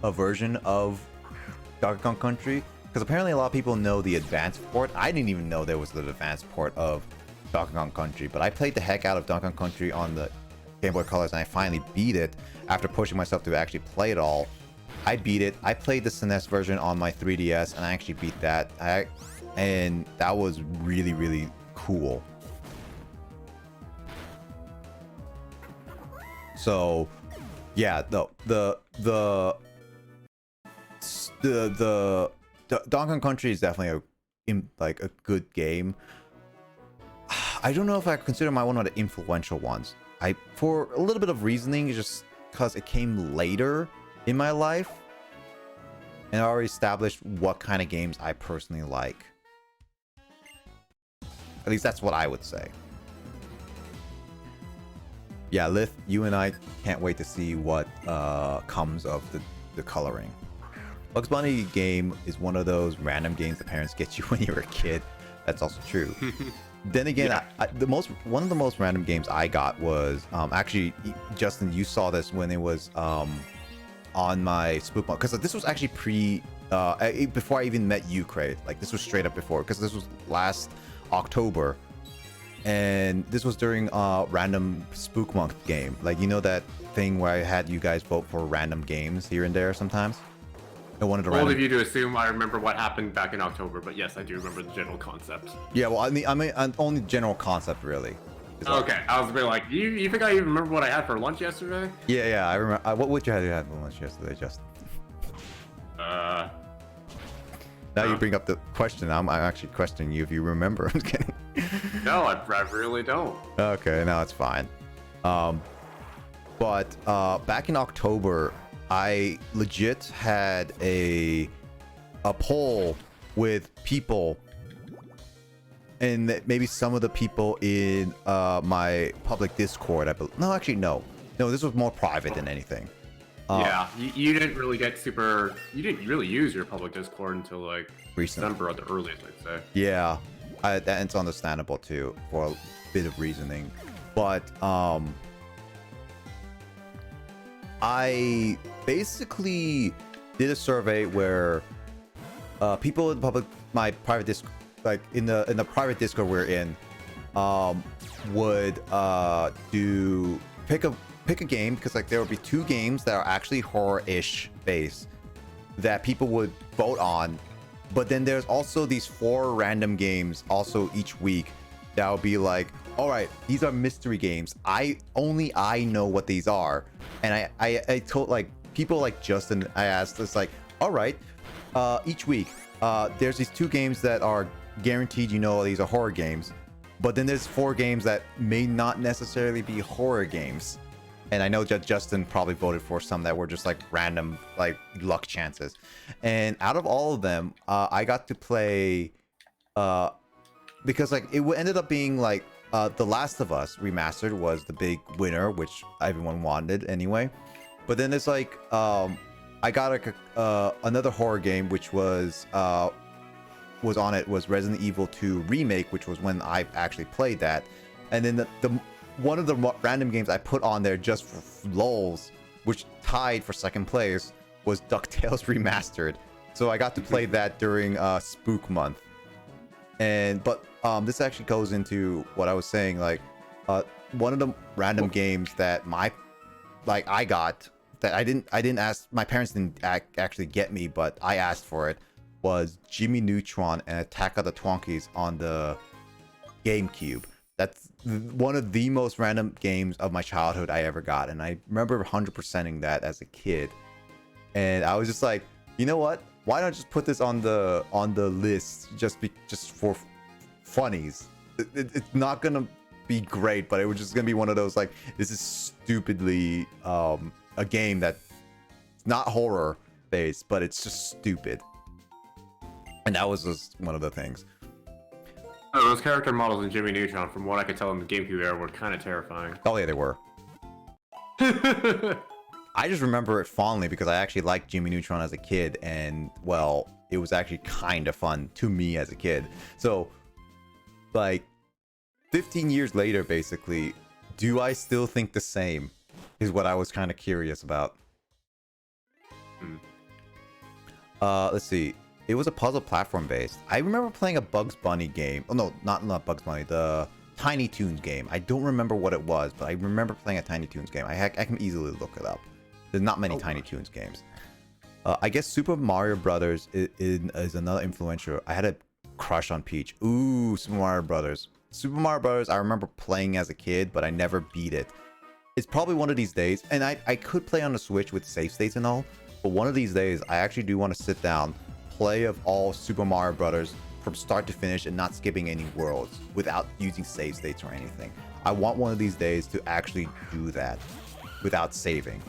a version of Donkey Kong Country, because apparently a lot of people know the advanced port. I didn't even know there was the advanced port of Donkey Kong Country, but I played the heck out of Donkey Kong Country on the Game Boy Colors, and I finally beat it after pushing myself to actually play it all. I beat it. I played the SNES version on my 3DS, and I actually beat that. And that was really, really cool. So, yeah, the Donkey Kong Country is definitely a good game. I don't know if I consider one of the influential ones. For a little bit of reasoning, just because it came later in my life, and I already established what kind of games I personally like. At least that's what I would say. Yeah, Lith, you and I can't wait to see what comes of the coloring. Bugs Bunny game is one of those random games that parents get you when you were a kid. That's also true. Then again, yeah. One of the most random games I got was actually, Justin, you saw this when it was on my Spook Month, because this was actually before I even met you, Craig. Like this was straight up before, because this was last October. And this was during random Spook Month game. Like, you know that thing where I had you guys vote for random games here and there sometimes? I wanted to Bold of you to assume I remember what happened back in October, but yes, I do remember the general concept. Yeah, well, I mean only general concept, really. Okay, I was a bit like, you think I even remember what I had for lunch yesterday? Yeah, I remember. What would you have for lunch yesterday, Justin? Now you bring up the question. I'm actually questioning you if you remember. I'm kidding. No, I really don't. Okay, now it's fine. But back in October, I legit had a poll with people, and maybe some of the people in my public Discord. No, this was more private than anything. Yeah, you didn't really get super. You didn't really use your public Discord until like Recently. December at the earliest, I'd say. Yeah, it's understandable too for a bit of reasoning, but I basically did a survey where people in the public, my private Discord, like in the private Discord we're in, would do pick a game, because like there would be 2 games that are actually horror-ish based that people would vote on, but then there's also these 4 random games also each week that will be like, all right, these are mystery games, I know what these are. And I told like people like Justin, I asked, it's like, all right, each week there's these 2 games that are guaranteed, these are horror games, but then there's 4 games that may not necessarily be horror games. And I know that Justin probably voted for some that were just like random, like luck chances. And out of all of them, I got to play, because like it ended up being like The Last of Us Remastered was the big winner, which everyone wanted anyway. But then there's like, I got another horror game, which was on it, was Resident Evil 2 Remake, which was when I actually played that. And then the one of the random games I put on there just for lulz, which tied for 2nd place, was DuckTales Remastered. So I got to play that during Spook Month. But this actually goes into what I was saying, like one of the random games that I got that I didn't ask, my parents didn't actually get me, but I asked for it, was Jimmy Neutron and Attack of the Twonkies on the GameCube. That's one of the most random games of my childhood I ever got, and I remember 100%ing that as a kid. And I was just like, you know what? Why not just put this on the list just for funnies? It's not gonna be great, but it was just gonna be one of those like, this is stupidly a game that's not horror based, but it's just stupid. And that was just one of the things. Oh, those character models in Jimmy Neutron, from what I could tell in the GameCube era, were kind of terrifying. Oh yeah, they were. I just remember it fondly because I actually liked Jimmy Neutron as a kid, and well, it was actually kind of fun to me as a kid. So, like, 15 years later, basically, do I still think the same? Is what I was kind of curious about. Let's see. It was a puzzle platform based. I remember playing a Bugs Bunny game. Oh no, not Bugs Bunny. The Tiny Toons game. I don't remember what it was, but I remember playing a Tiny Toons game. I can easily look it up. There's not many Tiny Toons games. I guess Super Mario Brothers is another influential. I had a crush on Peach. Ooh, Super Mario Brothers. Super Mario Brothers, I remember playing as a kid, but I never beat it. It's probably one of these days, and I could play on the Switch with save states and all, but one of these days, I actually do want to sit down, play of all Super Mario Brothers from start to finish and not skipping any worlds without using save states or anything. I want one of these days to actually do that without saving.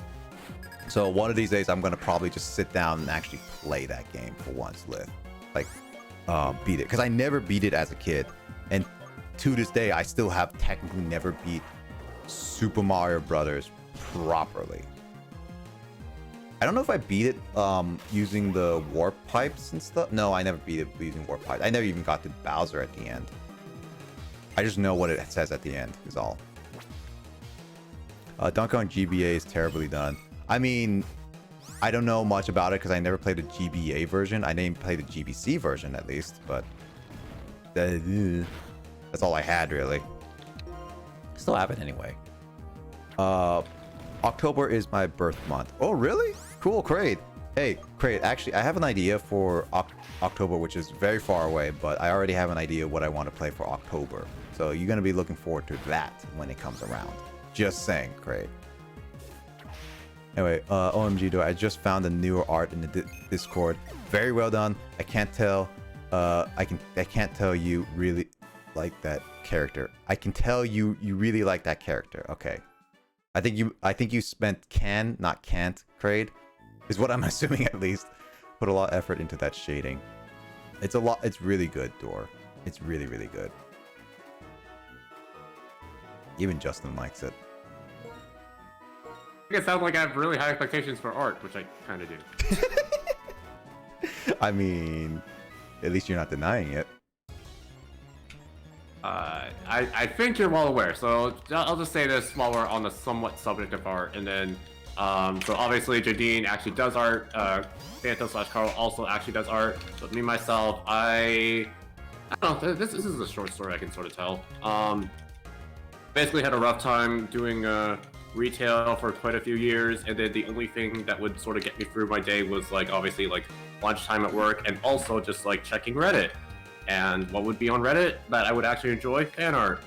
So one of these days, I'm gonna probably just sit down and actually play that game for once, like beat it, because I never beat it as a kid, and to this day, I still have technically never beat Super Mario Brothers properly. I don't know if I beat it using the warp pipes and stuff. No, I never beat it using warp pipes. I never even got to Bowser at the end. I just know what it says at the end is all. Donkey Kong GBA is terribly done. I mean, I don't know much about it because I never played the GBA version. I didn't play the GBC version at least, but that's all I had really. Still have it anyway. October is my birth month. Oh, really? Cool, Kraid. Hey, Kraid, actually, I have an idea for October, which is very far away, but I already have an idea what I want to play for October. So you're going to be looking forward to that when it comes around. Just saying, Kraid. Anyway, OMG, I just found the newer art in the Discord. Very well done. I can't tell. I can't tell you really like that character. I can tell you really like that character. Okay. I think you spent can, not can't, Kraid, is what I'm assuming at least. Put a lot of effort into that shading. It's really good, Dor. It's really, really good. Even Justin likes it. It sounds like I have really high expectations for art, which I kind of do. I mean, at least you're not denying it. I think you're well aware, so I'll just say this while we're on the somewhat subject of art, and then, so obviously Jadine actually does art, Phantom/Carl also actually does art, but me, myself, I don't know, this is a short story I can sort of tell. Basically had a rough time doing, retail for quite a few years, and then the only thing that would sort of get me through my day was, like, obviously, like, lunchtime at work, and also just, like, checking Reddit. And what would be on Reddit that I would actually enjoy? Fan art.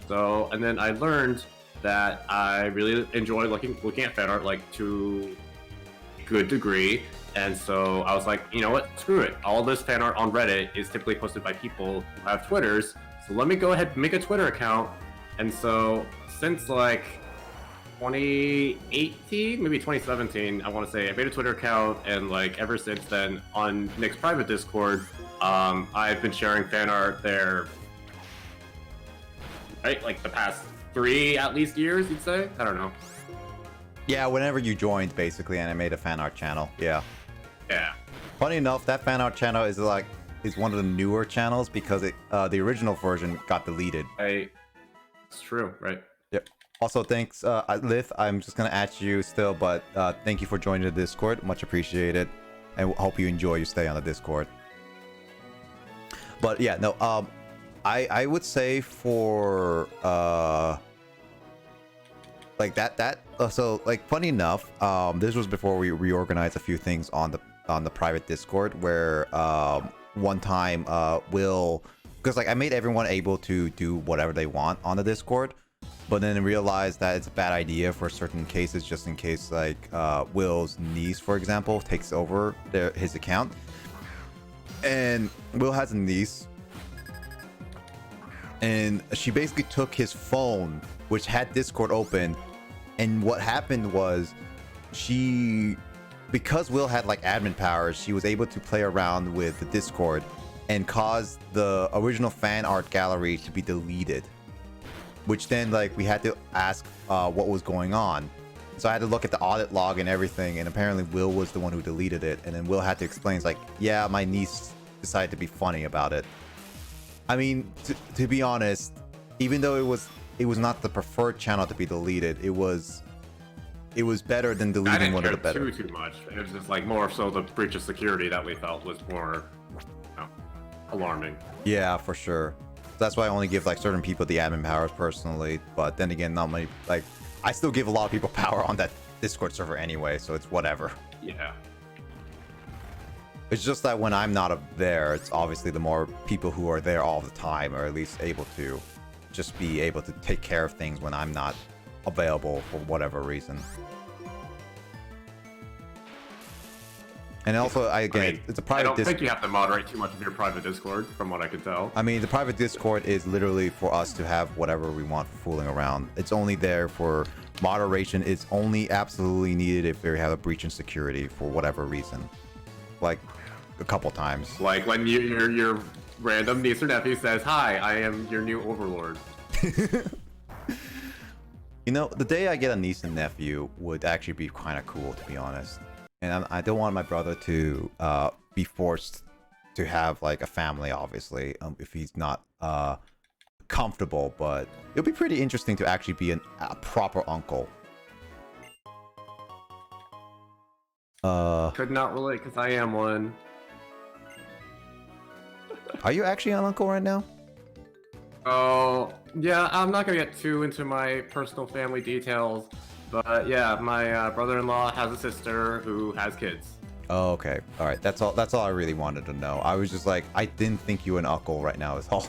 So, and then I learned that I really enjoy looking at fan art, like, to a good degree. And so I was like, you know what? Screw it. All this fan art on Reddit is typically posted by people who have Twitters. So let me go ahead and make a Twitter account. And so since, like, 2018, maybe 2017, I want to say, I made a Twitter account, and like ever since then on Nick's private Discord, I've been sharing fan art there, right? Like the past 3 at least years, you'd say? I don't know. Yeah, whenever you joined, basically, and I made a fan art channel. Yeah. Yeah. Funny enough, that fan art channel is one of the newer channels because the original version got deleted. It's true, right? Yep. Also, thanks, Lith. I'm just gonna add you still, but thank you for joining the Discord. Much appreciated, and hope you enjoy your stay on the Discord. But yeah, no. I would say for like that. So like, funny enough, this was before we reorganized a few things on the private Discord, where one time Will, because like I made everyone able to do whatever they want on the Discord. But then realized that it's a bad idea for certain cases, just in case, like, Will's niece, for example, takes over his account. And Will has a niece. And she basically took his phone, which had Discord open. And what happened was, because Will had, like, admin powers, she was able to play around with the Discord and cause the original fan art gallery to be deleted. Which then, like, we had to ask what was going on. So I had to look at the audit log and everything, and apparently Will was the one who deleted it. And then Will had to explain, it's like, yeah, my niece decided to be funny about it. I mean, to be honest, even though it was not the preferred channel to be deleted, it was better than deleting one of the better. I didn't care too much. It was just like more so the breach of security that we felt was more, alarming. Yeah, for sure. That's why I only give like certain people the admin powers personally, but then again, not many. Like, I still give a lot of people power on that Discord server anyway, so it's whatever. Yeah. It's just that when I'm not there, it's obviously the more people who are there all the time, or at least able to just be able to take care of things when I'm not available for whatever reason. And also, it's a private. I don't think you have to moderate too much of your private Discord, from what I can tell. I mean, the private Discord is literally for us to have whatever we want for fooling around. It's only there for moderation. It's only absolutely needed if we have a breach in security for whatever reason. Like, a couple times. Like when your random niece or nephew says, "Hi, I am your new overlord." You know, the day I get a niece and nephew would actually be kind of cool, to be honest. And I don't want my brother to be forced to have like a family, obviously, if he's not comfortable. But it'll be pretty interesting to actually be a proper uncle. Could not relate because I am one. Are you actually an uncle right now? Oh, yeah, I'm not gonna get too into my personal family details, but yeah, my brother-in-law has a sister who has kids. Oh, okay. All right. That's all I really wanted to know. I was just like, I didn't think you were an uncle right now is all.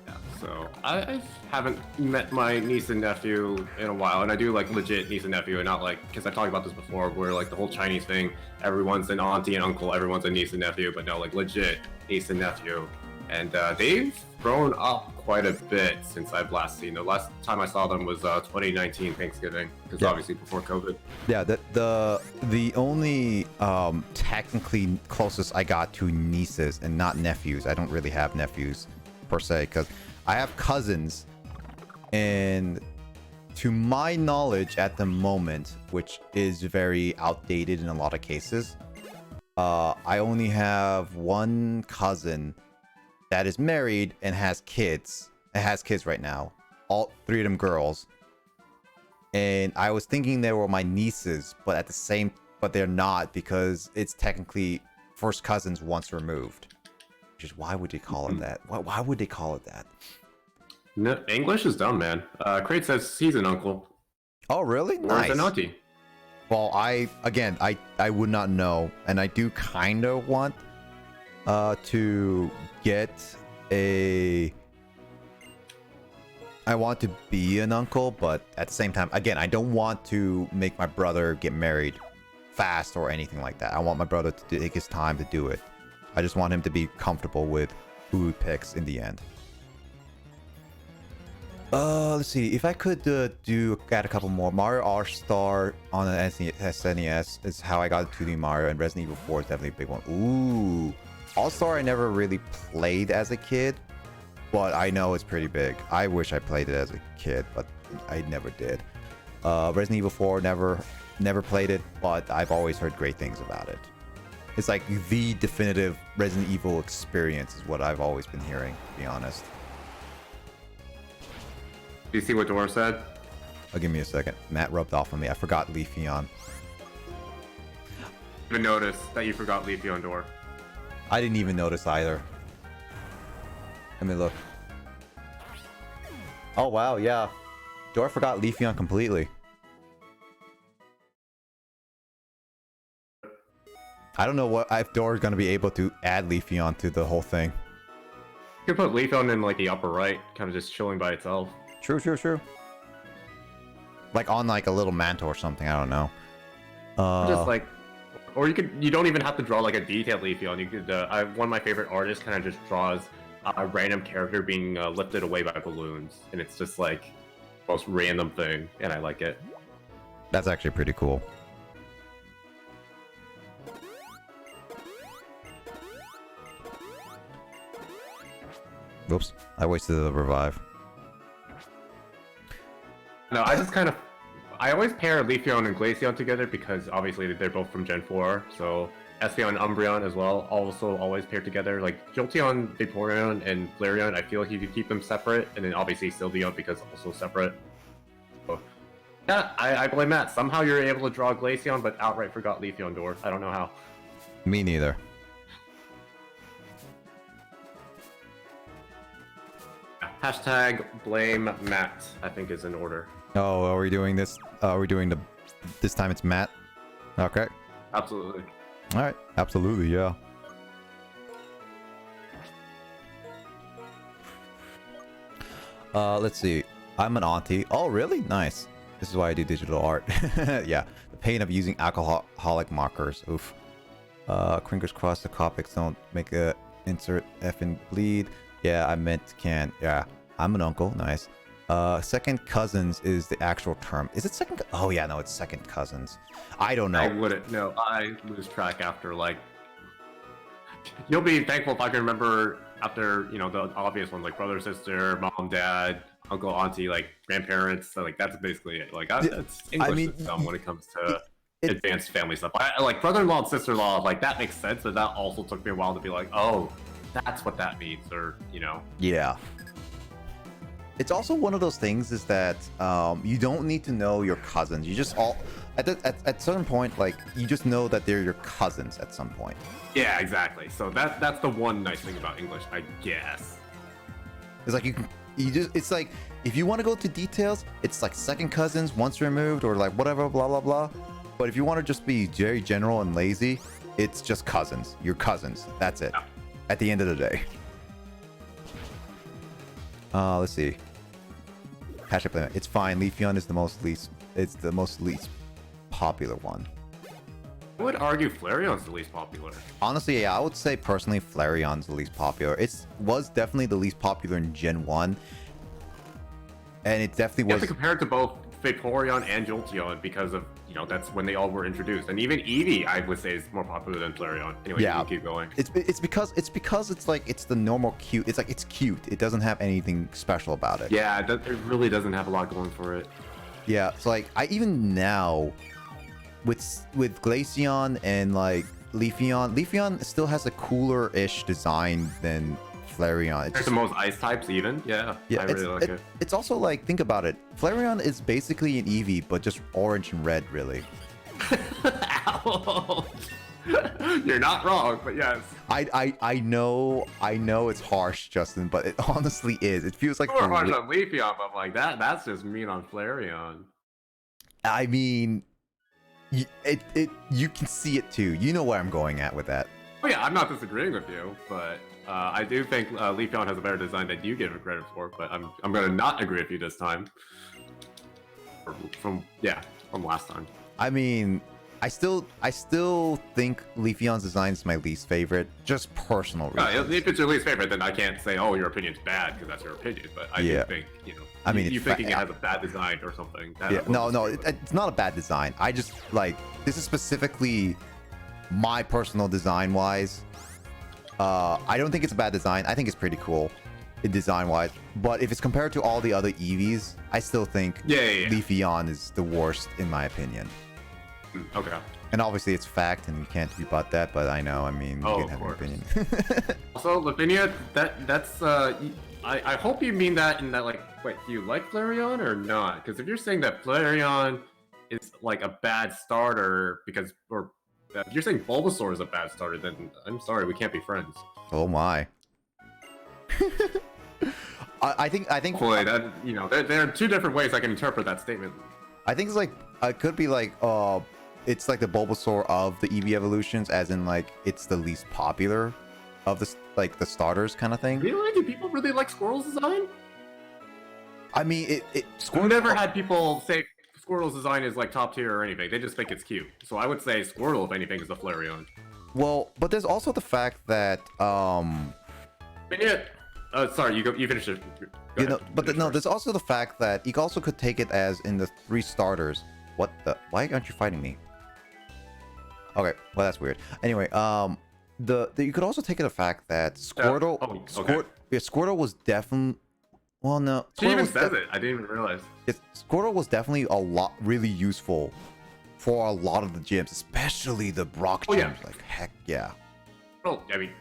Yeah, so I haven't met my niece and nephew in a while, and I do like legit niece and nephew, and not like, because I've talked about this before, where like the whole Chinese thing, everyone's an auntie and uncle, everyone's a niece and nephew, but no, like legit niece and nephew. And they've grown up quite a bit since I've last seen them. The last time I saw them was 2019 Thanksgiving, because obviously before COVID. Yeah, the only technically closest I got to nieces and not nephews. I don't really have nephews per se, because I have cousins, and to my knowledge at the moment, which is very outdated in a lot of cases, I only have one cousin that is married and has kids. It has kids right now. All three of them girls. And I was thinking they were my nieces, but they're not, because it's technically first cousins once removed. Which is, why would they call it that? Why would they call it that? No, English is dumb, man. Crate says he's an uncle. Oh, really? Or Nice. an auntie. Well, I would not know, and I do kind of want to get I want to be an uncle, but at the same time, again, I don't want to make my brother get married fast or anything like that. I want my brother to take his time to do it. I just want him to be comfortable with who he picks in the end. Let's see. If I could add a couple more. Mario All-Star on the SNES is how I got 2D Mario, and Resident Evil 4 is definitely a big one. Ooh. All-Star I never really played as a kid, but I know it's pretty big. I wish I played it as a kid, but I never did. Resident Evil 4 never played it, but I've always heard great things about it. It's like the definitive Resident Evil experience is what I've always been hearing, to be honest. Do you see what Dora said? Oh, give me a second. Matt rubbed off on me. I forgot Leafeon. Even notice that you forgot Leafeon Dora. I didn't even notice either. Let me look. Oh, wow, yeah. Dora forgot Leafeon completely. I don't know if Dora's going to be able to add Leafeon to the whole thing. You could put Leafeon in like the upper right, kind of just chilling by itself. True. Like on like a little mantle or something, I don't know. Just like, or you don't even have to draw like a detailed Leafeon. You could, one of my favorite artists kind of just draws a random character being lifted away by balloons, and it's just like the most random thing, and I like it. That's actually pretty cool. Oops, I wasted the revive. No, I always pair Leafeon and Glaceon together because obviously they're both from Gen 4, so Espeon and Umbreon as well also always pair together. Like Jolteon, Vaporeon, and Flareon, I feel like you could keep them separate, and then obviously Sylveon because also separate. So, yeah, I blame Matt. Somehow you're able to draw Glaceon, but outright forgot Leafeon Door. I don't know how. Me neither. Hashtag blame Matt, I think is in order. Oh, are we doing this? This time it's Matt? Okay. Absolutely. Alright, absolutely, yeah. Let's see. I'm an auntie. Oh, really? Nice. This is why I do digital art. Yeah. The pain of using alcoholic markers. Oof. Fingers crossed the Copics don't make a insert F and bleed. Yeah, I meant can. Yeah. I'm an uncle. Nice. Second cousins is the actual term. Is it second? Oh, yeah, no, it's second cousins. I don't know. I wouldn't. No, I lose track after, like... You'll be thankful if I can remember after, you know, the obvious ones, like brother, sister, mom, dad, uncle, auntie, like grandparents. So, like, that's basically it. Like, that's English is dumb when it comes to advanced family stuff. Like, brother-in-law and sister-in-law, like, that makes sense, but that also took me a while to be like, oh, that's what that means, or, you know. Yeah. It's also one of those things is that you don't need to know your cousins. You just all at a certain point, like you just know that they're your cousins at some point. Yeah, exactly. So that's the one nice thing about English, I guess. It's like it's like if you want to go to details, it's like second cousins once removed or like whatever, blah blah blah. But if you want to just be very general and lazy, it's just cousins. Your cousins. That's it. Yeah. At the end of the day. Let's see. Hashtag it's fine. Leafeon is the most least popular one. I would argue Flareon's the least popular. Honestly, yeah, I would say personally Flareon's the least popular. It was definitely the least popular in Gen 1. And it definitely was. You have to compare it to both Vaporeon and Jolteon because of, you know, that's when they all were introduced. And even Eevee, I would say, is more popular than Flareon. Anyway, yeah, you can keep going. It's because it's like it's the normal cute. It's like it's cute. It doesn't have anything special about it. Yeah, it really doesn't have a lot going for it. Yeah, it's like I even now with Glaceon and like Leafeon still has a cooler-ish design than Flareon. It's There's just, the most ice types even. Yeah, I really like it. It's also like, think about it. Flareon is basically an Eevee, but just orange and red, really. Ouch. You're not wrong, but yes. I know it's harsh, Justin, but it honestly is. It feels like More harsh on Leafeon, but like that's just mean on Flareon. I mean, you can see it too. You know where I'm going at with that. Oh yeah, I'm not disagreeing with you, but I do think Leafeon has a better design than you give it credit for. But I'm gonna not agree with you this time. From last time. I mean, I still think Leafeon's design is my least favorite, just personal reasons. If it's your least favorite, then I can't say, oh, your opinion's bad because that's your opinion. But I do think, I mean, you thinking it has a bad design or something. Yeah, no, it's not a bad design. I just like, this is specifically my personal design wise. I don't think it's a bad design. I think it's pretty cool design wise. But if it's compared to all the other Eevees, I still think Leafeon is the worst in my opinion. Okay. And obviously it's fact and you can't rebut that, but I know, I mean, you can have an opinion. Also, Lavinia, that's I hope you mean that in that, like, wait, do you like Flareon or not? Because if you're saying that Flareon is like a bad starter because, or if you're saying Bulbasaur is a bad starter, then I'm sorry, we can't be friends. Oh my. I think Boy, that, there are two different ways I can interpret that statement. I think it's like, it could be like, it's like the Bulbasaur of the Eevee evolutions, as in like it's the least popular of the the starters kind of thing. Really? Do people really like Squirrel's design? I mean, I've never had people say Squirrel's design is like top tier or anything. They just think it's cute. So I would say Squirtle, if anything, is a Flareon. Well, but there's also the fact that sorry, you finished it. There's also the fact that you also could take it as in the 3 starters. What the? Why aren't you fighting me? Okay, well that's weird. Anyway, you could also take it the fact that Squirtle, Squirtle was definitely. Well, no. She even says it. I didn't even realize. Squirtle was definitely really useful for a lot of the gyms, especially the Brock gyms. Yeah. Like heck yeah. Well, I mean,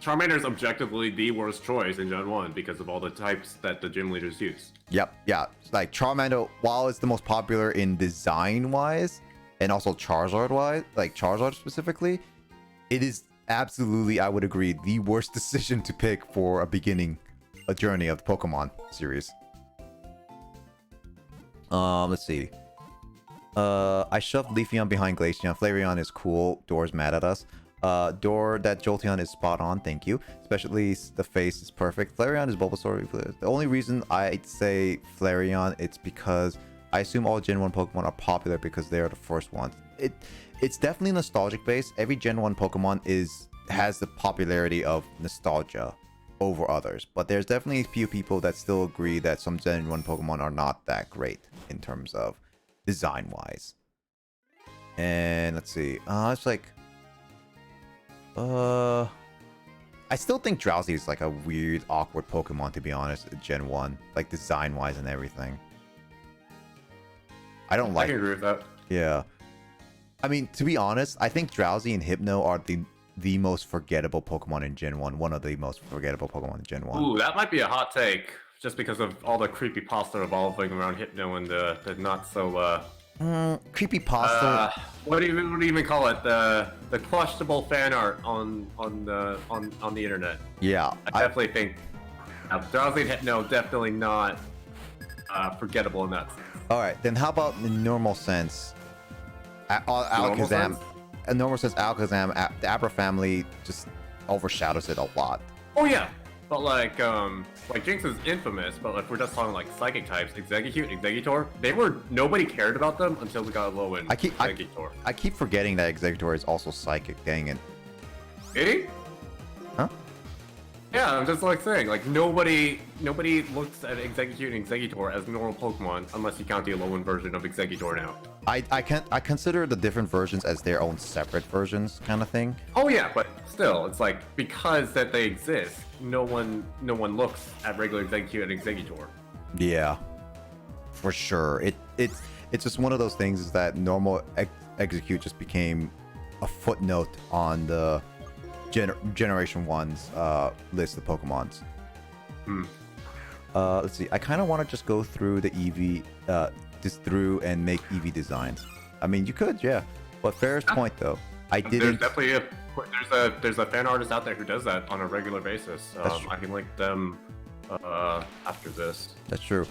Charmander is objectively the worst choice in Gen 1 because of all the types that the gym leaders use. Yep, yeah. Like Charmander, while it's the most popular in design-wise, and also Charizard-wise, like Charizard specifically, it is absolutely, I would agree, the worst decision to pick for a journey of the Pokemon series. Let's see. I shoved Leafeon behind Glaceon. Flareon is cool. Door's mad at us. That Jolteon is spot on, thank you. Especially the face is perfect. Flareon is Bulbasaur. The only reason I'd say Flareon, it's because I assume all Gen 1 Pokemon are popular because they are the first ones. It's definitely nostalgic based. Every Gen 1 Pokemon has the popularity of nostalgia over others. But there's definitely a few people that still agree that some Gen 1 Pokemon are not that great in terms of design-wise. And let's see. It's like... I still think Drowsy is like a weird, awkward Pokemon, to be honest, Gen 1. Like, design-wise and everything. I don't like... I can agree with that. Yeah. I mean, to be honest, I think Drowsy and Hypno are the most forgettable Pokemon in Gen 1. One of the most forgettable Pokemon in Gen 1. Ooh, that might be a hot take. Just because of all the creepypasta evolving around Hypno and the not so, creepypasta. What do you even call it? The questionable fan art on the internet. Yeah, I definitely think Drowsy and Hypno definitely not forgettable in that sense. All right, then how about in normal sense? Alakazam. In normal sense, Alakazam, the Abra family just overshadows it a lot. Oh yeah, but like Jinx is infamous, but if we're just talking like psychic types, Exeggutor, nobody cared about them until we got low in Exeggutor. I keep forgetting that Exeggutor is also psychic, dang it. Eh? Huh? Yeah, I'm just like saying, like nobody looks at Exeggutor and Exeggutor as normal Pokemon unless you count the Alolan version of Exeggutor now. I consider the different versions as their own separate versions, kind of thing. Oh yeah, but still, it's like because that they exist, no one looks at regular Exeggutor and Exeggutor. Yeah, for sure. it's just one of those things is that normal execute just became a footnote on the Generation 1's list of Pokemons. Let's see. I kind of want to just go through the EV, just through and make EV designs. I mean, you could, yeah. But fair's point though, I didn't. There's definitely there's a fan artist out there who does that on a regular basis. I can link them after this. That's true.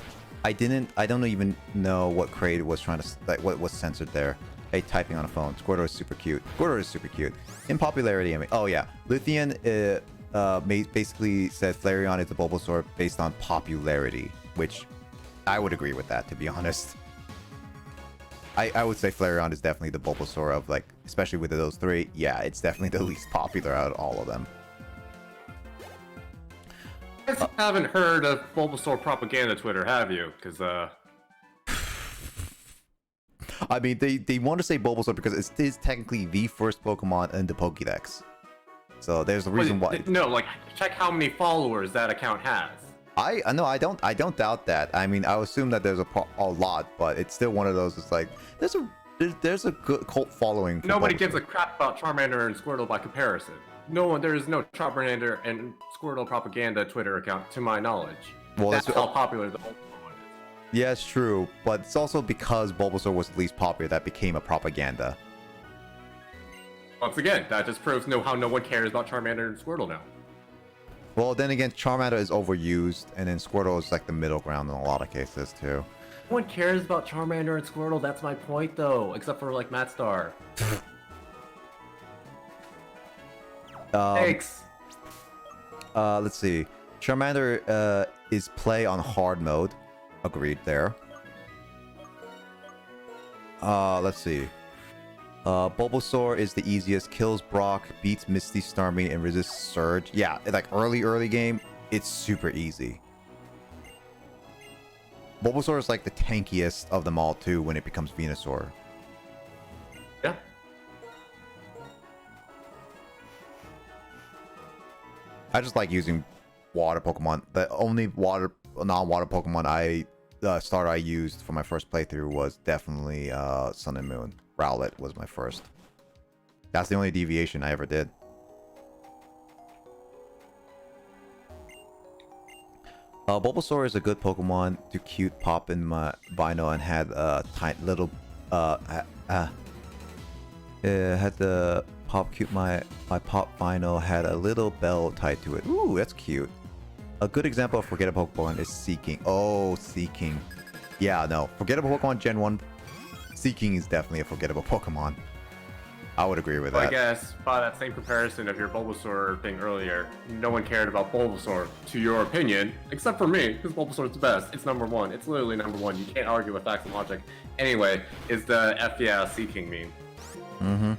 I don't even know what Kraid was trying to, like, what was censored there. Hey, typing on a phone. Squirtle is super cute. Squirtle is super cute. In popularity, I mean, oh yeah, Luthien basically said Flareon is a Bulbasaur based on popularity, which I would agree with that, to be honest. I would say Flareon is definitely the Bulbasaur of, like, especially with those three. Yeah, it's definitely the least popular out of all of them. You guys haven't heard of Bulbasaur propaganda Twitter, have you? Because I mean, they want to say Bulbasaur because it is technically the first Pokemon in the Pokédex. So there's a reason why. No, like, check how many followers that account has. I don't doubt that. I mean, I assume that there's a lot, but it's still one of those. It's like there's a good cult following. Nobody Bulbasaur. gives a crap about Charmander and Squirtle by comparison. There is no Charmander and Squirtle propaganda Twitter account, to my knowledge. Well, that's how popular the Bulbasaur one is. Yeah, it's true, but it's also because Bulbasaur was the least popular that became a propaganda. Once again, that just proves how no one cares about Charmander and Squirtle now. Well, then again, Charmander is overused, and then Squirtle is like the middle ground in a lot of cases too. No one cares about Charmander and Squirtle. That's my point, though, except for like Matt Star. Thanks. Let's see. Charmander is play on hard mode. Agreed there. Let's see. Bulbasaur is the easiest. Kills Brock, beats Misty, Starmie, and resists Surge. Yeah, like early game, it's super easy. Bulbasaur is like the tankiest of them all too when it becomes Venusaur. Yeah. I just like using water Pokemon. The only non-water Pokemon I used for my first playthrough was definitely Sun and Moon. Rowlet was my first. That's the only deviation I ever did. Bulbasaur is a good Pokemon to cute pop in my Vino and had a tiny little had the pop cute my pop Vino had a little bell tied to it. Ooh, that's cute. A good example of forgettable Pokemon is Seeking. Oh, Seeking. Yeah, no. Forgettable Pokemon Gen 1. Seeking is definitely a forgettable Pokemon. I would agree with that. I guess, by that same comparison of your Bulbasaur thing earlier, no one cared about Bulbasaur, to your opinion, except for me, because Bulbasaur's the best. It's number one. It's literally number one. You can't argue with facts and logic. Anyway, is the F yeah Seeking meme. Mm-hmm.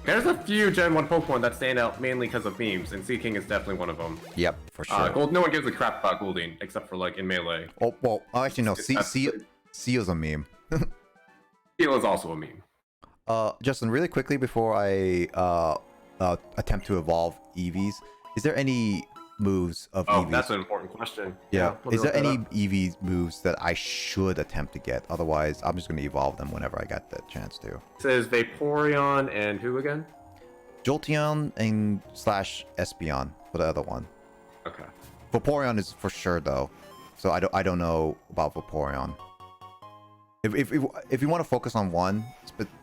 There's a few Gen 1 Pokemon that stand out mainly because of memes, and Seeking is definitely one of them. Yep, for sure. No one gives a crap about Goulding, except for, like, in Melee. Oh, well, actually, no. Seal's a meme. Seal is also a meme. Justin, really quickly before I attempt to evolve EVs, is there any moves of EVs? Oh, that's an important question. Yeah. Is there any EV moves that I should attempt to get? Otherwise, I'm just going to evolve them whenever I get the chance to. It says Vaporeon and who again? Jolteon and / Espeon for the other one. Okay. Vaporeon is for sure though, so I don't know about Vaporeon. If you want to focus on one,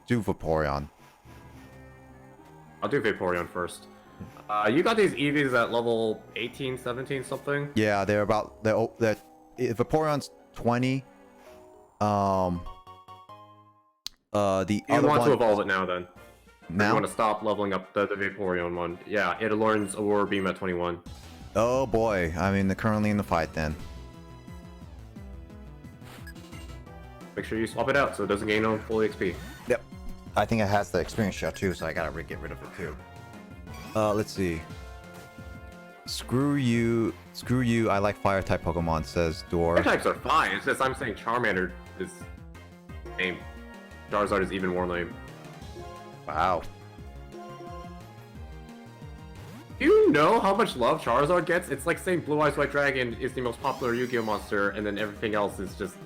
do Vaporeon. I'll do Vaporeon first. You got these EVs at level 18, 17 something? Yeah, they're Vaporeon's 20. The you other want one, to evolve it now then? now? You want to stop leveling up the Vaporeon one? Yeah, it learns Aurora Beam at 21. Oh boy, I mean they're currently in the fight then. Make sure you swap it out so it doesn't gain on full XP. Yep. I think it has the experience shot too, so I gotta get rid of it too. Let's see. Screw you, I like fire type Pokemon, says Door. Fire types are fine, it's just I'm saying Charmander is lame. Charizard is even more lame. Wow. Do you know how much love Charizard gets? It's like saying Blue Eyes White Dragon is the most popular Yu-Gi-Oh monster and then everything else is just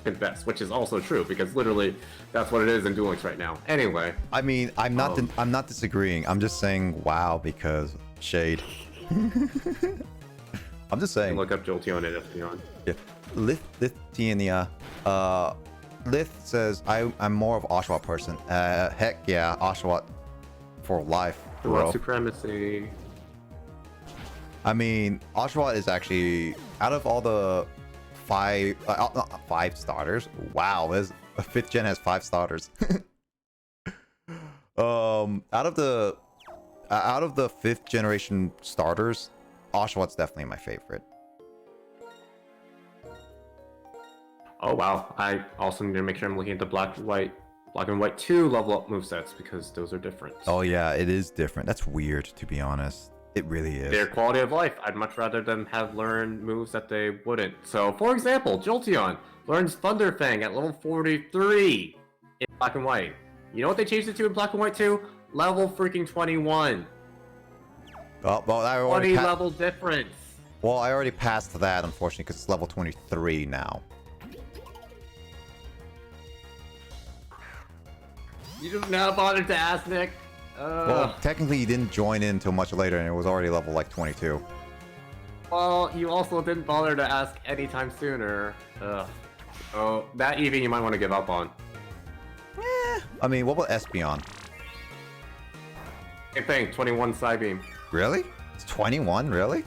second best, which is also true because literally that's what it is in Duel Links right now. Anyway, I mean, I'm not disagreeing. I'm just saying wow because shade. I'm just saying. look up Jolteon and Espeon. Yeah. Lithiania. Lith says I'm more of Oshawott person. Heck yeah, Oshawott for life, bro. Supremacy. I mean, Oshawott is actually out of all the five starters. Wow, there's a 5th gen has 5 starters. Out of the 5th generation starters, Oshawott's definitely my favorite. Oh wow, I also need to make sure I'm looking at the black and white 2 level up movesets because those are different. Oh yeah, it is different. That's weird, to be honest. It really is. Their quality of life, I'd much rather them have learned moves that they wouldn't. So, for example, Jolteon learns Thunder Fang at level 43 in black and white. You know what they changed it to in black and white 2? Level freaking 21. Oh, well, 20 level difference. Well, I already passed that, unfortunately, because it's level 23 now. You just not bothered to ask, Nick. Well, technically, you didn't join in until much later, and it was already level like 22. Well, you also didn't bother to ask anytime sooner. Ugh. Oh, that Eevee you might want to give up on. I mean, what about Espeon? Same thing, 21 Psybeam. Really? It's 21, really?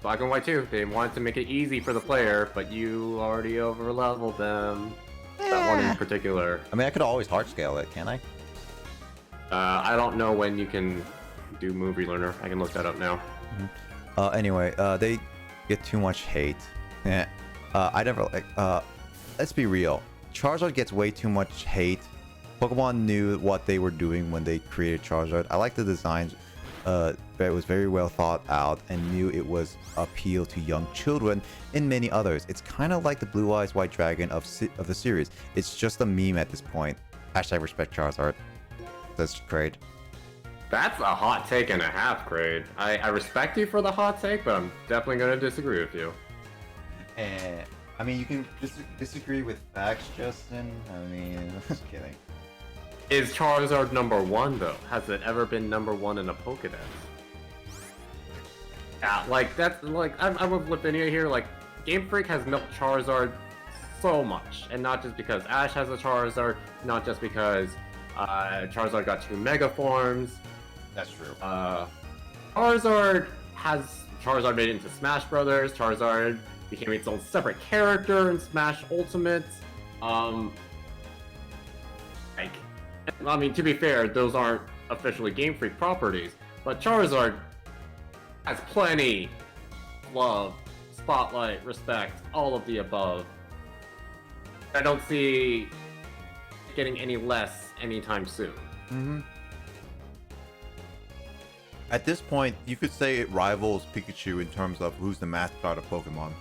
Black and white too. They wanted to make it easy for the player, but you already over-leveled them. That one in particular. I mean, I could always hard scale it, can't I? I don't know when you can do move relearner. I can look that up now. Anyway, they get too much hate. I never like. Let's be real. Charizard gets way too much hate. Pokemon knew what they were doing when they created Charizard. I like the designs. It was very well thought out and knew it was appeal to young children and many others. It's kind of like the Blue Eyes White Dragon of the series. It's just a meme at this point. Hashtag respect Charizard. That's great. That's a hot take and a half, Kraid. I respect you for the hot take, but I'm definitely going to disagree with you. I mean, you can disagree with facts, Justin. I mean, just kidding. Is Charizard number 1 though? Has it ever been number 1 in a Pokédex? Yeah, like that's like I'm with Lipinia here. Like Game Freak has milked Charizard so much, and not just because Ash has a Charizard, not just because Charizard got 2 Mega Forms. That's true. Charizard made it into Smash Brothers. Charizard became its own separate character in Smash Ultimate. Like, I mean, to be fair, those aren't officially Game Freak properties, but Charizard has plenty of love, spotlight, respect, all of the above. I don't see it getting any less anytime soon. Mm-hmm. At this point, you could say it rivals Pikachu in terms of who's the mascot of Pokemon.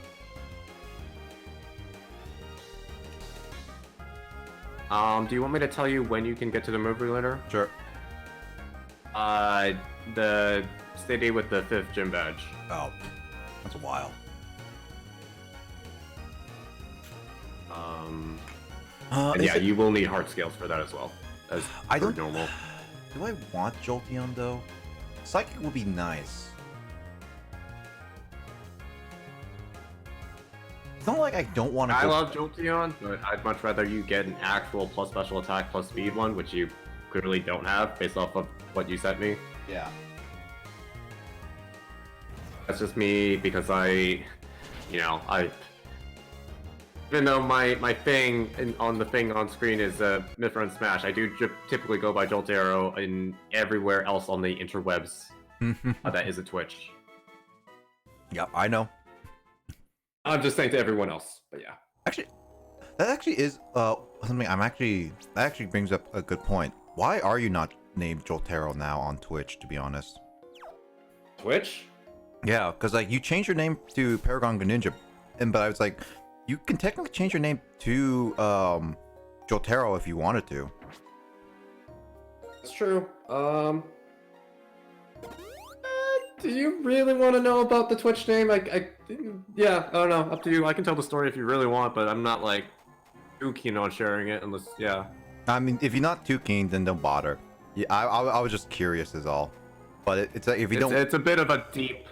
Do you want me to tell you when you can get to the move relearner? Sure. The city with the 5th gym badge. Oh, that's a while. And yeah, you will need heart scales for that as well. As per normal. Do I want Jolteon though? Psychic would be nice. It's not like I don't want to. I love Jolteon, but I'd much rather you get an actual plus special attack plus speed one, which you clearly don't have based off of what you sent me. Yeah. That's just me because even though my thing on the thing on screen is Mythra Smash, I do typically go by Jolteon and everywhere else on the interwebs that isn't Twitch. Yeah, I know. I'm just saying to everyone else, but yeah. Actually, that actually is something that actually brings up a good point. Why are you not named Jolteon now on Twitch, to be honest? Twitch? Yeah, because like you changed your name to Paragon Greninja, but I was like, you can technically change your name to Jolteon if you wanted to. That's true. Do you really want to know about the Twitch name? Yeah, I don't know. Up to you. I can tell the story if you really want, but I'm not like too keen on sharing it unless, yeah. I mean, if you're not too keen, then don't bother. Yeah, I was just curious is all. But it's like if you don't. It's a bit of a deep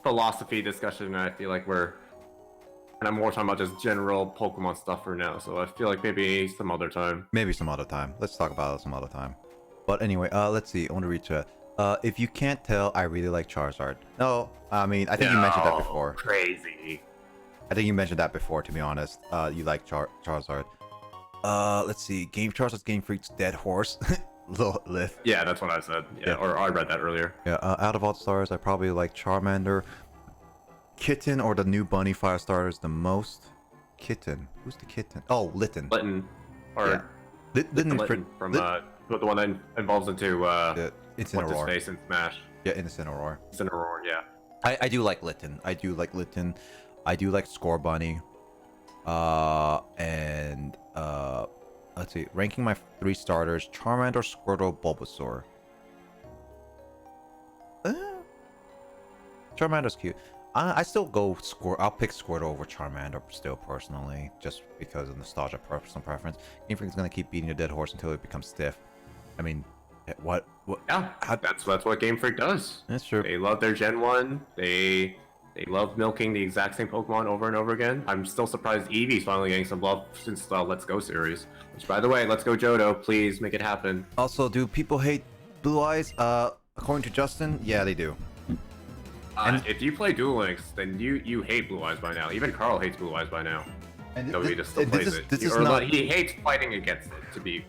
philosophy discussion. And I feel like we're kind of more talking about just general Pokemon stuff for now. So I feel like maybe some other time. Maybe some other time. Let's talk about it some other time. But anyway, let's see. I want to read to. If you can't tell, I really like Charizard. No, I mean, I think you mentioned that before. Crazy. I think you mentioned that before, to be honest. You like Charizard. Let's see. Charizard's Game Freak's Dead Horse. Lift. Yeah, that's what I said. Yeah, or I read that earlier. Yeah, out of all the stars, I probably like Charmander, Kitten, or the new Bunny Fire starters the most. Kitten. Who's the Kitten? Oh, Litten. Litten. Or yeah. Litten from the one that evolves into Incineroar. What's his face in Smash. Yeah, Incineroar. Incineroar, yeah. I do like Litten. I do like Litten. I do like Scorbunny. And let's see. Ranking my 3 starters: Charmander, Squirtle, Bulbasaur. Charmander's cute. I still go I'll pick Squirtle over Charmander still personally, just because of nostalgia, personal preference. Game Freak's gonna keep beating a dead horse until it becomes stiff. I mean, what? Yeah, that's what Game Freak does. That's true. They love their Gen 1. They love milking the exact same Pokemon over and over again. I'm still surprised Eevee's finally getting some love since the Let's Go series. Which, by the way, Let's Go Johto, please make it happen. Also, do people hate Blue Eyes? According to Justin, yeah, they do. If you play Duel Links, then you hate Blue Eyes by now. Even Carl hates Blue Eyes by now. And he just still plays it. He hates fighting against it, to be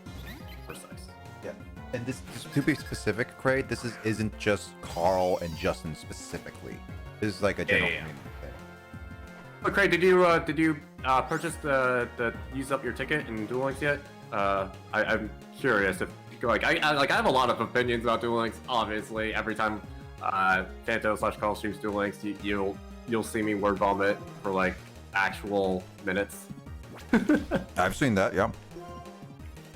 precise. Yeah, and this to be specific, Craig, this isn't just Carl and Justin specifically. This is like a general community thing. But Craig, did you purchase the use up your ticket in Duel Links yet? I'm curious if I have a lot of opinions about Duel Links. Obviously, every time Fanto/Carl streams Duel Links, you'll see me word vomit for like actual minutes. I've seen that, yeah.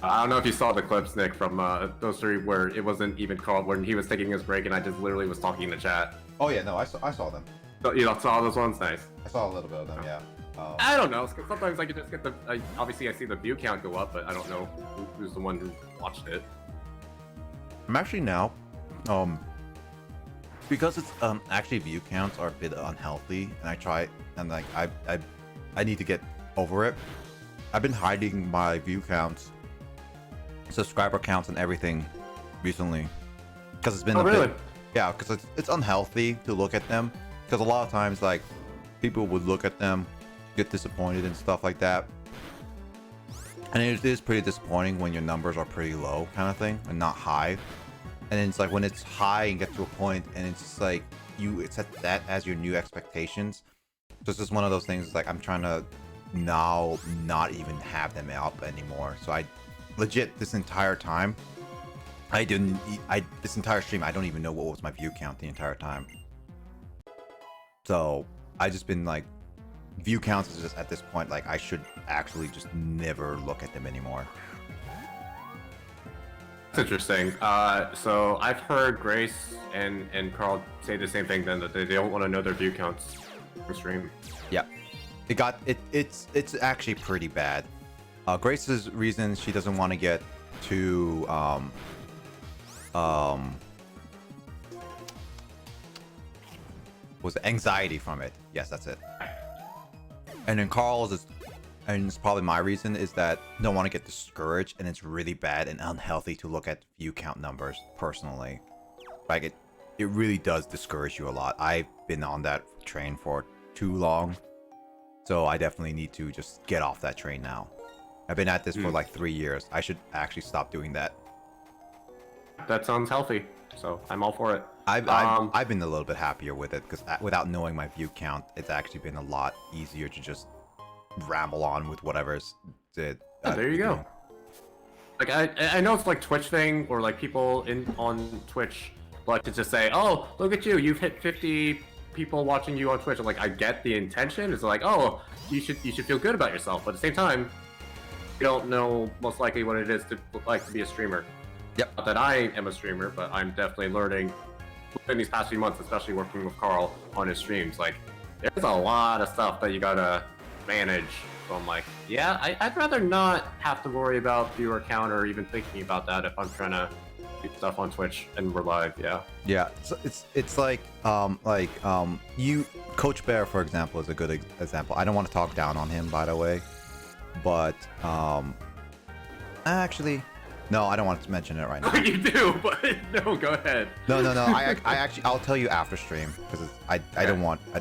I don't know if you saw the clips, Nick, from those 3 where it wasn't even Carl when he was taking his break and I just literally was talking in the chat. Oh yeah, no, I saw them. So, saw those ones? Nice. I saw a little bit of them, yeah. I don't know. Sometimes I can just get the. Obviously, I see the view count go up, but I don't know who's the one who watched it. I'm actually now, because it's actually view counts are a bit unhealthy, and I try and like I need to get over it. I've been hiding my view counts, subscriber counts, and everything recently because it's been a bit. Yeah, because it's unhealthy to look at them. Because a lot of times, like, people would look at them, get disappointed and stuff like that. And it is pretty disappointing when your numbers are pretty low, kind of thing, and not high. And then it's like when it's high and get to a point, and it's just like it's set that as your new expectations. So it's just one of those things. Like I'm trying to now not even have them up anymore. So I legit this entire time. This entire stream, I don't even know what was my view count the entire time. So I just been like, view counts is just at this point, like I should actually just never look at them anymore. That's interesting. So I've heard Grace and Carl say the same thing then, that they don't want to know their view counts for stream. Yeah. It's actually pretty bad. Grace's reason she doesn't want to get too was anxiety from it. Yes, that's it. And then Carl's is, and it's probably my reason, is that I don't want to get discouraged, and it's really bad and unhealthy to look at view count numbers personally. Like it really does discourage you a lot. I've been on that train for too long, so I definitely need to just get off that train now. I've been at this for like 3 years. I should actually stop doing that. That sounds healthy, so I'm all for it. I've been a little bit happier with it because without knowing my view count, it's actually been a lot easier to just ramble on with whatever's. There you go. Like I know it's like Twitch thing, or like people on Twitch like to just say, "Oh, look at you! You've hit 50 people watching you on Twitch." I'm like, I get the intention. It's like, "Oh, you should feel good about yourself," but at the same time, you don't know most likely what it is to be a streamer. Yep. Not that I am a streamer, but I'm definitely learning in these past few months, especially working with Carl on his streams, like there's a lot of stuff that you gotta manage. So I'm like, yeah, I'd rather not have to worry about viewer count or even thinking about that if I'm trying to do stuff on Twitch and we're live. Yeah. Yeah, so it's like you Coach Bear, for example, is a good example. I don't want to talk down on him, by the way, but actually, no, I don't want to mention it right now. You do, but no, go ahead. No. I actually, I'll tell you after stream because I don't want to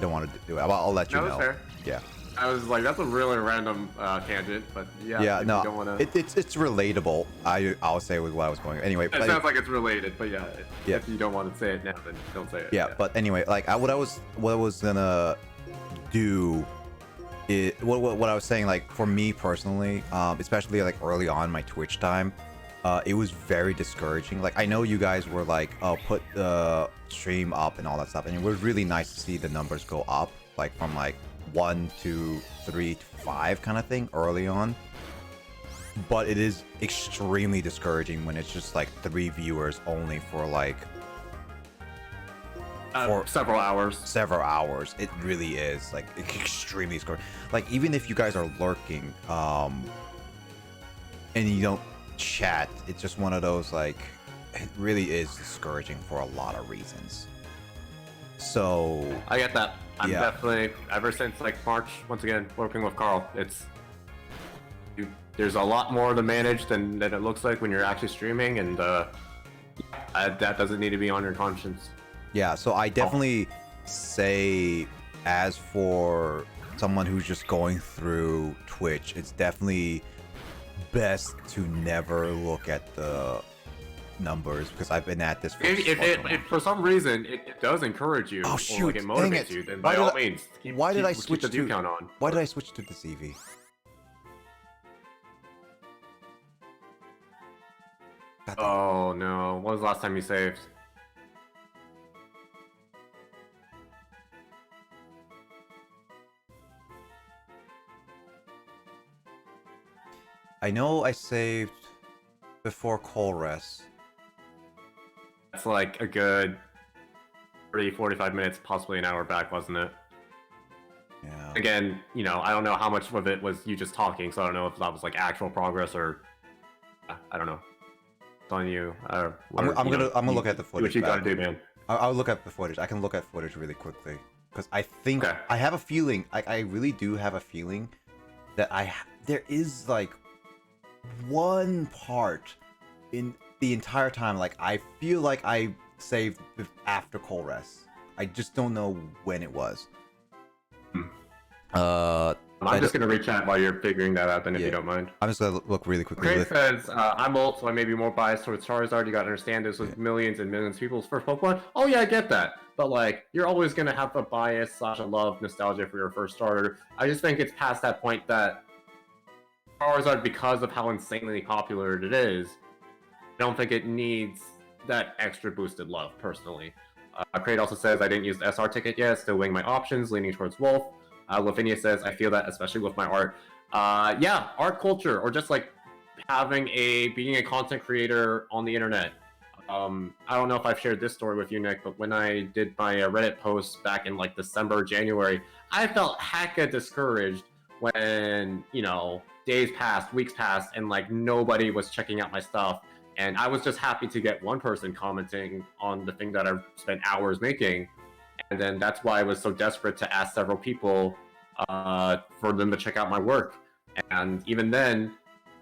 do it. I'll let you No, know. that's fair. Yeah. I was like, that's a really random tangent, but yeah. Yeah, if no, you don't wanna... it's relatable. I'll say with what I was going. Anyway, It sounds like it's related, but yeah, Yeah. if you don't want to say it now, then don't say it. yeah, but anyway, like what I was gonna do is what I was saying, like for me personally, especially like early on my Twitch time, it was very discouraging. Like I know you guys were like, oh, put the stream up and all that stuff, and it was really nice to see the numbers go up, like from like 1 to 3 to 5 kind of thing early on. But it is extremely discouraging when it's just like 3 viewers only for like for several hours. several hours. It really is like extremely discouraging. Like even if you guys are lurking and you don't chat, it's just one of those, like, it really is discouraging for a lot of reasons. So I get that. I'm Yeah. definitely, ever since like March, once again, working with Carl, there's a lot more to manage than it looks like when you're actually streaming, and that doesn't need to be on your conscience. yeah, so I definitely say, as for someone who's just going through Twitch, it's definitely best to never look at the numbers, because I've been at this for If for some reason it does encourage you, Oh, or shoot, like it dang motivates it. you, then Why by did all I- means, why did I keep switch the view to- count on. Why did I switch to the CV? God damn. Oh no! When was the last time you saved? I know I saved before Colress. That's like a good 30-45 minutes, possibly an hour back, wasn't it? Yeah. Again, you know, I don't know how much of it was you just talking, so I don't know if that was like actual progress or I don't know. It's on you. I'm gonna look at the Do footage. what you back. gotta do, man. I'll look at the footage. I can look at footage really quickly because I think Okay. I have a feeling. I really do have a feeling that there is like one part in the entire time, like I feel like I saved after Colress. I just don't know when it was. I'm just gonna reach out while you're figuring that out, then, if Yeah. you don't mind. I'm just gonna look really quickly. Craig says, I'm old, so I may be more biased towards Charizard. You gotta understand this was Yeah. millions and millions of people's first Pokemon. Oh yeah, I get that. But like, you're always gonna have a bias / a love, nostalgia for your first starter. I just think it's past that point that Charizard, because of how insanely popular it is, I don't think it needs that extra boosted love, personally. Kraid also says, I didn't use the SR ticket yet, still weighing my options, leaning towards Wolf. Lavinia says, I feel that, especially with my art. Yeah, art culture, or just like being a content creator on the internet. I don't know if I've shared this story with you, Nick, but when I did my Reddit post back in like December, January, I felt hecka discouraged when, you know, days passed, weeks passed, and like nobody was checking out my stuff. And I was just happy to get one person commenting on the thing that I've spent hours making. And then that's why I was so desperate to ask several people for them to check out my work. And even then,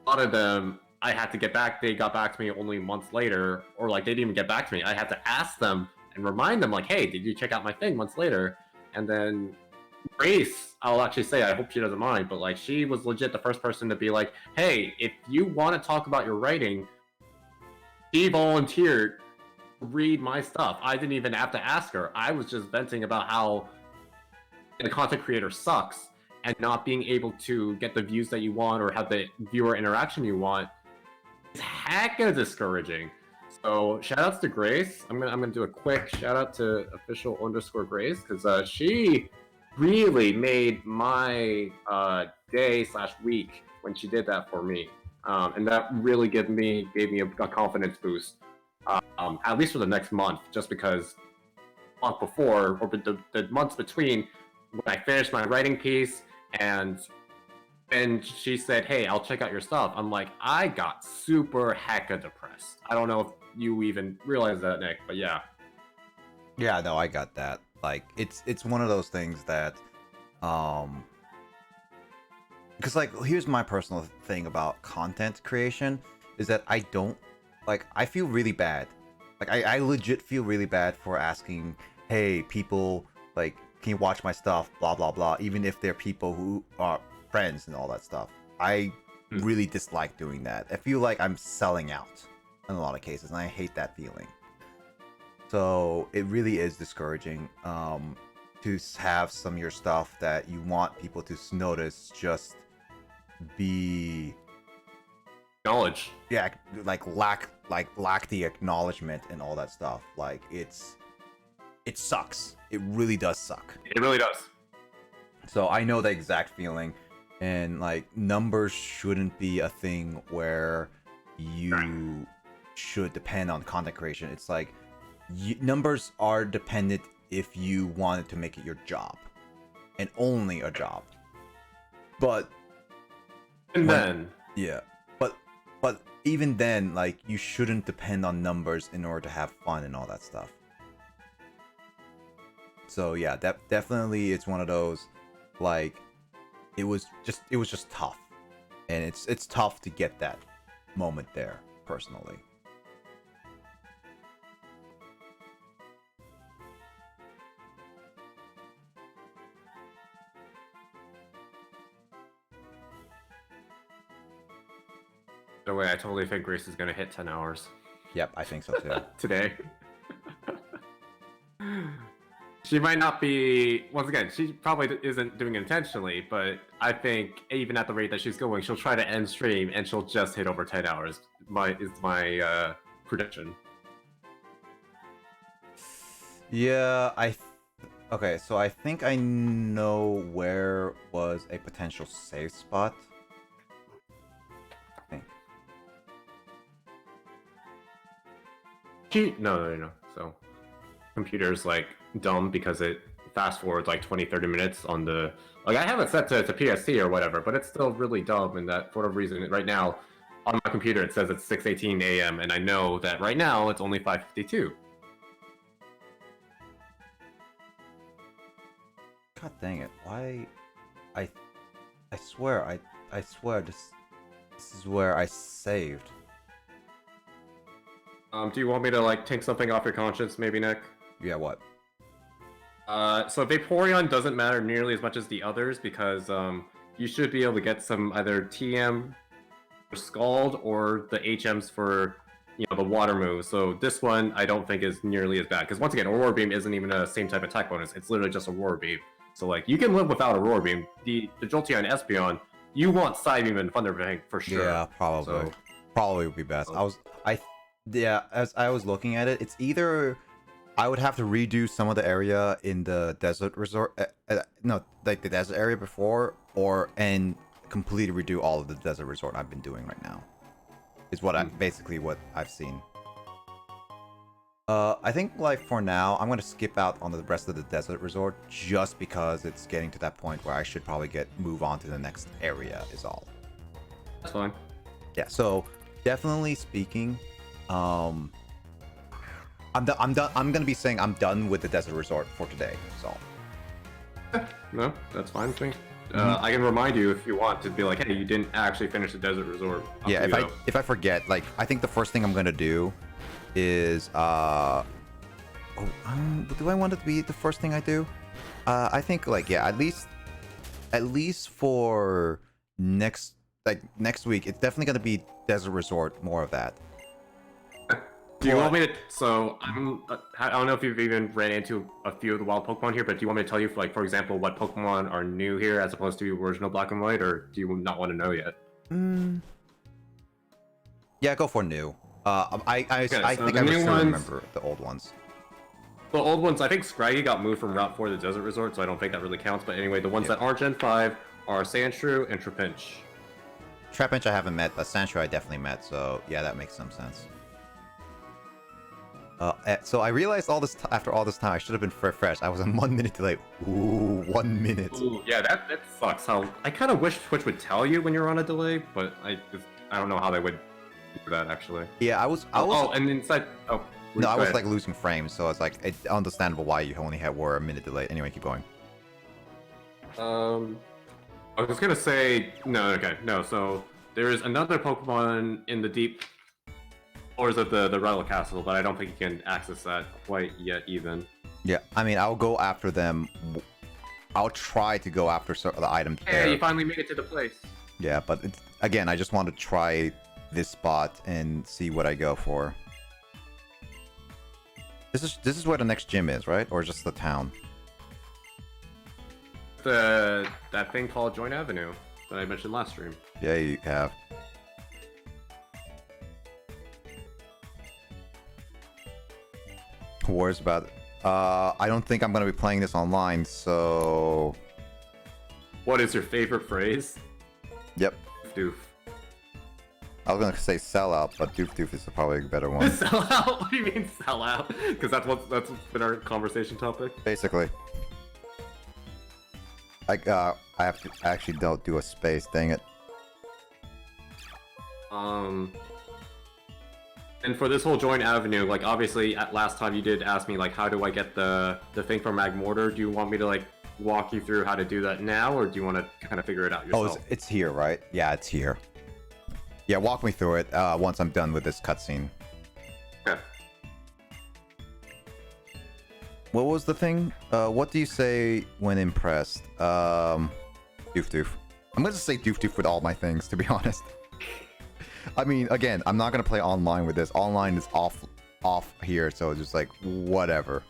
a lot of them, I had to get back. They got back to me only months later, or like they didn't even get back to me. I had to ask them and remind them, like, hey, did you check out my thing months later? And then Grace, I'll actually say, I hope she doesn't mind, but like she was legit the first person to be like, hey, if you want to talk about your writing, she volunteered to read my stuff. I didn't even have to ask her. I was just venting about how the content creator sucks and not being able to get the views that you want or have the viewer interaction you want is hecka discouraging. So shout outs to Grace. I'm gonna do a quick shout out to official_Grace because she really made my day / week when she did that for me, and that really gave me a confidence boost, at least for the next month, just because month before, or the months between when I finished my writing piece, and she said, "Hey, I'll check out your stuff." I'm like, I got super hecka depressed. I don't know if you even realize that, Nick, but yeah. Yeah, no, I got that. Like, it's one of those things that, because like, here's my personal thing about content creation is that I don't like. I feel really bad. Like, I legit feel really bad for asking, hey, people, like, can you watch my stuff? Blah blah blah. Even if they're people who are friends and all that stuff. I really dislike doing that. I feel like I'm selling out in a lot of cases, and I hate that feeling. So it really is discouraging to have some of your stuff that you want people to notice just be Knowledge. yeah, like lack the acknowledgement and all that stuff. Like it sucks. It really does suck. It really does. So I know the exact feeling, and like numbers shouldn't be a thing where you should depend on content creation. It's like numbers are dependent if you wanted to make it your job, and only a job. But then yeah, but even then, like, you shouldn't depend on numbers in order to have fun and all that stuff. So yeah, definitely it's one of those, like, it was just tough, and it's tough to get that moment there personally. By the way, I totally think Grace is gonna hit 10 hours Yep, I think so too. today. She might not be. Once again, she probably isn't doing it intentionally, but I think even at the rate that she's going, she'll try to end stream and she'll just hit over 10 hours. Is my prediction. Yeah, okay, so I think I know where was a potential save spot. I think. No. So, computer's like dumb because it fast forwards like 20-30 minutes on the. Like, I have it set to PST or whatever, but it's still really dumb. And that, for whatever reason, right now on my computer it says it's 6:18 a.m. and I know that right now it's only 5:52. God dang it! Why? I swear I swear this is where I saved. Do you want me to like take something off your conscience, maybe, Nick? Yeah, what? So Vaporeon doesn't matter nearly as much as the others because you should be able to get some either TM for Scald or the HMs for the water moves. So this one I don't think is nearly as bad because once again, Aurora Beam isn't even a same type of attack bonus. It's literally just Aurora Beam. So like you can live without Aurora Beam. The Jolteon and Espeon, you want Psybeam and Thunder Fang for sure. Yeah, probably. So, probably would be best. As I was looking at it, it's either I would have to redo some of the area in the desert resort, no, like the desert area before, and completely redo all of the desert resort I've been doing right now. Is what basically what I've seen. I think like for now, I'm gonna skip out on the rest of the desert resort just because it's getting to that point where I should probably move on to the next area. Is all. that's fine. Yeah. So definitely speaking, I'm done. I'm gonna be saying I'm done with the desert resort for today. So. No, that's fine with me. I can remind you if you want to be like, hey, you didn't actually finish the desert resort. Yeah, if I forget, like, I think the first thing I'm gonna do is do I want it to be the first thing I do? I think like yeah, at least for next week, it's definitely gonna be desert resort, more of that. Do you want me to? So I don't know if you've even ran into a few of the wild Pokemon here, but do you want me to tell you, like, for example, what Pokemon are new here as opposed to original Black and White, or do you not want to know yet? Yeah, go for new. I think I still remember the old ones. The old ones, I think Scraggy got moved from Route 4 to Desert Resort, so I don't think that really counts. But anyway, the ones that are Gen 5 are Sandshrew and Trapinch. Trapinch I haven't met, but Sandshrew I definitely met, so yeah, that makes some sense. So I realized after all this time, I should have been fresh. I was on 1 minute delay. Ooh, 1 minute. Ooh, yeah, that sucks. How I kind of wish Twitch would tell you when you're on a delay, but I don't know how they would do that actually. Yeah, I was. Oh, and inside. Oh. No, I go was ahead. like losing frames, so it's like it's understandable why you only were a minute delayed. Anyway, keep going. I was gonna say no. Okay, no. So there is another Pokemon in the deep floors of the Relic Castle, but I don't think you can access that quite yet. Even. Yeah, I mean, I'll go after them. I'll try to go after the items there. Hey, you finally made it to the place. Yeah, but again, I just want to try this spot and see what I go for. This is where the next gym is, right? Or just the town? That thing called Joint Avenue that I mentioned last stream. Yeah, you have. Who worries about it? I don't think I'm gonna be playing this online, so... What is your favorite phrase? Yep. Doof. I was gonna say sellout, but doof doof is probably a better one. Sell out? What do you mean sell out? Because that's what's been our conversation topic. Basically. I actually don't do a space, dang it. And for this whole Joint Avenue, like obviously at last time you did ask me like how do I get the thing from Magmortar? Do you want me to like walk you through how to do that now, or do you want to kind of figure it out yourself? Oh, it's here, right? Yeah, it's here. Yeah, walk me through it once I'm done with this cutscene. Okay. What was the thing? What do you say when impressed? Doof doof. I'm gonna say doof doof with all my things, to be honest. I mean, again, I'm not gonna play online with this. Online is off here, so it's just like whatever.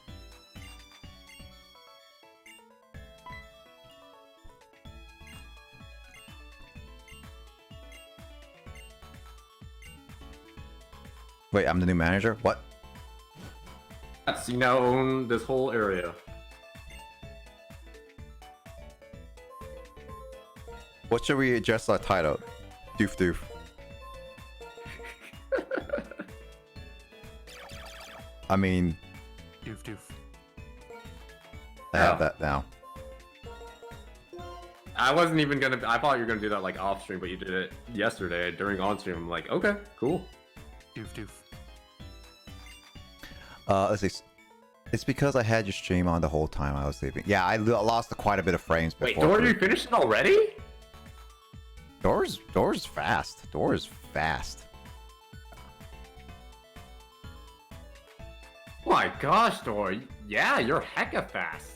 Wait, I'm the new manager? What? Yes, you now own this whole area. What should we adjust our title? Doof doof. I mean... Doof doof. I have that now. I wasn't even gonna. I thought you were gonna do that like off stream, but you did it yesterday during on stream. I'm like, okay, cool. Doof doof. Let's see. It's because I had your stream on the whole time I was sleeping. Yeah, I lost quite a bit of frames before. Wait, Dora, you finished it already? Door's fast. Door's fast. Oh my gosh, Dora. Yeah, you're hecka fast.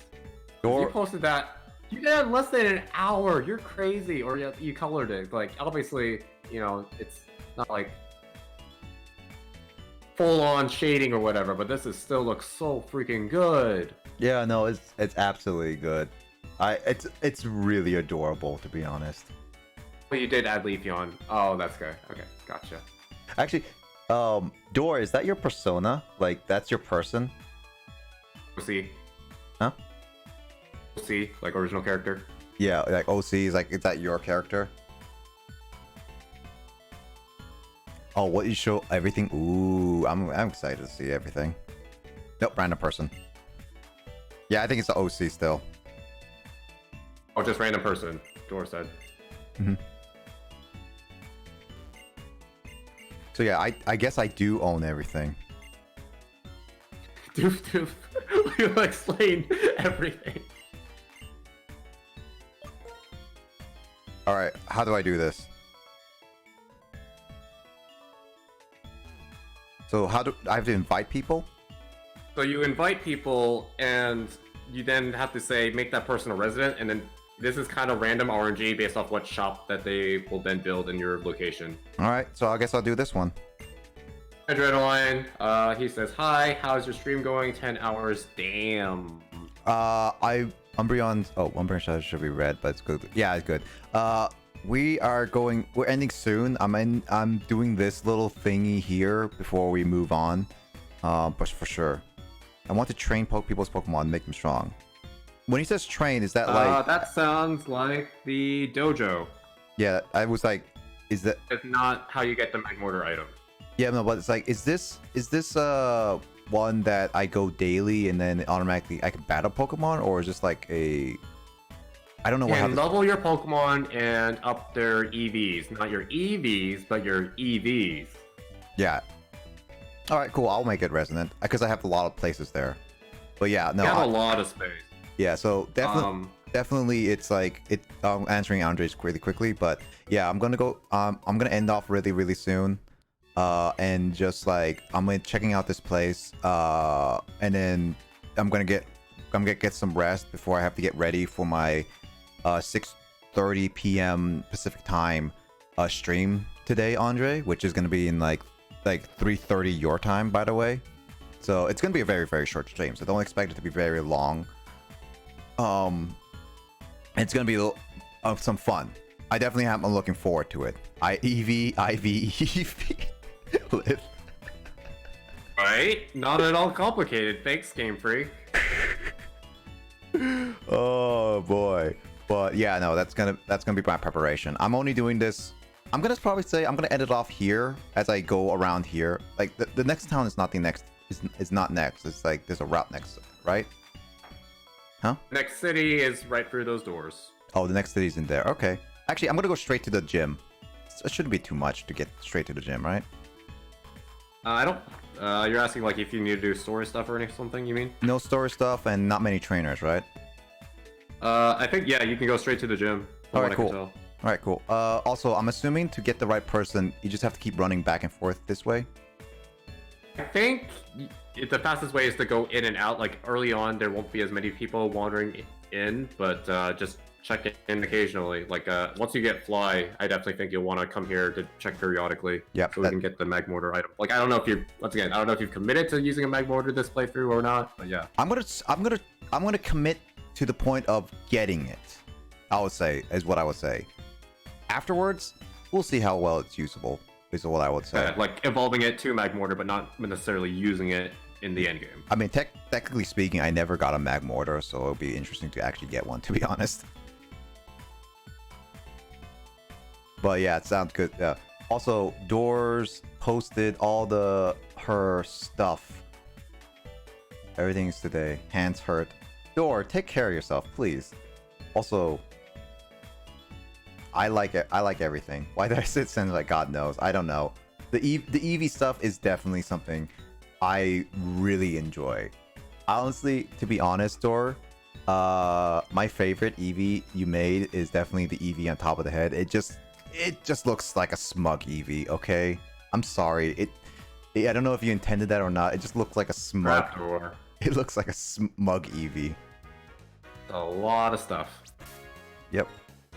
You posted that. You did it in less than an hour. You're crazy. Or you colored it. Like, obviously, you know, it's not like full-on shading or whatever, but this still looks so freaking good. Yeah, no, it's absolutely good. It's really adorable, to be honest. Well, you did add Leafeon. Oh, that's good. Okay, gotcha. Actually, Door, is that your persona? Like, that's your person? OC. Huh? OC, like original character. Yeah, like OC is like, is that your character? Oh, what you show everything? Ooh, I'm excited to see everything. Nope, random person. Yeah, I think it's the OC still. Oh, just random person. Dora said. Mm-hmm. So yeah, I guess I do own everything. Doof doof. We'll explain everything. All right, how do I do this? So how do I have to invite people? So you invite people, and you then have to say make that person a resident, and then this is kind of random RNG based off what shop that they will then build in your location. All right, so I guess I'll do this one. Adrenaline, he says, hi, how's your stream going? 10 hours, damn. Umbreon should be red, but it's good. Yeah, it's good. We're ending soon. I'm doing this little thingy here before we move on. But for sure. I want to train people's Pokemon, make them strong. When he says train, is that like... that sounds like the dojo. Yeah, I was like, is that... It's not how you get the Magmortar item. Yeah, no, but it's like, is this one that I go daily and then automatically I can battle Pokemon, or is just like a... I don't know what And happens. level your Pokemon and up their EVs. Not your EVs, but your EVs. Yeah. All right, cool. I'll make it resonant because I have a lot of places there. But yeah, no. You have a lot of space. Yeah, so definitely it's like answering Andre's really quickly, but yeah, I'm gonna go. I'm gonna end off really soon, and just like I'm gonna checking out this place, and then I'm gonna get some rest before I have to get ready for my 6:30 p.m. Pacific time stream today, Andre, which is gonna be in like 3:30 your time, by the way. So it's gonna be a very short stream, so don't expect it to be very long. It's gonna be some fun. I definitely am looking forward to it. IV live. Right? Not at all complicated. Thanks, Game Freak. Oh boy. But yeah, no, that's gonna be my preparation. I'm only doing this. I'm gonna probably say I'm gonna end it off here as I go around here. Like the next town is not the next. Is not next. It's like there's a route next, right? Huh? Next city is right through those doors. Oh, the next city's in there. Okay. Actually, I'm gonna go straight to the gym. It shouldn't be too much to get straight to the gym, right? I don't. You're asking like if you need to do story stuff or something, you mean? No story stuff and not many trainers, right? I think yeah, you can go straight to the gym. from Alright, what I can cool. tell. Alright, cool. Also, I'm assuming to get the right person, you just have to keep running back and forth this way. I think the fastest way is to go in and out. Like early on, there won't be as many people wandering in, but just check in occasionally. Like once you get Fly, I definitely think you'll want to come here to check periodically. Yep, So we can get the Mag Mortar item. Like I don't know if you I don't know if you've committed to using a Mag Mortar this playthrough or not, but yeah. I'm gonna commit to the point of getting it. I would say is what I would say. Afterwards, we'll see how well it's usable. Is what I would say. Like evolving it to Mag Mortar, but not necessarily using it in the end game. I mean, technically speaking, I never got a Mag Mortar, so it'll be interesting to actually get one, to be honest. But yeah, it sounds good. Also, Doors posted all her stuff. Everything's today. Hands hurt. Door, take care of yourself, please. Also, I like it. I like everything. Why did I sit send like God knows? I don't know. The Eevee stuff is definitely something I really enjoy. Honestly, to be honest, Door, my favorite Eevee you made is definitely the Eevee on top of the head. It just looks like a smug Eevee. Okay, I'm sorry. I don't know if you intended that or not. It just looks like a smug. Raptor. It looks like a smug Eevee. A lot of stuff. Yep.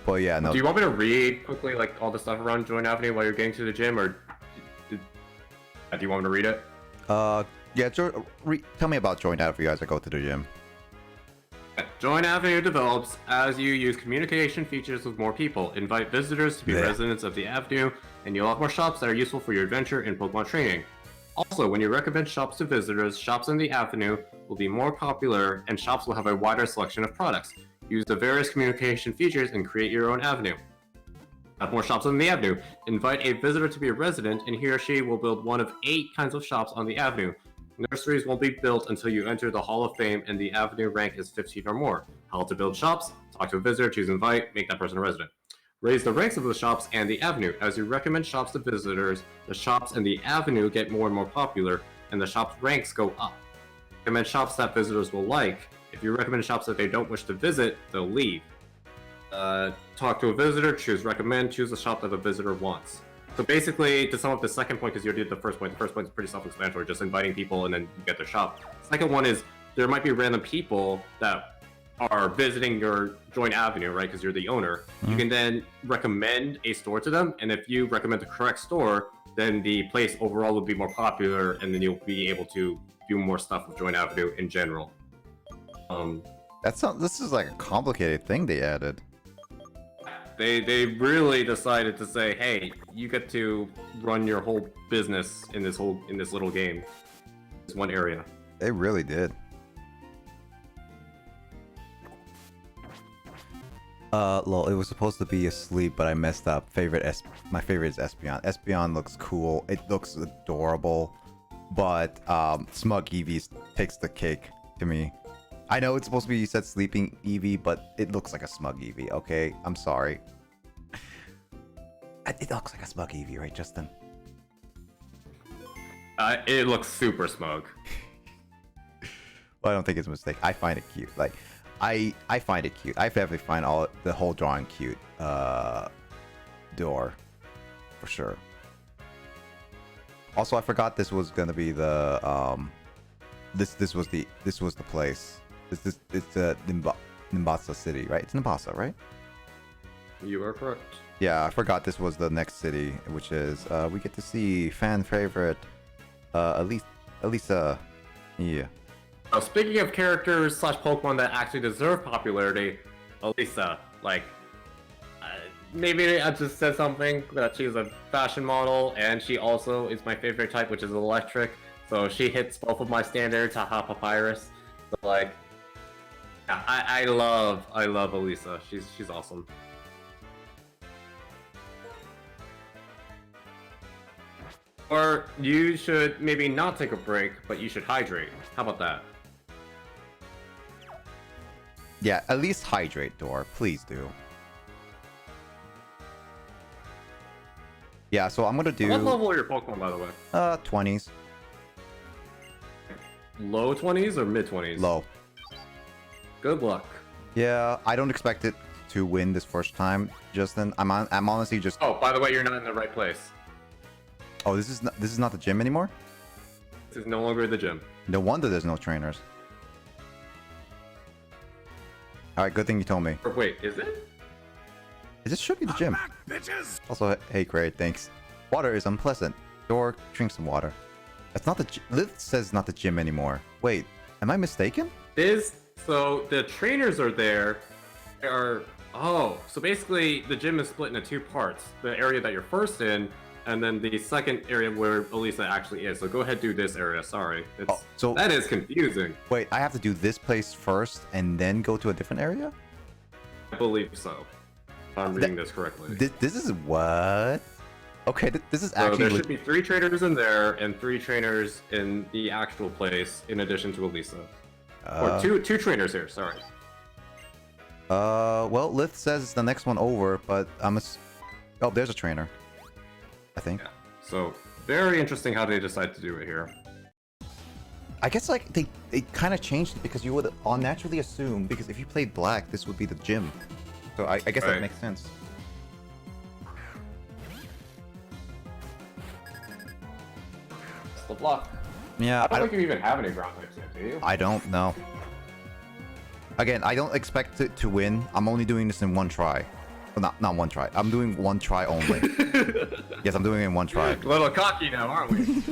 But yeah, no. Do you want me to read quickly like all the stuff around Joint Avenue while you're getting to the gym, or do you want me to read it? Yeah. Tell me about Joint Avenue as I go to the gym. Joint Avenue develops as you use communication features with more people. Invite visitors to be Yeah. residents of the Avenue, and you'll have more shops that are useful for your adventure in Pokemon training. Also, when you recommend shops to visitors, shops in the Avenue will be more popular, and shops will have a wider selection of products. Use the various communication features and create your own avenue. Have more shops on the Avenue. Invite a visitor to be a resident, and he or she will build one of 8 kinds of shops on the Avenue. Nurseries won't be built until you enter the Hall of Fame and the Avenue rank is 15 or more. How to build shops: talk to a visitor, choose invite, make that person a resident. Raise the ranks of the shops and the Avenue. As you recommend shops to visitors, the shops and the Avenue get more and more popular, and the shops' ranks go up. Recommend shops that visitors will like. If you recommend shops that they don't wish to visit, they'll leave. Talk to a visitor, choose recommend, choose a shop that the visitor wants. So basically, to sum up the second point, because you did the first point is pretty self-explanatory, just inviting people and then you get their shop. Second one is, there might be random people that are visiting your Joint Avenue, right, because you're the owner. You can then recommend a store to them, and if you recommend the correct store, then the place overall will be more popular, and then you'll be able to do more stuff with Joint Avenue in general. This is like a complicated thing they added. They really decided to say, hey, you get to run your whole business in this little game, this one area. They really did. Lol, it was supposed to be asleep, but I messed up. My favorite is Espeon. Espeon looks cool. It looks adorable. but Smug Eevee takes the cake to me. I know it's supposed to be, you said Sleeping Eevee, but it looks like a Smug Eevee, okay? I'm sorry. It looks like a Smug Eevee, right, Justin? It looks super smug. Well, I don't think it's a mistake. I find it cute. Like, I find it cute. I definitely find the whole drawing cute. Door, for sure. Also, I forgot this was gonna be the this was the place. It's Nimbasa City, right? It's Nimbasa, right? You are correct. Yeah, I forgot this was the next city, which is we get to see fan favorite Elisa. Yeah. Now, speaking of characters / Pokemon that actually deserve popularity, Elisa, like, maybe I just said something that she's a fashion model, and she also is my favorite type, which is electric. So she hits both of my standards, haha papyrus. So like, yeah, I love Elisa. She's awesome. Or you should maybe not take a break, but you should hydrate. How about that? Yeah, at least hydrate, Door. Please do. Yeah, so I'm gonna do What level are your Pokemon, by the way? 20s. Low 20s or mid 20s? Low. Good luck. Yeah, I don't expect it to win this first time, Justin. I'm honestly just. Oh, by the way, you're not in the right place. Oh, this is not the gym anymore? This is no longer the gym. No wonder there's no trainers. Alright, good thing you told me. Or wait, is it? This should be the gym. Also, hey, great, thanks. Water is unpleasant. Door, drink some water. That's not the gym. It says not the gym anymore. Wait, am I mistaken? So the trainers are there. Oh, so basically the gym is split into two parts. The area that you're first in, and then the second area where Elisa actually is. So go ahead, do this area. Sorry, that is confusing. Wait, I have to do this place first and then go to a different area? I believe so. If I'm reading this correctly. This is what? Okay, this is So actually. there should be 3 trainers in there and 3 trainers in the actual place, in addition to Elisa. Or two trainers here. Sorry. Well, Lith says it's the next one over, but oh, there's a trainer. I think. Yeah. So very interesting how they decide to do it here. I guess like they kind of changed it because you would unnaturally assume, because if you played black, this would be the gym. So I guess that makes sense. It's the block. Yeah, I don't think you even have any ground types yet, do you? I don't know. Again, I don't expect it to win. I'm only doing this in one try. Well, not one try. I'm doing one try only. Yes, I'm doing it in one try. A little cocky now, aren't we?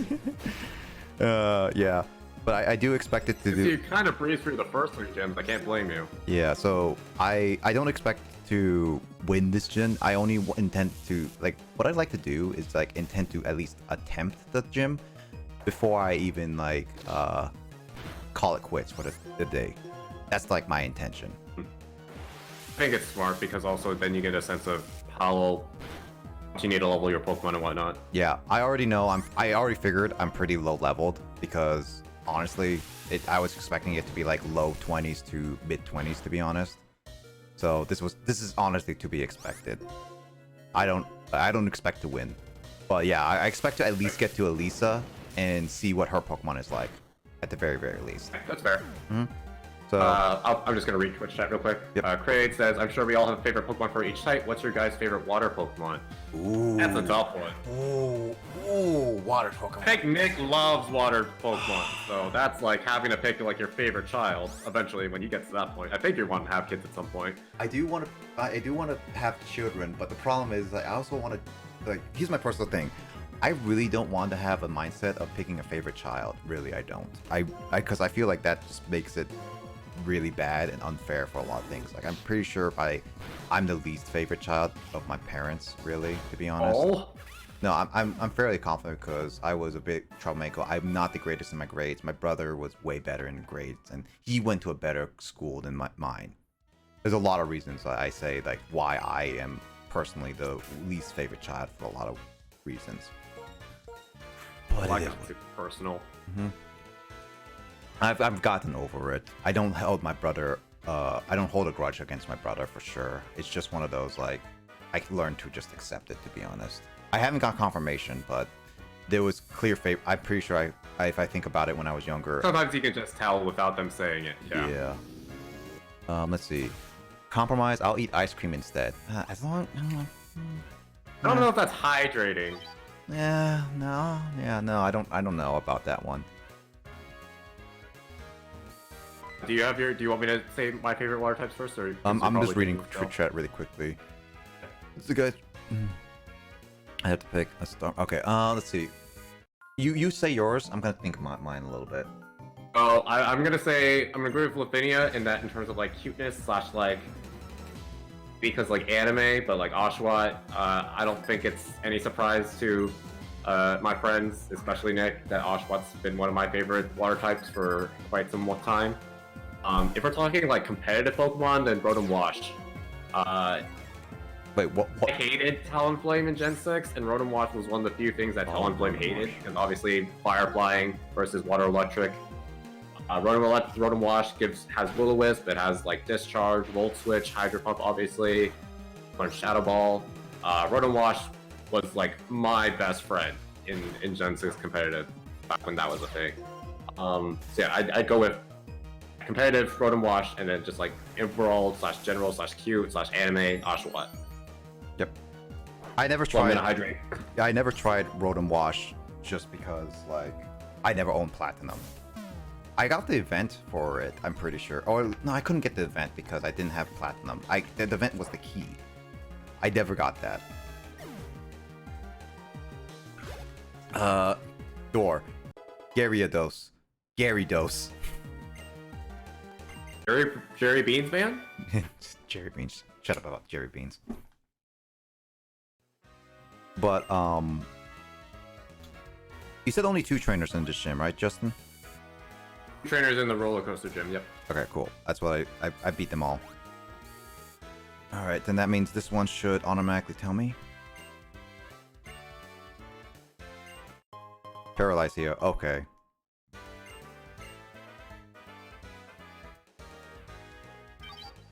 Yeah. But I do expect it to do. You kind of breezed through the first 3 gyms. I can't blame you. Yeah, so I don't expect to win this gym. I only intend to, like, what I'd like to do is like intend to at least attempt the gym before I even like call it quits for the day. That's like my intention. I think it's smart because also then you get a sense of how you need to level your Pokemon and whatnot. Yeah, I already know. I already figured I'm pretty low leveled because honestly, I was expecting it to be like low 20s to mid 20s, to be honest. So this is honestly to be expected. I don't expect to win, but yeah, I expect to at least get to Elisa and see what her Pokemon is like, at the very least. That's fair. Mm-hmm. So I'm just gonna read Twitch chat real quick. Yep. Craig says, "I'm sure we all have a favorite Pokemon for each type. What's your guys' favorite water Pokemon?" Ooh. That's a tough one. Ooh, water Pokemon. I think Nick loves water Pokemon, so that's like having to pick like your favorite child. Eventually, when you get to that point, I think you want to have kids at some point. I do want to have children, but the problem is I also want to, like, here's my personal thing. I really don't want to have a mindset of picking a favorite child. Really, I don't. Because I feel like that just makes it really bad and unfair for a lot of things. Like, I'm pretty sure I'm the least favorite child of my parents, really, to be honest. Oh. No, I'm fairly confident because I was a bit troublemaker. I'm not the greatest in my grades. My brother was way better in grades, and he went to a better school than mine. There's a lot of reasons I say, like, why I am personally the least favorite child for a lot of reasons. But Like it is. it's super personal. I've gotten over it. I don't hold my brother. I don't hold a grudge against my brother for sure. It's just one of those like I learned to just accept it. To be honest, I haven't got confirmation, but there was clear favor. I'm pretty sure if I think about it when I was younger. Sometimes you can just tell without them saying it. Yeah. Let's see. Compromise. I'll eat ice cream instead. As long. I don't know if that's hydrating. Yeah. No. Yeah. No. I don't know about that one. Do you want me to say my favorite water types first, or? I'm just reading chat really quickly. It's a good. I have to pick a star. Okay. Let's see. You say yours. I'm gonna think about mine a little bit. Oh, I'm gonna agree with Lavinia in that in terms of like cuteness / like because like anime, but like Oshawott, I don't think it's any surprise to my friends, especially Nick, that Oshawott's been one of my favorite water types for quite some time. If we're talking like competitive Pokemon, then Rotom Wash. Wait, what? I hated Talonflame in Gen 6, and Rotom Wash was one of the few things that Talonflame hated, because obviously Fire Flying versus Water Electric. Rotom Wash has Will-O-Wisp, it has like Discharge, Volt Switch, Hydro Pump, obviously, Shadow Ball. Rotom Wash was like my best friend in Gen 6 competitive, back when that was a thing. So yeah, I'd go with competitive Rotom Wash, and then just like overall / general / cute / anime Oshawott. Yep. I never So I'm tried. gonna hydrate. I never tried Rotom Wash just because like I never owned Platinum. I got the event for it, I'm pretty sure. Or no, I couldn't get the event because I didn't have Platinum. The event was the key. I never got that. Door. Gyarados. Gyarados. Jerry Beans, man? Jerry Beans. Shut up about Jerry Beans. But you said only 2 trainers in this gym, right, Justin? Trainers in the roller coaster gym, yep. Okay, cool. That's what I beat them all. Alright, then that means this one should automatically tell me. Paralyze here, okay.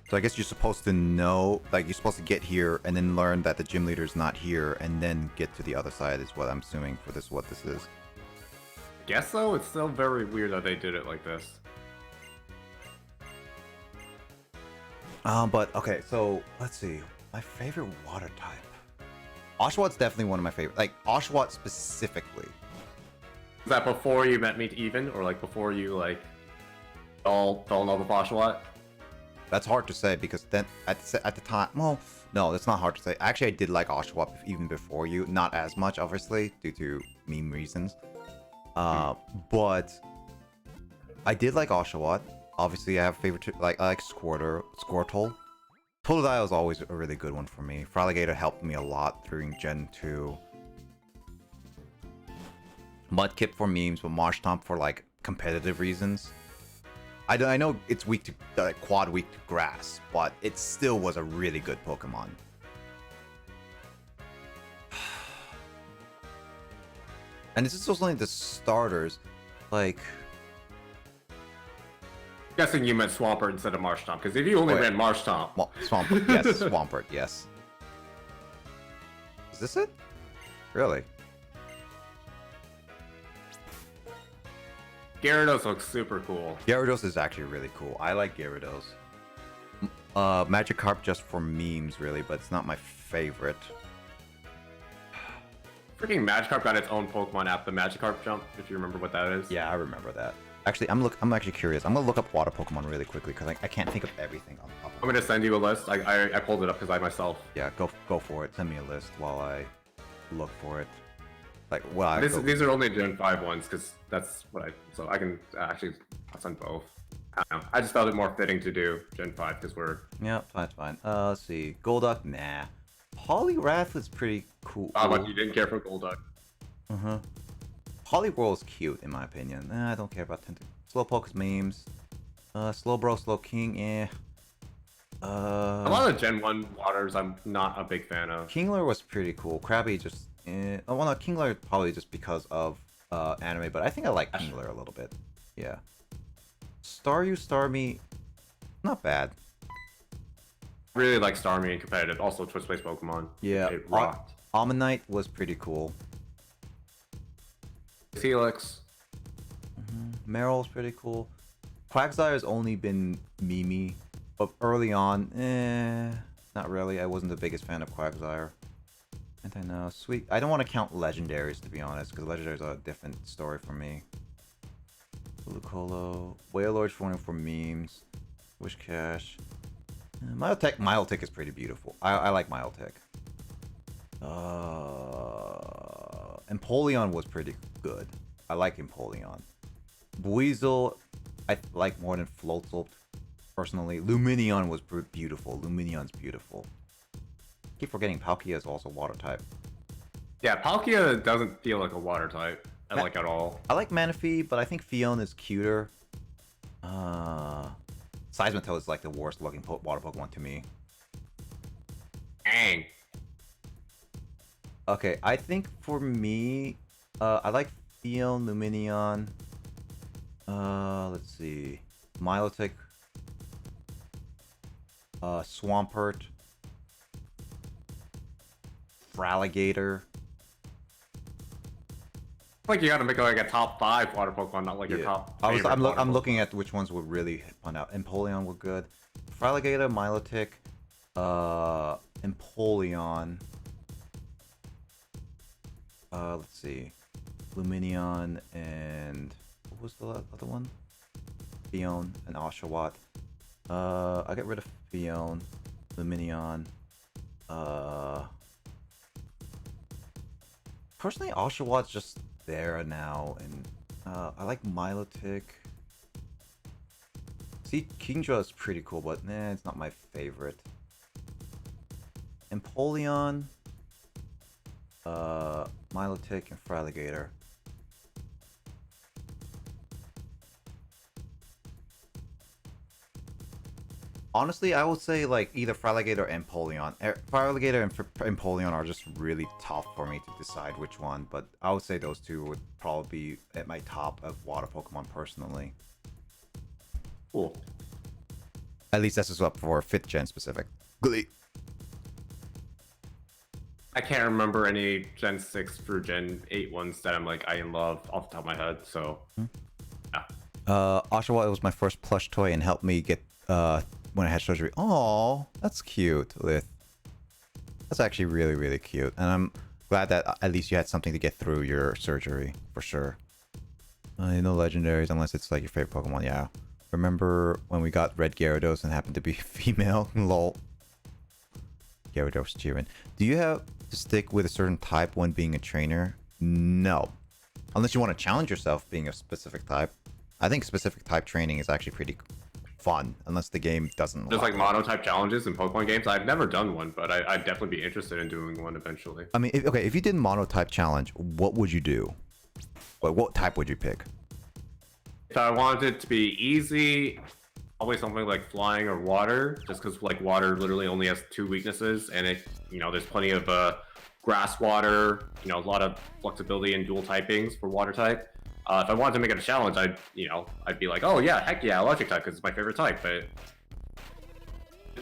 So I guess you're supposed to know, like you're supposed to get here and then learn that the gym leader's not here and then get to the other side is what I'm assuming for this, what this is. Guess so. It's still very weird that they did it like this. But okay, so let's see. My favorite water type. Oshawott's definitely one of my favorite. Like Oshawott specifically. Is that before you met me even, or like before you like fell in love with Oshawott? That's hard to say because then at the time, well, no, that's not hard to say. Actually, I did like Oshawott even before you, not as much, obviously, due to meme reasons. But I did like Oshawott. Obviously, I have favorite I like Squirtle. Totodile is always a really good one for me. Fraligator helped me a lot during Gen 2. Mudkip for memes, but Marshtomp for like competitive reasons. I know it's weak to quad weak to grass, but it still was a really good Pokemon. And this is also only the starters. Like, Guessing you meant Swampert instead of Marshtomp, because if you only ran Marshtomp, Swampert, yes, Swampert, yes. Is this it? Really? Gyarados looks super cool. Gyarados is actually really cool. I like Gyarados. Magikarp just for memes, really, but it's not my favorite. Freaking Magikarp got its own Pokemon app, the Magikarp Jump, if you remember what that is. Yeah, I remember that. Actually, I'm actually curious. I'm gonna look up water Pokemon really quickly because I can't think of everything on top. I'm gonna send you a list. I pulled it up because I myself. Yeah, go for it. Send me a list while I look for it. Like, well, These are only Gen 5 ones because that's what so I can actually send both. I don't know. I just felt it more fitting to do Gen 5 because we're. Yeah, fine. Let's see. Golduck, nah. Poliwrath is pretty cool. But you didn't care for Golduck. Poliwhirl is cute in my opinion. I don't care about Slowpoke's memes. Slowbro, Slowking, eh. A lot of Gen 1 waters I'm not a big fan of. Kingler was pretty cool. Krabby just, oh well, no, Kingler probably just because of anime, but I think I like Kingler a little bit. Yeah. Staryu, Starmie, not bad. Really like Starmie in competitive. Also, Twitch-based Pokemon. Yeah. It rocked. Ammonite was pretty cool. Helix. Meryl's pretty cool. Quagsire's only been Mimi, but early on, not really. I wasn't the biggest fan of Quagsire. And I know, sweet. I don't want to count legendaries, to be honest, because legendaries are a different story for me. Lucolo, Wailord for memes. Wishcash. Milotic is pretty beautiful. I like Milotic. Empoleon was pretty good. I like Empoleon. Buizel, I like more than Floatzel, personally. Luminion was beautiful. Luminion's beautiful. Keep forgetting Palkia is also water type. Yeah, Palkia doesn't feel like a water type. I like at all. I like Manaphy, but I think Fion is cuter. Seismitoad is like the worst looking water Pokemon to me. Dang. Okay, I think for me, I like Fion, Luminion. Let's see. Milotic. Swampert. Fraligator. Like you gotta make like a top 5 water Pokemon, not like your top. I'm looking at which ones would really pun out. Empoleon were good. Fraligator, Milotic, Empoleon. Let's see. Luminion and what was the other one? Fion and Oshawott. I get rid of Fion, Luminion. Personally, Oshawott's just there now, and I like Milotic. See, Kingdra is pretty cool, but it's not my favorite. Empoleon, Milotic, and Fraligator. Honestly, I would say like either Fraligator or Empoleon. Fraligator and Empoleon are just really tough for me to decide which one, but I would say those two would probably be at my top of water Pokemon personally. Cool. At least this is up for 5th gen specific. Glee. I can't remember any Gen 6 through Gen 8 ones that I'm like I love off the top of my head, so yeah. Oshawott was my first plush toy and helped me get when I had surgery. Oh, that's cute, Lith. That's actually really, really cute. And I'm glad that at least you had something to get through your surgery, for sure. No legendaries unless it's like your favorite Pokemon, yeah. Remember when we got Red Gyarados and happened to be female? Lol. Gyarados cheering. Do you have to stick with a certain type when being a trainer? No. Unless you want to challenge yourself being a specific type. I think specific type training is actually pretty fun, unless the game doesn't. There's like mono-type challenges in Pokemon games. I've never done one, but I'd definitely be interested in doing one eventually. I mean, if you did mono-type challenge, what would you do? What type would you pick? If I wanted it to be easy, probably something like flying or water, just because like water literally only has 2 weaknesses, and it, there's plenty of grass water, a lot of flexibility in dual typings for water type. If I wanted to make it a challenge, I'd be like, oh yeah, heck yeah, electric type, because it's my favorite type. But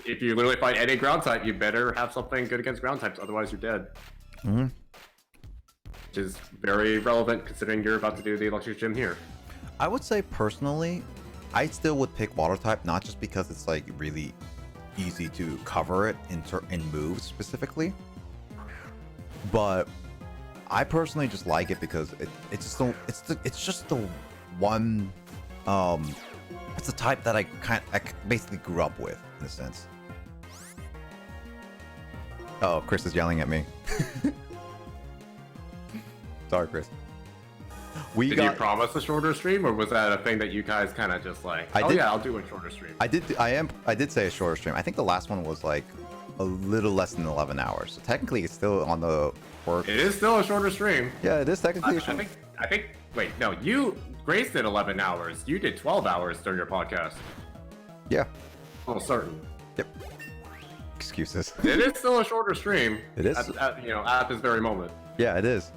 if you literally fight any ground type, you better have something good against ground types, otherwise you're dead. Mm-hmm. Which is very relevant considering you're about to do the electric gym here. I would say personally, I still would pick water type, not just because it's like really easy to cover it in moves specifically, but I personally just like it because it's just the one it's the type that I basically grew up with in a sense. Oh, Chris is yelling at me. Sorry, Chris. Did you promise a shorter stream, or was that a thing that you guys kind of just like? Yeah, I'll do a shorter stream. I did say a shorter stream. I think the last one was like a little less than 11 hours. So technically, it's still on the work. It is still a shorter stream. Yeah, it is technically a shorter. I think. Wait, no, Grace did 11 hours. You did 12 hours during your podcast. Yeah. Almost certain. Yep. Excuses. It is still a shorter stream. It is. At this very moment. Yeah, it is.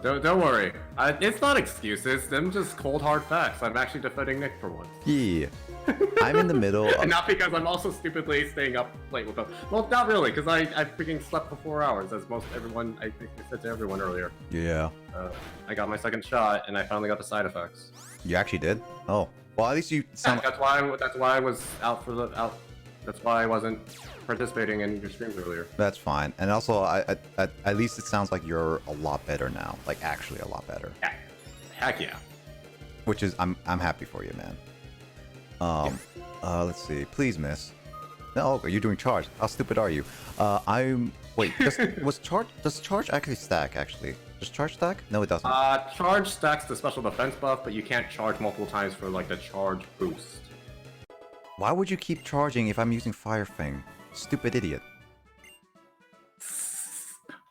don't worry. It's not excuses. Them just cold hard facts. I'm actually defending Nick for once. Yeah. I'm in the middle of... And not because I'm also stupidly staying up late with them. Well, not really, because I freaking slept for 4 hours, as most everyone, I think I said to everyone earlier. Yeah. I got my second shot, and I finally got the side effects. You actually did? Oh. Well, at least you sound... That's why I was out for the That's why I wasn't participating in your streams earlier. That's fine. And also, at least it sounds like you're a lot better now. Like, actually a lot better. Yeah. Heck yeah. Which is... I'm happy for you, man. Let's see. Please, miss. No, you're doing charge. How stupid are you? Wait, does charge actually stack, actually? Does charge stack? No, it doesn't. Charge stacks the special defense buff, but you can't charge multiple times for, like, the charge boost. Why would you keep charging if I'm using Fire Fang? Stupid idiot.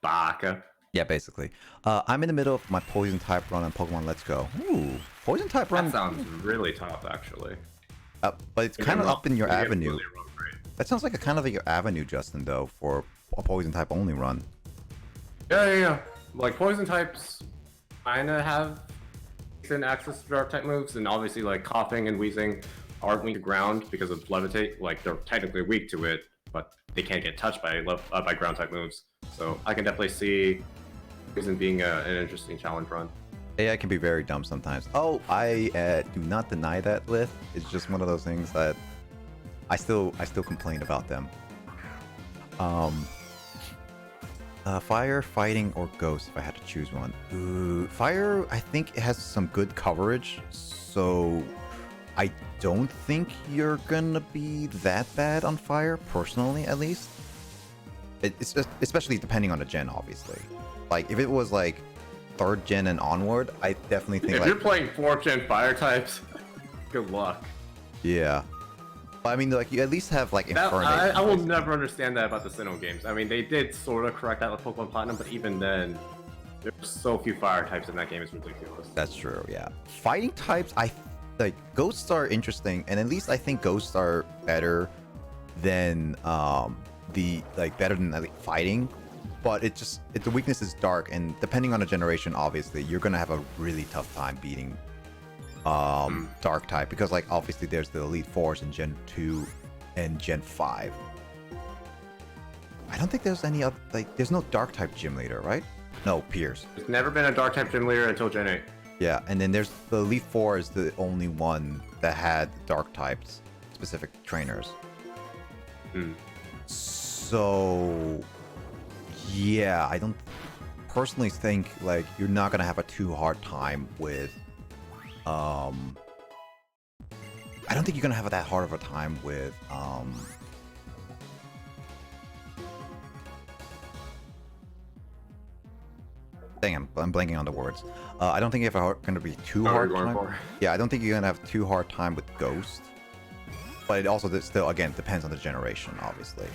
Baka. Yeah, basically. I'm in the middle of my Poison type run on Pokemon Let's Go. Ooh, Poison type run. That sounds really tough, actually. But it's kind of up in your avenue. Really run great. That sounds like a kind of like your avenue, Justin, though, for a Poison type only run. Yeah. Like, Poison types kinda have decent access to Dark type moves, and obviously, like, Coughing and Wheezing aren't weak to ground because of Levitate. Like, they're technically weak to it, but they can't get touched by ground type moves. So I can definitely see Poison being an interesting challenge run. AI can be very dumb sometimes. Oh, I do not deny that, Lith. It's just one of those things that I still complain about them. Fire, fighting, or ghost if I had to choose one. Ooh, fire, I think it has some good coverage, so I don't think you're gonna be that bad on fire, personally at least. It's just, especially depending on the gen, obviously. Like, if it was like 3rd gen and onward, I definitely think if like... you're playing 4th gen fire types, good luck. Yeah. But I mean, like, you at least have like Infernape. I will never understand that about the Sinnoh games. I mean, they did sort of correct that with Pokemon Platinum, but even then, there's so few fire types in that game, it's ridiculous. That's true, yeah. Fighting types, like, ghosts are interesting, and at least I think ghosts are better than, better than fighting. But the weakness is dark, and depending on the generation, obviously, you're gonna have a really tough time beating dark type, because like obviously there's the Elite Fours in Gen 2 and Gen 5. I don't think there's any other, like, there's no dark type gym leader, right? No, Pierce. There's never been a dark type gym leader until Gen 8. Yeah, and then there's the Elite Four is the only one that had dark types specific trainers. So yeah, I don't personally think like you're not gonna have a too hard time with I don't think you're gonna have that hard of a time with dang, I'm blanking on the words. I don't think you have gonna be too hard time. Yeah, I don't think you're gonna have too hard time with Ghost. But it also still again depends on the generation, obviously.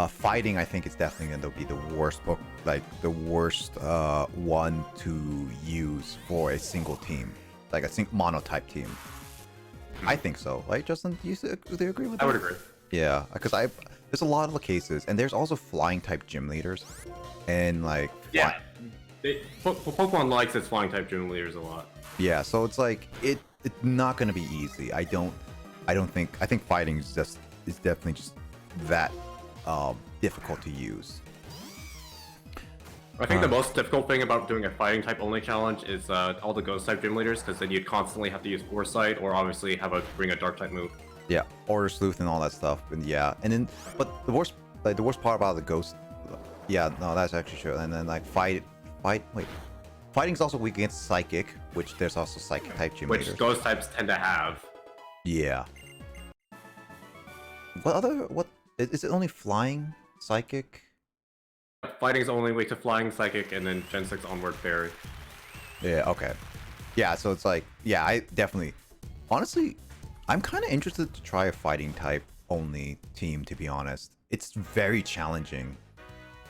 Fighting, I think, is definitely going to be the worst book, like the worst one to use for a single team, like a monotype team. I think so, right, Justin? Do you agree with that? I would agree. Yeah, because there's a lot of the cases, and there's also flying type gym leaders, and like Pokemon likes its flying type gym leaders a lot. Yeah, so it's like it's not going to be easy. I think fighting is definitely just that difficult to use. I think the most difficult thing about doing a fighting type only challenge is all the ghost type gym leaders, because then you'd constantly have to use Foresight or obviously bring a dark type move. Yeah, Order Sleuth and all that stuff, and yeah, and then but the worst part about the ghost, yeah, no, that's actually true. And then like fighting's also weak against Psychic, which there's also Psychic type gym leaders. Which ghost types tend to have. Yeah. What is it? Only flying, Psychic? Fighting's only weak to flying, Psychic, and then Gen 6 onward Fairy. Yeah, okay. Yeah, so it's like, yeah, I definitely... Honestly, I'm kind of interested to try a fighting type only team, to be honest. It's very challenging.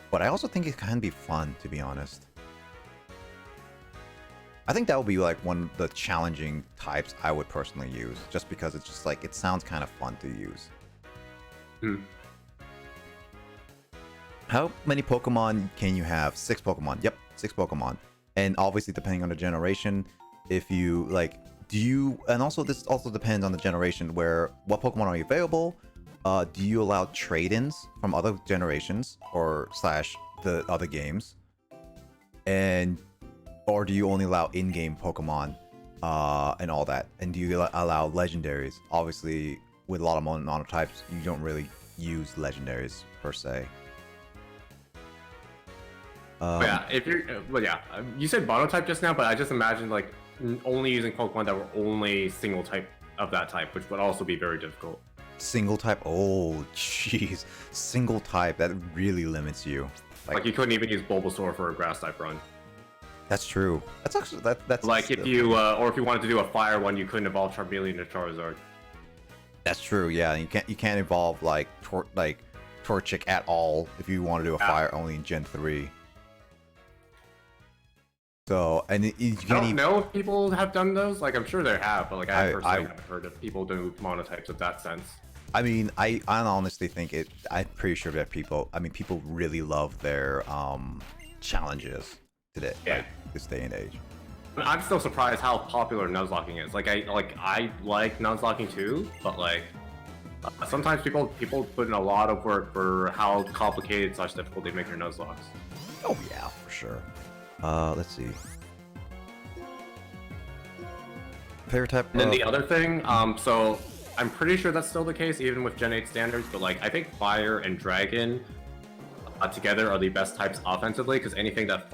But I also think it can be fun, to be honest. I think that would be like one of the challenging types I would personally use, just because it's just like, it sounds kind of fun to use. How many Pokemon can you have? 6 Pokemon. Yep, 6 Pokemon. And obviously, depending on the generation, if you like, do you, and also this also depends on the generation where what Pokemon are available. Do you allow trade-ins from other generations or slash the other games? And or do you only allow in-game Pokemon and all that? And do you allow legendaries? Obviously, with a lot of monotypes, you don't really use legendaries per se. Yeah, if you're, well, yeah, you said monotype just now, but I just imagined like only using Pokemon that were only single type of that type, which would also be very difficult. Single type? Oh, jeez. Single type, that really limits you. Like you couldn't even use Bulbasaur for a grass type run. That's true. That's actually that's Like if you or if you wanted to do a fire one, you couldn't evolve Charmeleon to Charizard. That's true. Yeah, you can't evolve like Torchic at all if you want to do a fire only in Gen 3. So and you can't I don't even know if people have done those. Like I'm sure there have, but like I personally haven't heard of people do monotypes of that sense. I mean, I honestly think it. I'm pretty sure that people. I mean, people really love their challenges today. Yeah. Like, this day and age. I'm still surprised how popular Nuzlocking is. I like Nuzlocking too, but like sometimes people put in a lot of work for how complicated / difficult they make their Nuzlocks. Oh yeah, for sure. Let's see. Favorite type. And then the other thing, so I'm pretty sure that's still the case even with Gen 8 standards, but like I think Fire and Dragon together are the best types offensively because anything that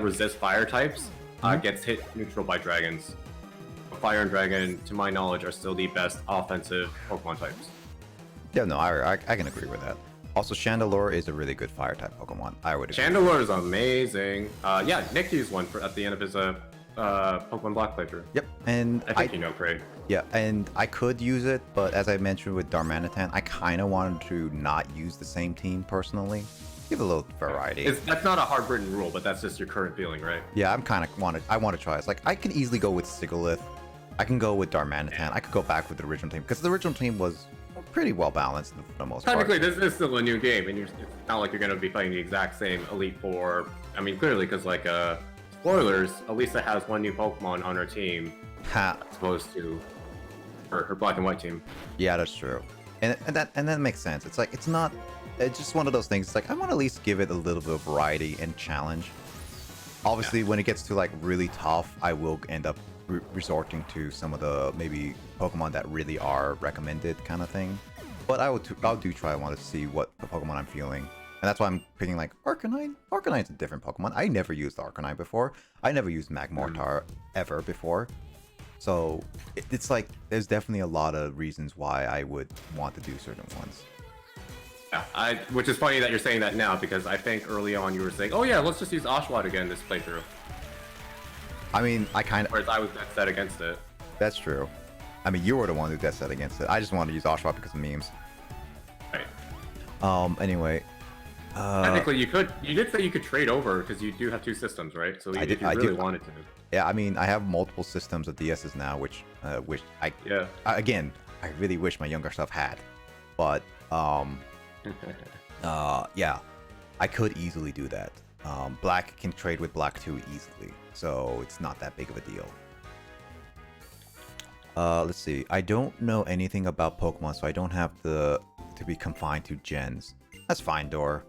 resists fire types gets hit neutral by dragons. Fire and Dragon, to my knowledge, are still the best offensive Pokemon types. Yeah, no, I can agree with that. Also, Chandelure is a really good fire type Pokemon. I would agree. Chandelure is amazing. Yeah, Nick used one at the end of his Pokemon Black playthrough. Yep, and I think you know, Craig. Yeah, and I could use it, but as I mentioned with Darmanitan, I kind of wanted to not use the same team personally. Give it a little variety. That's not a hard-written rule, but that's just your current feeling, right? Yeah, I want to try it. It's like I can easily go with Sigilyph. I can go with Darmanitan. I could go back with the original team because the original team was pretty well balanced for the most part. Technically, this is still a new game, and it's not like you're going to be playing the exact same Elite Four. I mean, clearly, because like spoilers, Elisa has one new Pokemon on her team, as opposed to her Black and White team. Yeah, that's true, and that makes sense. It's like it's just one of those things. It's like I want to at least give it a little bit of variety and challenge. Obviously, when it gets to like really tough, I will end up resorting to some of the maybe Pokemon that really are recommended kind of thing. But I'll do try. I want to see what Pokemon I'm feeling, and that's why I'm picking like Arcanine. Arcanine's a different Pokemon. I never used Arcanine before. I never used Magmortar ever before. So it's like there's definitely a lot of reasons why I would want to do certain ones. Yeah, which is funny that you're saying that now because I think early on you were saying, "Oh yeah, let's just use Oshawott again this playthrough." I mean, Whereas I was dead set against it. That's true. I mean, you were the one who dead set against it. I just wanted to use Oshawott because of memes. Right. Anyway. Technically, you did say you could trade over because you do have two systems, right? So if you really wanted to. Yeah, I mean, I have multiple systems of DSs now, which I again, I really wish my younger stuff had, but yeah, I could easily do that. Black can trade with Black 2 easily, so it's not that big of a deal. Let's see. I don't know anything about Pokemon, so I don't have to be confined to gens. That's fine, Dor.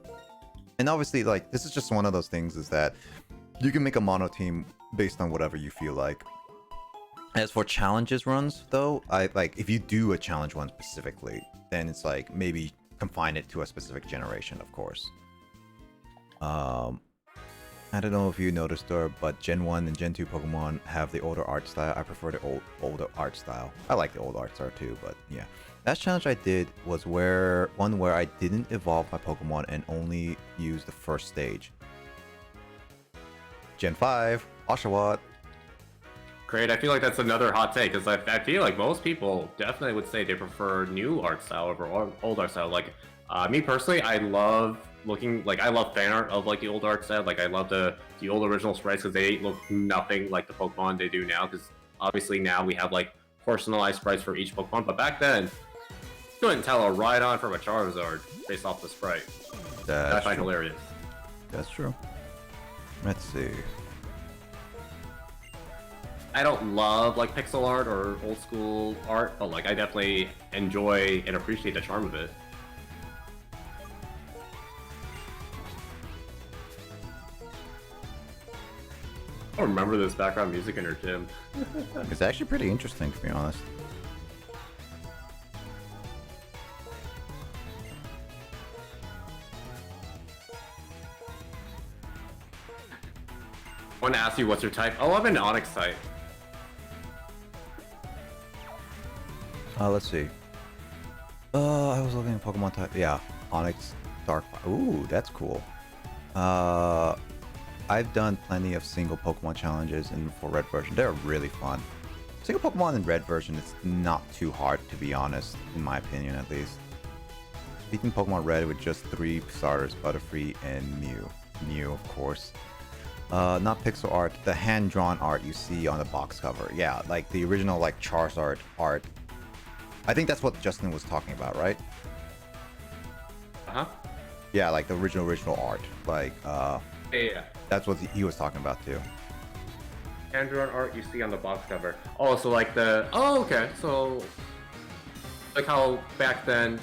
And obviously, like, this is just one of those things is that you can make a mono team based on whatever you feel like. As for challenges runs, though, if you do a challenge one specifically, then it's like maybe confine it to a specific generation, of course. I don't know if you noticed, Dor, but Gen 1 and Gen 2 Pokemon have the older art style. I prefer the older art style. I like the old art style too, but yeah. Last challenge I did was one where I didn't evolve my Pokemon and only used the first stage. Gen 5, Oshawott. Great, I feel like that's another hot take, because I feel like most people definitely would say they prefer new art style over old art style. Like, me personally, I love fan art of like the old art style. Like, I love the old original sprites because they look nothing like the Pokemon they do now, because obviously now we have like personalized sprites for each Pokemon, but back then, you couldn't tell a Rhydon from a Charizard based off the sprite. I find hilarious. That's true. Let's see. I don't love like pixel art or old school art, but like I definitely enjoy and appreciate the charm of it. I don't remember this background music in her gym. It's actually pretty interesting, to be honest. I want to ask you what's your type. Oh, I'm an Onyx type. Let's see. I was looking at Pokemon type. Yeah, Onyx, Dark. Ooh, that's cool. I've done plenty of single Pokemon challenges for Red version. They're really fun. Single Pokemon in Red version is not too hard, to be honest, in my opinion at least. Beating Pokemon Red with just 3 starters, Butterfree and Mew. Mew, of course. Not pixel art, the hand-drawn art you see on the box cover. Yeah, like the original like Charizard art. I think that's what Justin was talking about, right? Uh-huh. Yeah, like the original art. Like, Yeah. that's what he was talking about too. Hand-drawn art you see on the box cover. Oh, so like the... Oh, okay. So... Like how back then...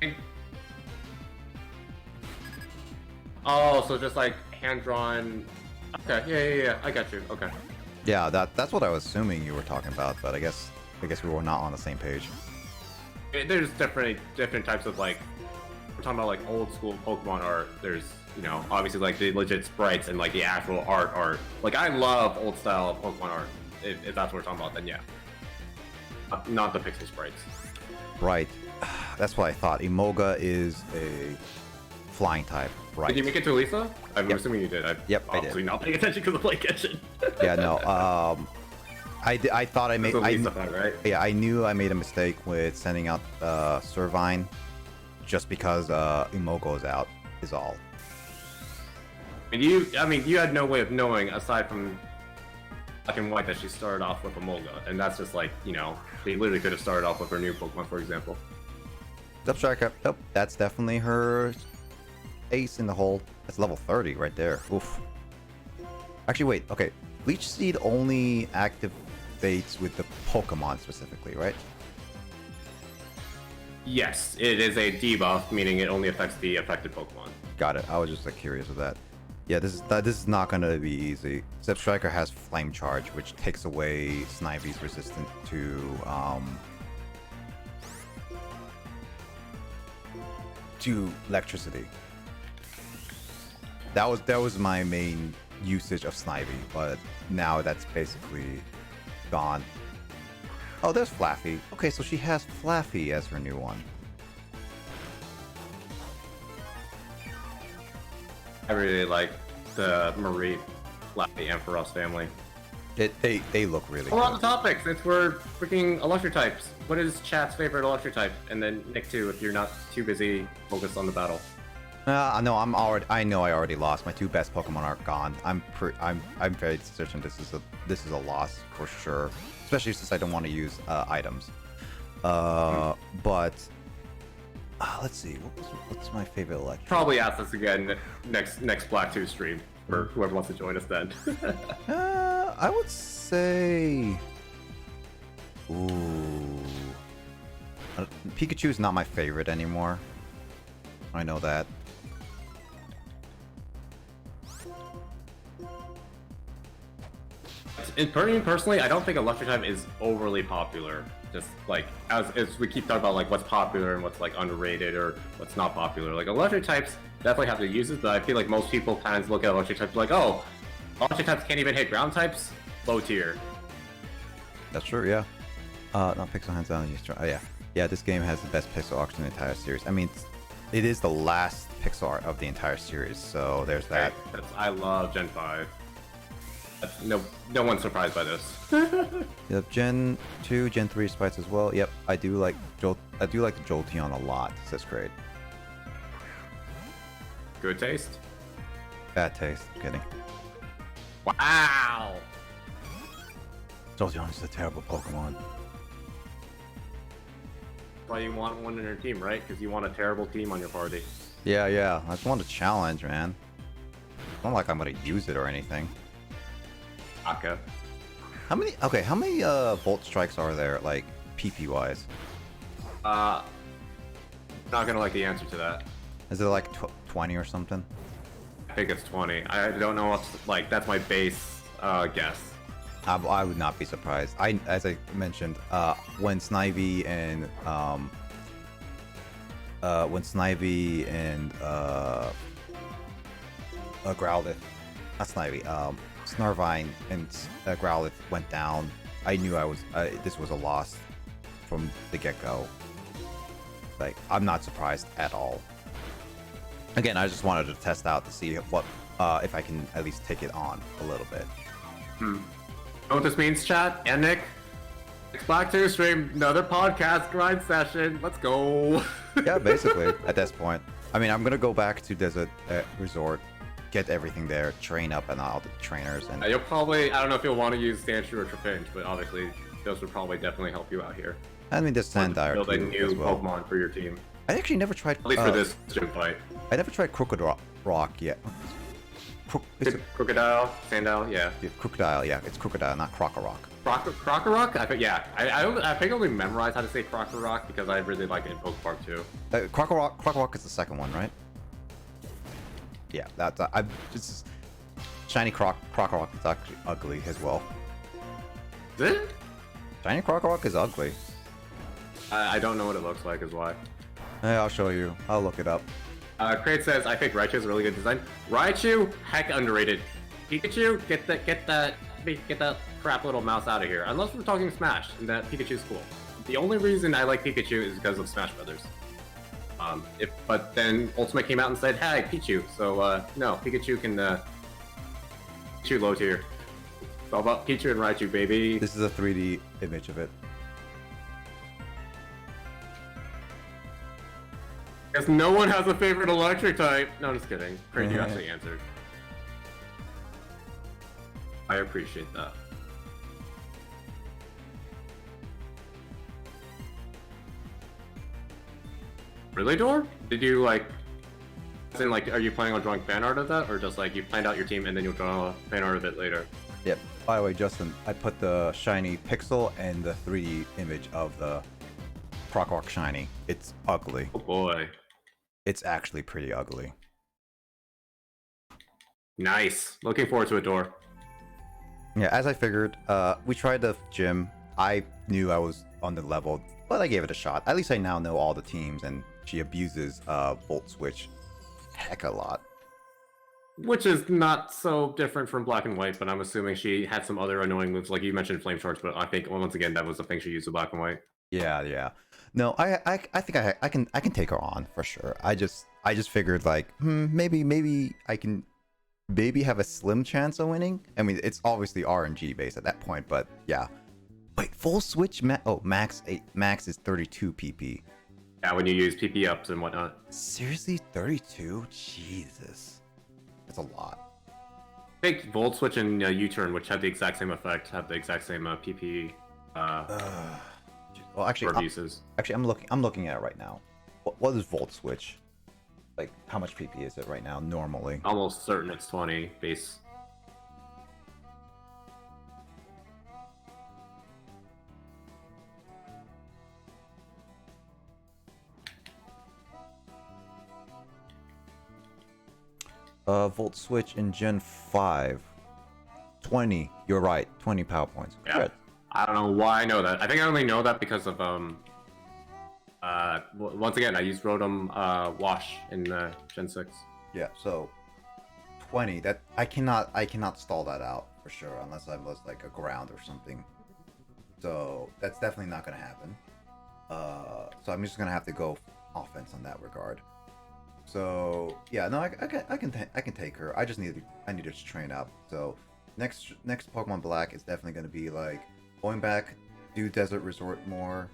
I... Oh, so just like hand-drawn... Okay, yeah, I got you. Okay. Yeah, that's what I was assuming you were talking about, but I guess we were not on the same page. There's different types of like... We're talking about like old school Pokemon art. There's, you know, obviously like the legit sprites and like the actual art. Like I love old style Pokemon art. If that's what we're talking about, then yeah. Not the pixel sprites. Right. That's what I thought. Emoga is a flying type. Right. Did you make it to Lisa? I'm Yep. assuming you did. Yep, I did. Obviously not paying attention because of play kitchen. Yeah, no. I thought I made. That's a Lisa fan, right? Yeah, I knew I made a mistake with sending out Servine, just because Emogo is out. Is all. And you had no way of knowing aside from black and white that she started off with Emolga, and that's just like, you know, they literally could have started off with her new Pokemon, for example. Striker. Yep, that's definitely her ace in the hole. That's level 30 right there. Oof. Actually, wait. Okay, Leech Seed only activates with the Pokemon specifically, right? Yes, it is a debuff, meaning it only affects the affected Pokemon. Got it. I was just like curious of that. Yeah, this is not gonna be easy. Except Striker has Flame Charge, which takes away Snivy's resistance to electricity. That was my main usage of Snivy, but now that's basically gone. Oh, there's Flaffy. Okay, so she has Flaffy as her new one. I really like the Marie, Flappy, and Feroz family. They look really We're on good. the topic since we're freaking Electric types. What is chat's favorite Electric type? And then Nick too, if you're not too busy focused on the battle. No, I know I already lost. My 2 best Pokemon are gone. I'm very certain this is a loss for sure. Especially since I don't want to use items. But let's see. What's my favorite electric? Probably ask us again next Black 2 stream for whoever wants to join us then. I would say. Ooh. Pikachu is not my favorite anymore. I know that. Personally, I don't think Electric type is overly popular. Just like as we keep talking about like what's popular and what's like underrated or what's not popular. Like Electric types definitely have their uses, but I feel like most people kind of look at Electric types like, oh, Electric types can't even hit ground types, low tier. That's true. Yeah. Not pixel hands down. Yeah. This game has the best pixel art in the entire series. I mean, it is the last pixel art of the entire series, so there's that. I love Gen 5. No one's surprised by this. Yep, Gen 2, Gen 3 sprites as well. Yep, I do like the Jolteon a lot. So that's great. Good taste. Bad taste. I'm kidding. Wow. Jolteon is a terrible Pokemon. Why you want one in your team, right? Because you want a terrible team on your party. Yeah. I just want a challenge, man. not like I'm gonna use it or anything. Aka. How many? Okay, how many Volt Strikes are there, like PP wise? Not gonna like the answer to that. Is it like 20 or something? I think it's 20. I don't know what's like. That's my base guess. I would not be surprised. As I mentioned, when Snivy and Growlithe, not Snivy, Snarvine and Growlithe went down, I knew this was a loss from the get-go. Like, I'm not surprised at all. Again, I just wanted to test out to see what if I can at least take it on a little bit. You know what this means, chat? And Nick? It's Black 2 stream, another podcast grind session. Let's go. Yeah, basically, at this point. I mean, I'm gonna go back to Desert Resort, get everything there, train up and all the trainers, and You'll probably, I don't know if you'll want to use Sandshrew or Trapinch, but obviously those would probably definitely help you out here. I mean, this Sandire Build a too, new as well. Pokemon for your team. I actually never tried. At least for this gym fight. I never tried Crooked Rock yet. Crocodile, Sandile, yeah. Crocodile, yeah, it's Crocodile, not Crocorock. Crocorock? I think, yeah. I think I only memorized how to say Crocorock because I really like it in Pokepark too. Crocorock is the second one, right? Yeah, that's just shiny Crocorock is actually ugly as well. Is it? Shiny Crocorock is ugly. I don't know what it looks like is why. Hey, I'll show you. I'll look it up. Crate says, I think Raichu is a really good design. Raichu, heck underrated. Pikachu, get that crap little mouse out of here. Unless we're talking Smash, and that Pikachu's cool. The only reason I like Pikachu is because of Smash Brothers. But then Ultimate came out and said, hey, Pichu. So, no, Pikachu can, Pichu low tier. It's all about Pichu and Raichu, baby. This is a 3D image of it. Guess no one has a favorite electric type. No, I'm just kidding. Crane, you actually answered. I appreciate that. Really, Dor? Did you like? As in, like, are you planning on drawing fan art of that, or just like you planned out your team and then you'll draw fan art of it later? Yep. By the way, Justin, I put the shiny pixel and the 3D image of the Crocorock shiny. It's ugly. Oh boy. It's actually pretty ugly. Nice. Looking forward to it, Dor. Yeah, as I figured, we tried the gym. I knew I was on the level, but I gave it a shot. At least I now know all the teams, and she abuses Volt Switch heck a lot. Which is not so different from Black and White, but I'm assuming she had some other annoying moves, like you mentioned Flame Charge, but I think, well, once again, that was the thing she used with Black and White. Yeah. No, I think I can take her on for sure. I just figured like, maybe I can have a slim chance of winning. I mean, it's obviously RNG based at that point, but yeah. Wait, full switch max is 32 PP. Yeah, when you use PP ups and whatnot. Seriously, 32? Jesus, that's a lot. I think Volt Switch and U-Turn, which have the exact same effect, have the exact same PP. Well, actually, uses. I'm looking at it right now. What is Volt Switch? Like, how much PP is it right now normally? Almost certain it's 20 base. Volt Switch in Gen 5. 20. You're right. 20 power points. Yeah. Good. I don't know why I know that. I think I only know that because of once again I used Rotom Wash in Gen 6. Yeah. So 20. That I cannot stall that out for sure unless I was like a ground or something. So that's definitely not gonna happen. So I'm just gonna have to go offense on that regard. So yeah, no, I can take her. I need to train up. So next Pokemon Black is definitely gonna be like going back, do Desert Resort more.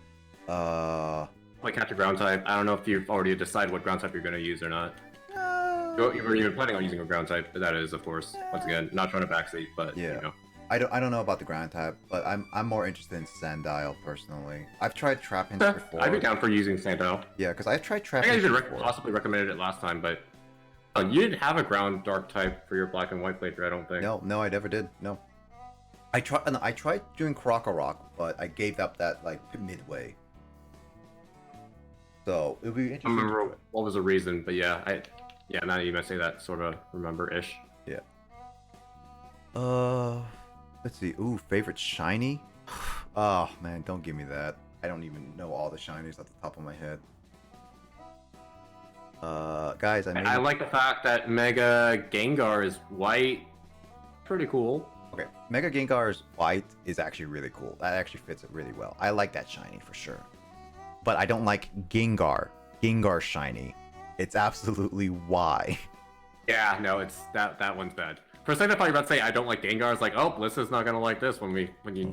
Like catch a ground type. I don't know if you've already decided what ground type you're gonna use or not. You were even planning on using a ground type, but that is, of course, once again, not trying to backseat, but Yeah. you know. I don't know about the ground type, but I'm more interested in Sandile personally. I've tried Trapinch before. I'd be down for using Sandile. Yeah, because I've tried I think I Trapinch even before. possibly recommended it last time, but Oh, you didn't have a ground dark type for your black and white playthrough, I don't think. No, I never did. No. I tried doing Krokorok, but I gave up that like midway. So it'll be I interesting. don't remember what was the reason, but yeah, now that you might say that, sort of remember-ish. Yeah. Let's see. Ooh, favorite shiny? Oh man, don't give me that. I don't even know all the shinies at the top of my head. Guys, I like the fact that Mega Gengar is white. Pretty cool. Okay, Mega Gengar's white is actually really cool. That actually fits it really well. I like that shiny for sure. But I don't like Gengar. Gengar shiny. It's absolutely why. Yeah, no, it's that one's bad. For a second, I thought you were about to say I don't like Gengar. It's like, oh, Bliss's not gonna like this when you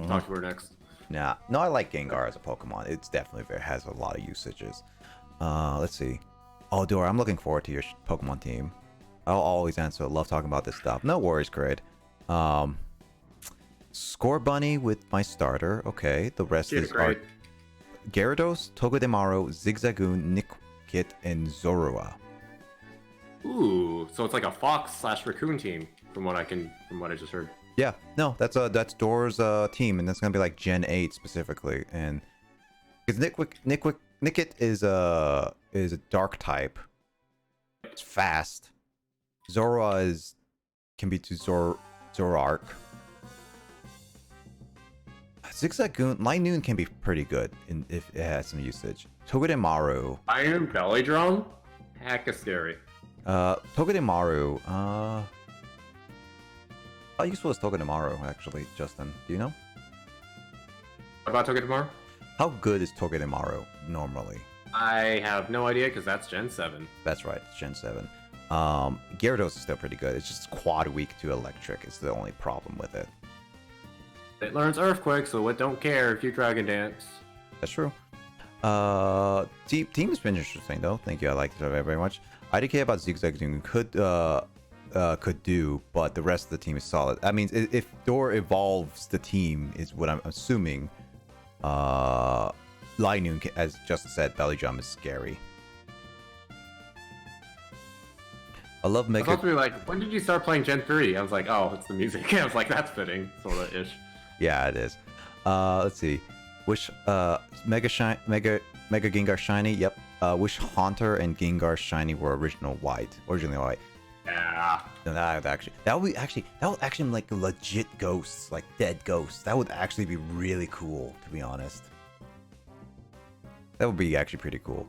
talk to her next. Nah, no, I like Gengar as a Pokemon. It's definitely has a lot of usages. Let's see. Oh, Dora, I'm looking forward to your Pokemon team. I'll always answer. I love talking about this stuff. No worries, Grid. Score Bunny with my starter. Okay, the rest is great. Gyarados, Togedemaru, Zigzagoon, Nickit, and Zorua. Ooh, so it's like a fox/raccoon team, from what I just heard. Yeah, no, that's Dora's team, and that's gonna be like Gen 8 specifically, and because Nickit is a dark type. It's fast. Zorua can be to Zoroark. Zigzagoon, Linoon can be pretty good if it has some usage. Togedemaru. Iron Belly Drum? Hecka scary. Togedemaru. How useful is Togedemaru actually, Justin? Do you know? What about Togedemaru? How good is Togedemaru normally? I have no idea because that's Gen 7. That's right, it's Gen 7. Gyarados is still pretty good. It's just quad weak to electric. It's the only problem with it. It learns Earthquake, so it don't care if you Dragon Dance. That's true. Team has been interesting though. Thank you. I like it very much. IDK about Zigzagoon could do, but the rest of the team is solid. I mean, if Door evolves the team, is what I'm assuming. Linoon, as Justin said, Belly Drum is scary. I love Mega. I was supposed to be like, when did you start playing Gen 3? I was like, oh, it's the music. I was like, that's fitting, sorta ish. Yeah, it is. Let's see. Wish Mega Gengar Shiny. Yep. Wish Haunter and Gengar Shiny were originally white. Yeah. No, that would actually like legit ghosts, like dead ghosts. That would actually be really cool, to be honest. That would be actually pretty cool.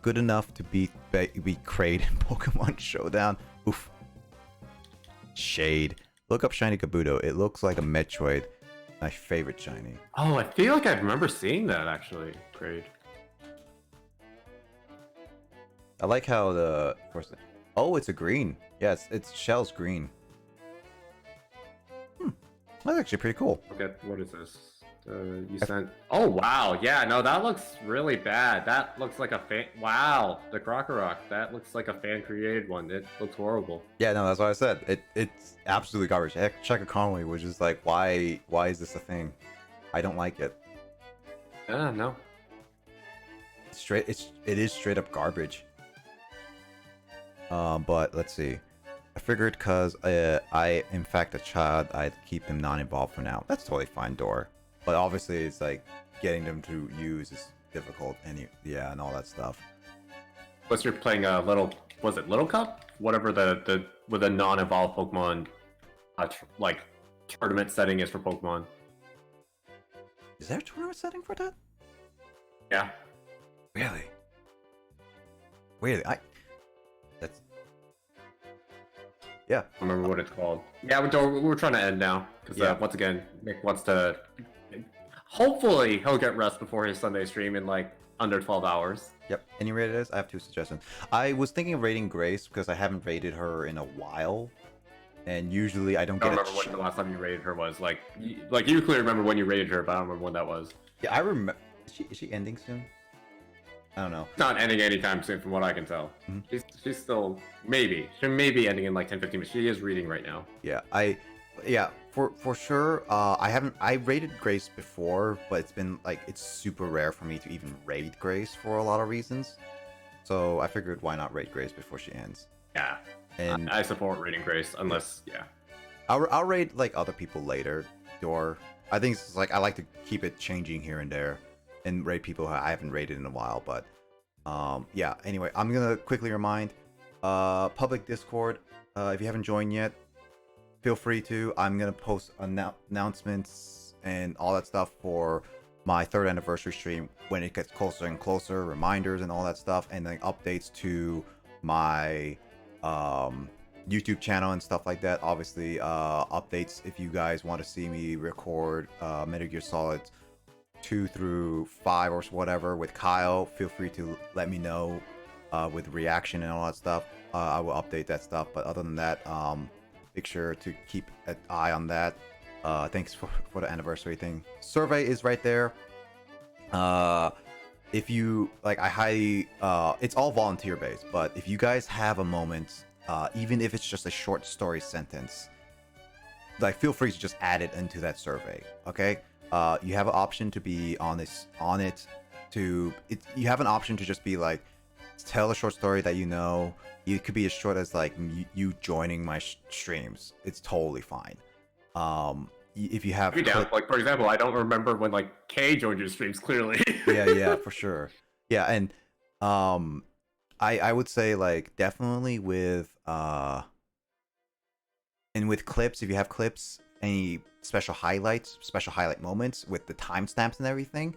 Good enough to beat Kraid in Pokemon Showdown. Oof. Shade. Look up Shiny Kabuto. It looks like a Metroid. My favorite shiny. Oh, I feel like I remember seeing that actually. Great. I like how the first. Oh, it's a green. Yes, it's Shell's green. That's actually pretty cool. Okay, what is this? You sent. Oh wow, yeah, no, that looks really bad. That looks like a fan. Wow, the Krokorok. That looks like a fan created one. It looks horrible. Yeah, no, that's what I said. It's absolutely garbage. Checker Conway was just like, why is this a thing? I don't like it. Yeah, no. It is straight up garbage. But let's see. I figured because I in fact a child, I'd keep him non-involved for now. That's totally fine, Door. But obviously, it's like getting them to use is difficult, and and all that stuff. Plus, you're playing a Little Cup? Whatever the with a non-evolved Pokemon, like tournament setting is for Pokemon. Is there a tournament setting for that? Yeah. Really? That's. Yeah. I remember what it's called. Yeah, we're trying to end now because once again, Nick wants to. Hopefully, he'll get rest before his Sunday stream in like under 12 hours. Yep. And you rated this? I have 2 suggestions. I was thinking of rating Grace because I haven't rated her in a while, and usually I don't get. I don't remember when the last time you rated her was. Like you clearly remember when you rated her, but I don't remember when that was. Yeah, I remember. Is she ending soon? I don't know. It's not ending anytime soon, from what I can tell. Mm-hmm. She's still maybe. She may be ending in like 10-15 minutes. She is reading right now. Yeah, for sure. I rated Grace before, but it's been like it's super rare for me to even rate Grace for a lot of reasons. So I figured why not rate Grace before she ends. Yeah. And I support rating Grace, unless yeah. I'll rate like other people later. Or I think it's like I like to keep it changing here and there, and rate people who I haven't rated in a while. But yeah. Anyway, I'm gonna quickly remind public Discord. If you haven't joined yet, feel free to. I'm gonna post announcements and all that stuff for my 3rd anniversary stream when it gets closer and closer, reminders and all that stuff, and then updates to my YouTube channel and stuff like that. Obviously, updates if you guys want to see me record Metal Gear Solid 2 through 5 or whatever with Kyle. Feel free to let me know with reaction and all that stuff. I will update that stuff. But other than that, make sure to keep an eye on that. Thanks for the anniversary thing. Survey is right there. If you like, I highly it's all volunteer based, but if you guys have a moment, even if it's just a short story sentence, like feel free to just add it into that survey. Okay, you have an option to be on it. You have an option to just be like, tell a short story that you know. It could be as short as like you joining my streams. It's totally fine. If you have like for example, I don't remember when like Kay joined your streams clearly. yeah, for sure. Yeah, and I would say like definitely with and with clips, if you have clips, any special highlights, special highlight moments with the timestamps and everything,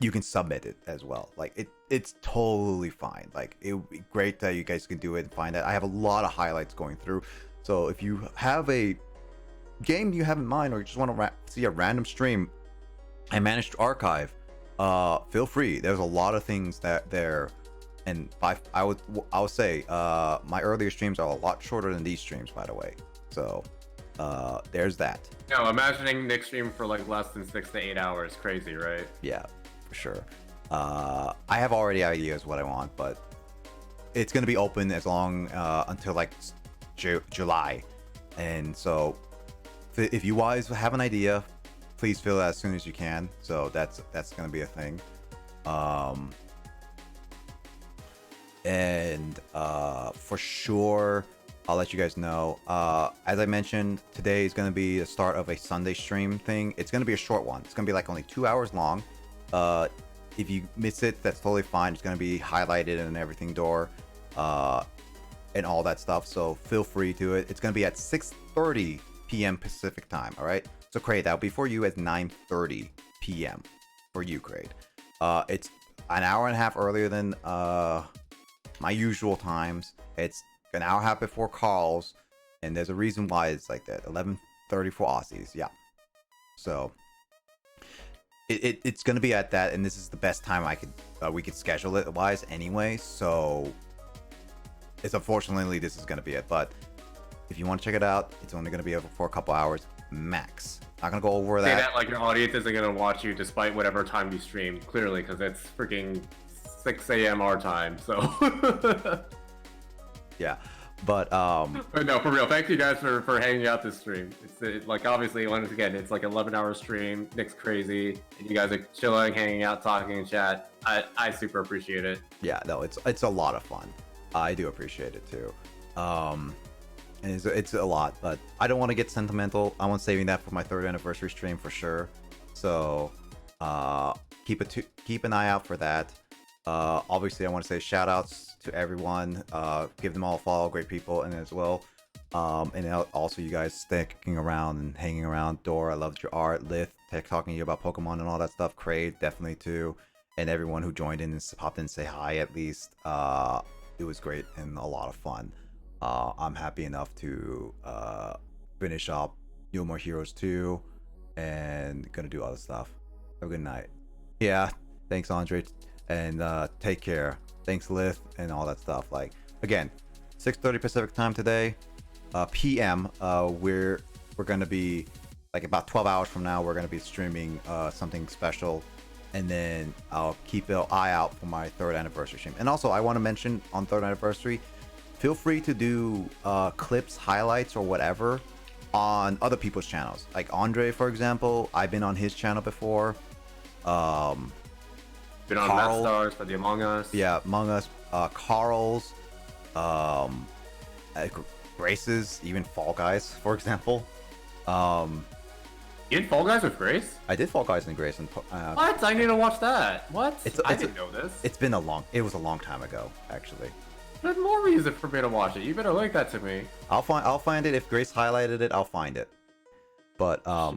you can submit it as well. Like it's totally fine. Like it would be great that you guys can do it and find that. I have a lot of highlights going through. So if you have a game you have in mind, or you just want to see a random stream I managed to archive, feel free. There's a lot of things that there, and I would say my earlier streams are a lot shorter than these streams, by the way. So there's that. No, imagining Nick's stream for like less than 6 to 8 hours, crazy, right? Yeah, for sure. I have already ideas what I want, but it's gonna be open as long until like July, and so if you guys have an idea, please fill it as soon as you can. So that's gonna be a thing. And for sure, I'll let you guys know. As I mentioned, today is gonna be the start of a Sunday stream thing. It's gonna be a short one. It's gonna be like only 2 hours long. If you miss it, that's totally fine. It's gonna be highlighted and everything door, and all that stuff. So feel free to it. It's gonna be at 6:30 p.m. Pacific time. All right. So Craig, that'll be for you at 9:30 p.m. for you, Craig. It's an hour and a half earlier than my usual times. It's an hour and a half before Carl's, and there's a reason why it's like that. 11:30 for Aussies. Yeah. So it's gonna be at that, and this is the best time we could schedule it wise anyway. So it's unfortunately this is gonna be it, but if you want to check it out, it's only gonna be over for a couple hours max. Not gonna go over that. Say that like your audience isn't gonna watch you despite whatever time you stream, clearly, because it's freaking 6 a.m. our time. So yeah, but no, for real. Thank you guys for hanging out this stream. It's like obviously once again, it's like 11-hour stream. Nick's crazy, and you guys are chilling, hanging out, talking, and chat. I super appreciate it. Yeah, no, it's a lot of fun. I do appreciate it too. And it's a lot, but I don't want to get sentimental. I want saving that for my 3rd anniversary stream for sure. So keep an eye out for that. Obviously, I want to say shout outs to everyone. Give them all a follow, great people, and as well. And also you guys sticking around and hanging around. Dora, I loved your art. Lith, talking to you about Pokemon and all that stuff. Kraid, definitely too. And everyone who joined in and popped in and say hi at least. It was great and a lot of fun. I'm happy enough to finish up No More Heroes 2 and gonna do other stuff. Have a good night. Yeah, thanks Andre, and take care. Thanks Lith and all that stuff. Like again, 6:30 Pacific time today, PM. We're gonna be like about 12 hours from now. We're gonna be streaming something special, and then I'll keep an eye out for my 3rd anniversary stream. And also, I want to mention on 3rd anniversary, feel free to do clips, highlights, or whatever on other people's channels. Like Andre, for example, I've been on his channel before. Been on Carl, Stars for the Among Us. Yeah, Among Us. Carl's. like Graces, even Fall Guys, for example. You did Fall Guys with Grace? I did Fall Guys and Grace, and What? I need to watch that. What? I didn't know this. it was a long time ago, actually. There's more reason for me to watch it. You better link that to me. I'll find it if Grace highlighted it. I'll find it. But I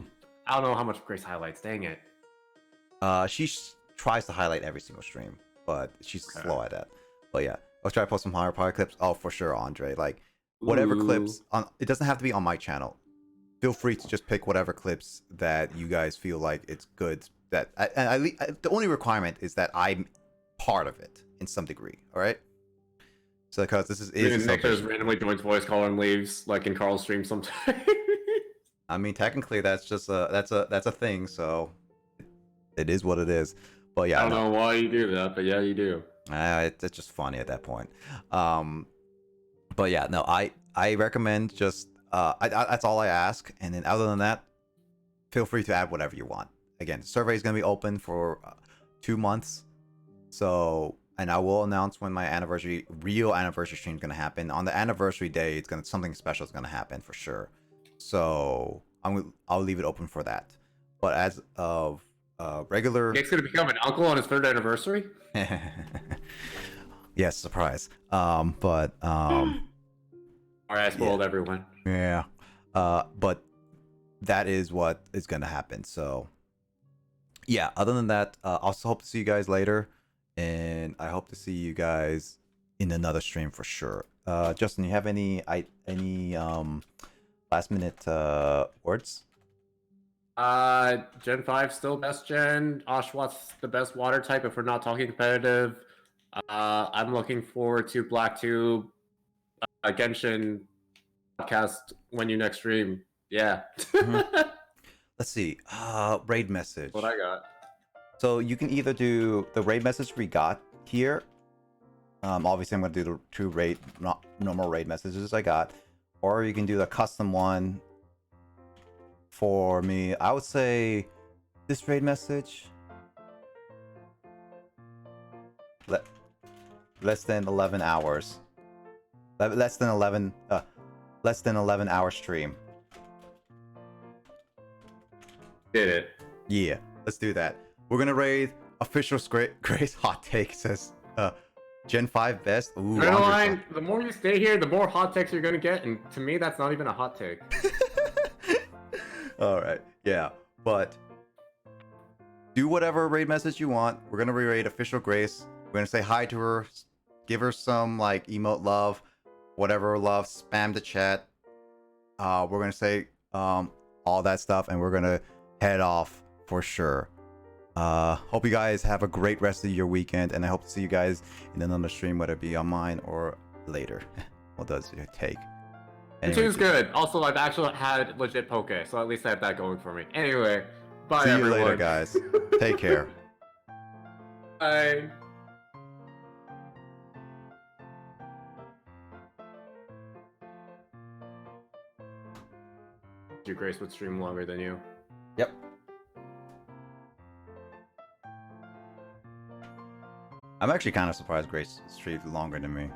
don't know how much Grace highlights. Dang it. she tries to highlight every single stream, but she's slow at that. But yeah, I'll try to post some higher power clips. Oh, for sure, Andre. Like whatever clips on. It doesn't have to be on my channel. Feel free to just pick whatever clips that you guys feel like it's good. That the only requirement is that I'm part of it in some degree. All right. So because this is Nick just randomly joins voice call and leaves, like in Carl's stream sometimes. I mean, technically, that's just that's a thing. So it is what it is. But yeah, I don't know why you do that, but yeah, you do. It's just funny at that point. But yeah, no, I recommend just that's all I ask. And then other than that, feel free to add whatever you want. Again, the survey is gonna be open for 2 months. So. And I will announce when my real anniversary stream is gonna happen. On the anniversary day, something special is gonna happen for sure. So I'll leave it open for that. But as of regular, Nick's gonna become an uncle on his 3rd anniversary. yes, surprise. But Alright, I spoiled everyone. Yeah. But that is what is gonna happen. So yeah. Other than that, I also hope to see you guys later. And I hope to see you guys in another stream for sure. Justin, you have any last minute words? Gen 5 still best gen. Oshawtt's the best water type if we're not talking competitive. I'm looking forward to Black 2 Genshin podcast when you next stream. Yeah. Let's see. Raid message. What I got. So you can either do the raid message we got here. Obviously, I'm going to do the 2 normal raid messages I got. Or you can do the custom one for me. I would say this raid message. Less than 11 hours. Less than 11 hour stream. Did it. Yeah, let's do that. We're gonna raid official Grace hot take says Gen 5 best. Ooh, Adrenaline, the more you stay here, the more hot takes you're gonna get, and to me that's not even a hot take. Alright, yeah. But do whatever raid message you want. We're gonna raid official Grace. We're gonna say hi to her, give her some like emote love, whatever love, spam the chat. We're gonna say all that stuff, and we're gonna head off for sure. Hope you guys have a great rest of your weekend, and I hope to see you guys in another stream, whether it be on mine or later. What does it take? Anyway, Two's good. Also, I've actually had legit poke, so at least I have that going for me. Anyway, bye see everyone. you later, guys. Take care. Bye. Your Grace would stream longer than you. Yep. I'm actually kind of surprised Grace streamed longer than me.